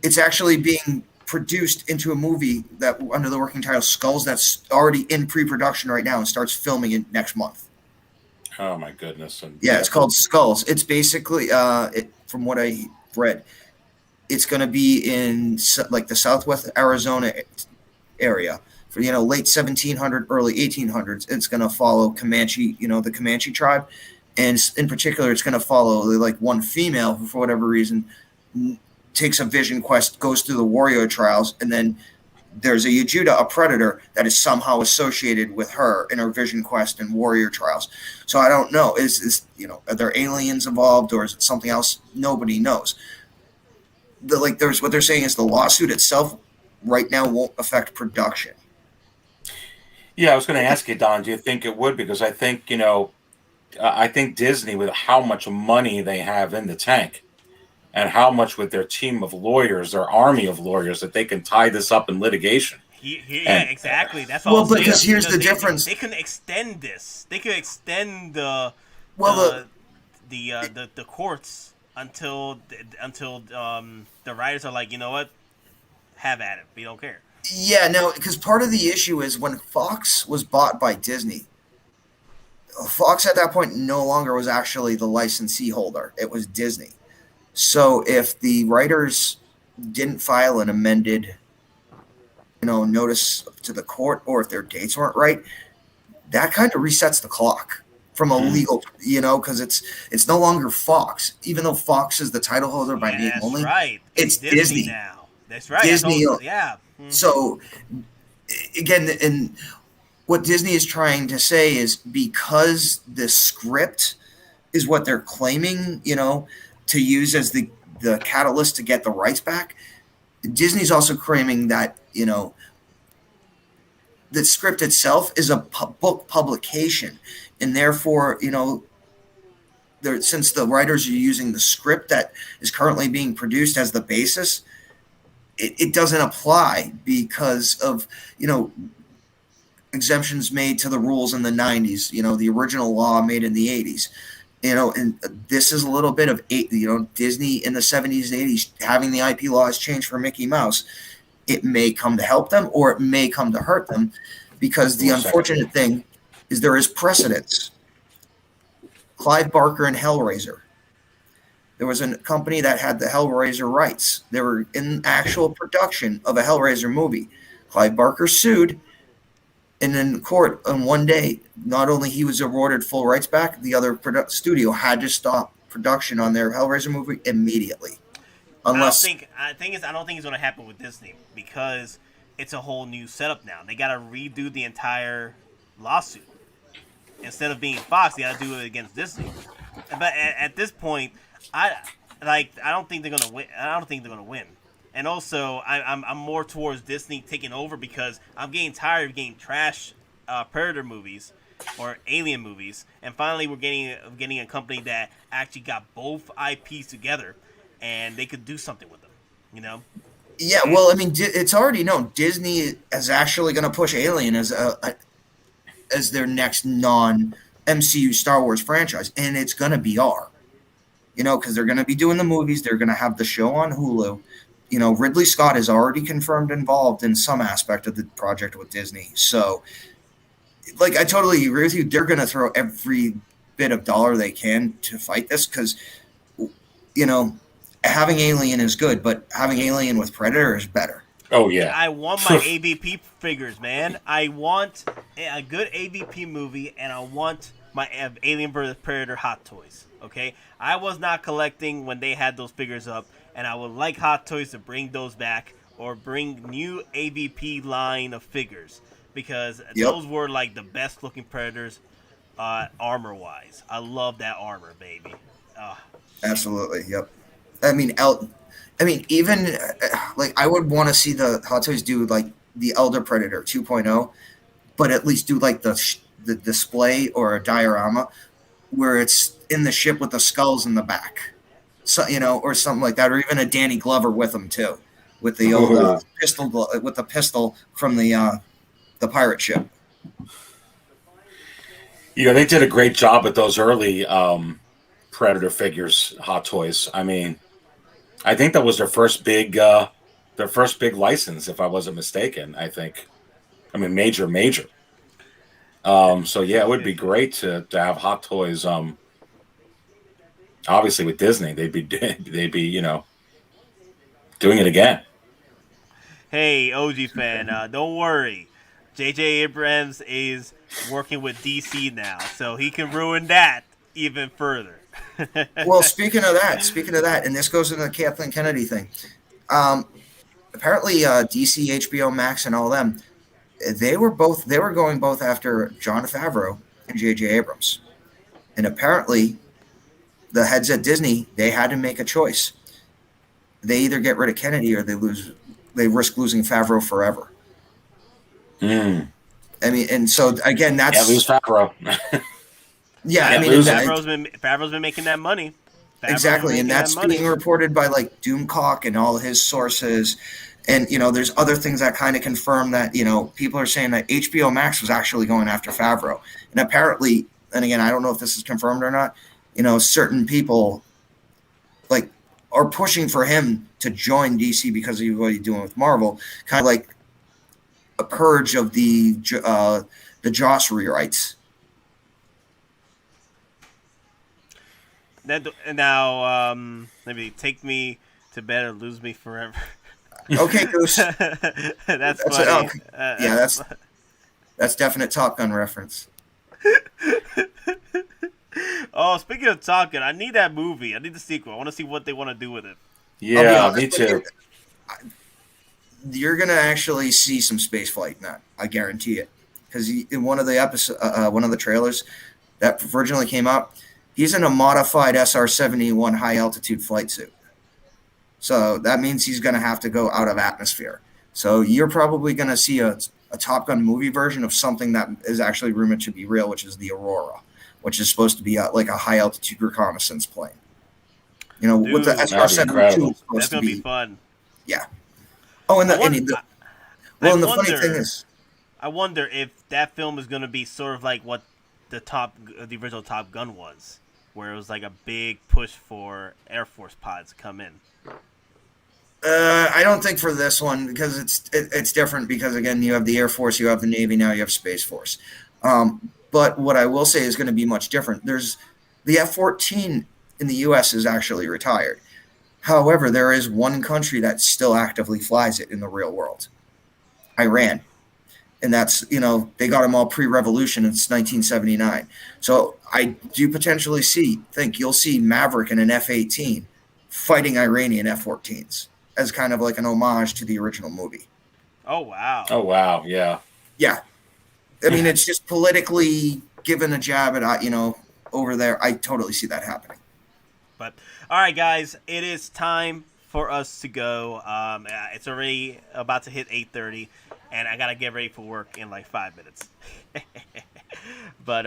it's actually being produced into a movie that under the working title Skulls that's already in pre-production right now and starts filming it next month. Oh my goodness! Yeah, it's called Skulls. It's basically, from what I read, it's going to be in like the Southwest Arizona area for late 1700s, early 1800s. It's going to follow Comanche, the Comanche tribe, and in particular, it's going to follow like one female who, for whatever reason, takes a Vision Quest, goes through the Warrior trials, and then there's a Vegeta, a Predator, that is somehow associated with her in her Vision Quest and Warrior trials. So I don't know. Is are there aliens involved, or is it something else? Nobody knows. There's what they're saying is the lawsuit itself right now won't affect production. Yeah, I was going to ask you, Don, do you think it would? Because I think, I think Disney, with how much money they have in the tank and how much with their team of lawyers, their army of lawyers, that they can tie this up in litigation. Yeah, exactly. That's all. Well, because here's the difference. They can extend this. They can extend the courts until the writers are like, you know what, have at it. We don't care. Yeah, no, because part of the issue is when Fox was bought by Disney, Fox at that point no longer was actually the licensee holder. It was Disney. So if the writers didn't file an amended, notice to the court, or if their dates weren't right, that kind of resets the clock from a legal, because it's no longer Fox, even though Fox is the title holder by name only. Right. It's Disney now. That's right. Disney. Yeah. Mm-hmm. So again, and what Disney is trying to say is because the script is what they're claiming, to use as the catalyst to get the rights back, Disney's also claiming that, the script itself is a book publication, and therefore, since the writers are using the script that is currently being produced as the basis, it doesn't apply because of, exemptions made to the rules in the 90s, the original law made in the 80s, and this is a little bit of, Disney in the 70s and 80s having the IP laws change for Mickey Mouse. It may come to help them or it may come to hurt them, because the unfortunate thing is there is precedence. Clive Barker and Hellraiser. There was a company that had the Hellraiser rights. They were in actual production of a Hellraiser movie. Clive Barker sued, and in court on one day, not only he was awarded full rights back, the other studio had to stop production on their Hellraiser movie immediately. Unless I don't think it's going to happen with Disney, because it's a whole new setup now. They got to redo the entire lawsuit. Instead of being Fox, they got to do it against Disney. But at this point, I don't think they're going to win. I don't think they're going to win. And also, I'm more towards Disney taking over, because I'm getting tired of getting trash Predator movies or Alien movies, and finally we're getting a company that actually got both IPs together, and they could do something with them, Yeah, well, I mean, it's already known Disney is actually going to push Alien as their next non-MCU Star Wars franchise, and it's going to be because they're going to be doing the movies, they're going to have the show on Hulu. Ridley Scott is already confirmed involved in some aspect of the project with Disney. So, I totally agree with you. They're going to throw every bit of dollar they can to fight this, because, having Alien is good, but having Alien with Predator is better. Oh, yeah. I want my AVP figures, man. I want a good AVP movie, and I want my Alien vs. Predator Hot Toys, okay? I was not collecting when they had those figures up, and I would like Hot Toys to bring those back or bring new AVP line of figures, because those were like the best looking Predators armor-wise. I love that armor, baby. Absolutely, yep. I mean, even I would want to see the Hot Toys do like the Elder Predator 2.0, but at least do like the display or a diorama where it's in the ship with the skulls in the back, so or something like that, or even a Danny Glover with them too, with the old pistol from the pirate ship. They did a great job with those early Predator figures, Hot Toys. I mean, I think that was their first big license, if I wasn't mistaken. I think, major. So yeah, it would be great to have Hot Toys. Obviously with Disney, they'd be doing it again. Hey, OG fan, don't worry. J.J. Abrams is working with DC now, so he can ruin that. even further. Well, speaking of that, and this goes into the Kathleen Kennedy thing. Apparently, DC, HBO Max, and all them, they were going both after Jon Favreau and J.J. Abrams, and apparently, the heads at Disney, they had to make a choice. They either get rid of Kennedy or they risk losing Favreau forever. Mm. I mean, and so again, that's lose Favreau. Yeah, I mean, Favreau's been making that money. Exactly, and that's being reported by like Doomcock and all his sources. And there's other things that kind of confirm that people are saying that HBO Max was actually going after Favreau, and apparently, and again, I don't know if this is confirmed or not. Certain people like are pushing for him to join DC because of what he's doing with Marvel, kind of like a purge of the Joss rewrites. Now, maybe take me to bed or lose me forever. Okay, Goose. that's funny. That's definite Top Gun reference. Oh, speaking of Top Gun, I need that movie. I need the sequel. I want to see what they want to do with it. Yeah, me too. You're gonna actually see some space flight in that. I guarantee it. Because in one of the trailers that originally came out, he's in a modified SR-71 high altitude flight suit. So that means he's going to have to go out of atmosphere. So you're probably going to see a Top Gun movie version of something that is actually rumored to be real, which is the Aurora, which is supposed to be like a high altitude reconnaissance plane. Dude, with the SR-72 is supposed that's to gonna be fun. Yeah. Oh, and the funny thing is, I wonder if that film is going to be sort of like what the original Top Gun was, where it was like a big push for Air Force pods to come in. I don't think for this one, because it's different, because again, you have the Air Force, you have the Navy, now you have Space Force. But what I will say is going to be much different. There's the F-14 in the U.S. is actually retired. However, there is one country that still actively flies it in the real world, Iran. And that's, they got them all pre-revolution. It's 1979. So I do potentially think you'll see Maverick in an F-18 fighting Iranian F-14s as kind of like an homage to the original movie. Oh, wow. Oh, wow. Yeah. Yeah. I mean, it's just politically given a jab at, over there. I totally see that happening. But, all right, guys, it is time for us to go. It's already about to hit 8:30. And I gotta get ready for work in like 5 minutes. But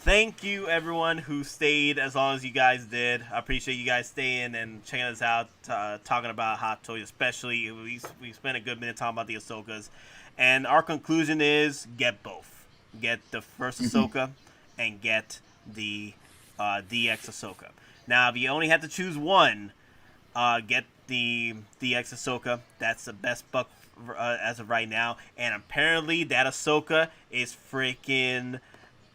thank you everyone who stayed as long as you guys did. I appreciate you guys staying and checking us out, talking about Hot Toys, especially. We spent a good minute talking about the Ahsokas. And our conclusion is get both. Get the first Ahsoka and get the DX Ahsoka. Now, if you only have to choose one, get the DX Ahsoka. That's the best buck as of right now, and apparently that Ahsoka is freaking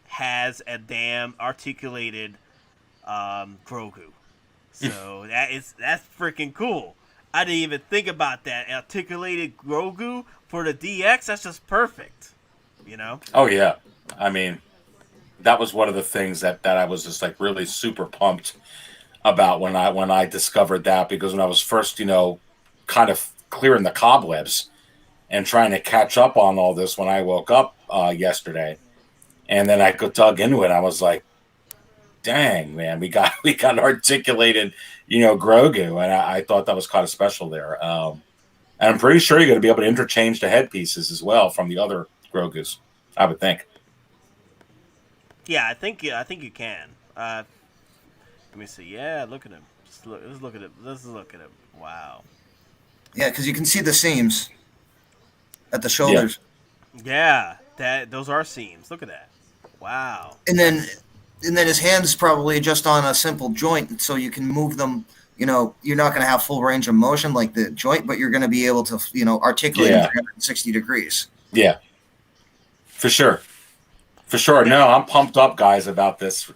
has a damn articulated Grogu, so that's freaking cool. I didn't even think about that articulated Grogu for the DX. That's just perfect, Oh yeah, I mean, that was one of the things that I was just like really super pumped about when I discovered that, because when I was first kind of clearing the cobwebs and trying to catch up on all this when I woke up yesterday, and then I dug into it, I was like, "Dang, man, we got articulated, Grogu," and I thought that was kind of special there. And I'm pretty sure you're going to be able to interchange the headpieces as well from the other Grogus, I would think. Yeah, I think you can. Let me see. Yeah, look at him. Let's look at him. Him. Wow. Yeah, because you can see the seams at the shoulders. Yeah, those are seams. Look at that. Wow. And then his hands probably just on a simple joint, so you can move them. You're not going to have full range of motion like the joint, but you're going to be able to, articulate 360 degrees. Yeah, for sure. No, I'm pumped up, guys, about this.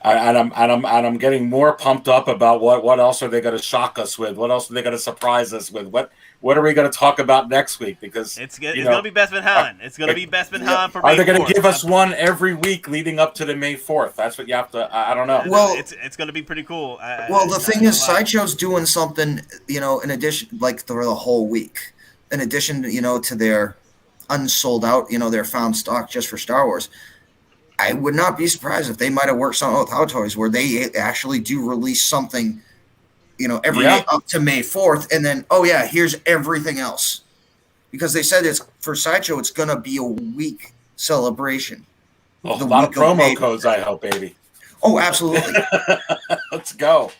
And I'm getting more pumped up about what else are they going to shock us with? What else are they going to surprise us with? what are we going to talk about next week? Because It's gonna be Bespin Han. It's gonna be Bespin Han for May are they going 4th. to give us one every week leading up to the May 4th? That's what you have to. I don't know. Well, it's gonna be pretty cool. Well, the thing is, Sideshow's doing something, in addition, like for the whole week, in addition, to their unsold out, their found stock just for Star Wars. I would not be surprised if they might have worked something with Hottoys where they actually do release something, every day up to May 4th, and then, here's everything else. Because they said it's for Sideshow, it's going to be a week celebration. A lot of promo codes, I hope, baby. Oh, absolutely. Let's go.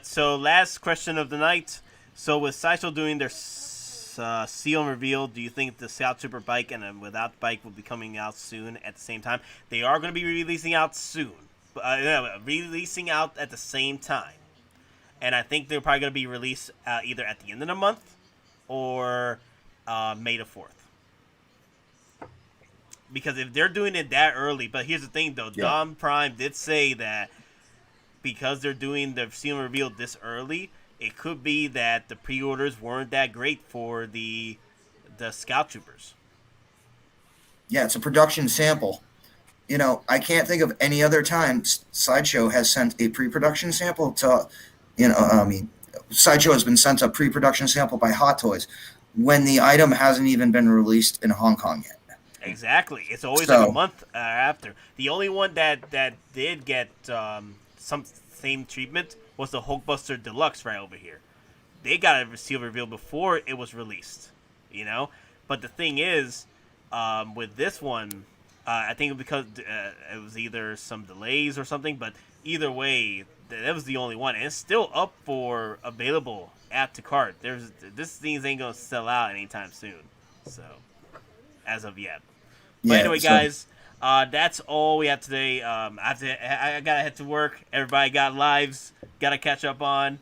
So last question of the night. So with Sideshow doing their seal and reveal, do you think the Scout Super bike and without bike will be coming out soon at the same time? They are going to be releasing out soon. Releasing out at the same time. And I think they're probably going to be released either at the end of the month or May the 4th. Because if they're doing it that early, but here's the thing though, Dom Prime did say that because they're doing the seal and reveal this early, it could be that the pre-orders weren't that great for the Scout Troopers. Yeah, it's a production sample. I can't think of any other time Sideshow has sent a pre-production sample to, Sideshow has been sent a pre-production sample by Hottoys when the item hasn't even been released in Hong Kong yet. Exactly. It's always like a month after. The only one that did get some same treatment was the Hulkbuster Deluxe right over here. They got a seal reveal before it was released, But the thing is, with this one, I think because it was either some delays or something, but either way, that was the only one. And it's still up for available add to cart. This thing ain't gonna sell out anytime soon. So, as of yet. But anyway, guys, that's all we have today. I gotta head to work. Everybody got lives. Gotta catch up on.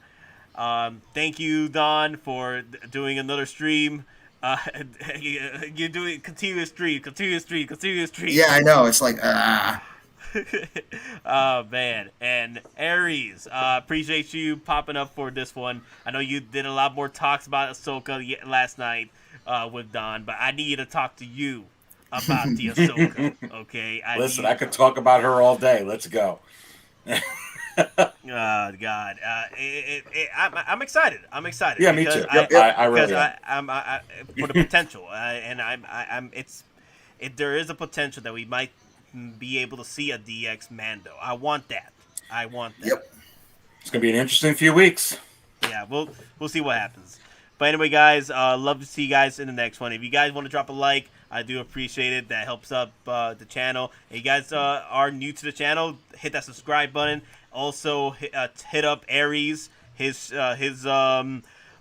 Thank you, Don, for doing another stream. You're doing continuous stream. Yeah, I know. It's like, Oh, man. And Aries, appreciate you popping up for this one. I know you did a lot more talks about Ahsoka last night with Don, but I need to talk to you about the Ahsoka, okay? I could talk about her all day. Let's go. Oh, God. I'm excited. Yeah, me too. I really am. I'm for the potential, and there is a potential that we might be able to see a DX Mando. I want that. Yep. It's gonna be an interesting few weeks. Yeah, we'll see what happens. But anyway, guys, love to see you guys in the next one. If you guys want to drop a like, I do appreciate it. That helps up the channel. If you guys are new to the channel, hit that subscribe button. Also, hit up Aries. His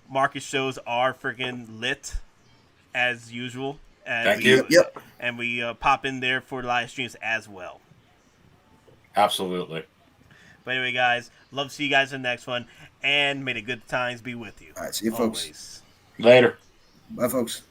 market shows are freaking lit, as usual. Thank you. Yep. And we pop in there for live streams as well. Absolutely. But anyway, guys, love to see you guys in the next one. And may the good times be with you. All right, see you, folks. Always. Later. Bye, folks.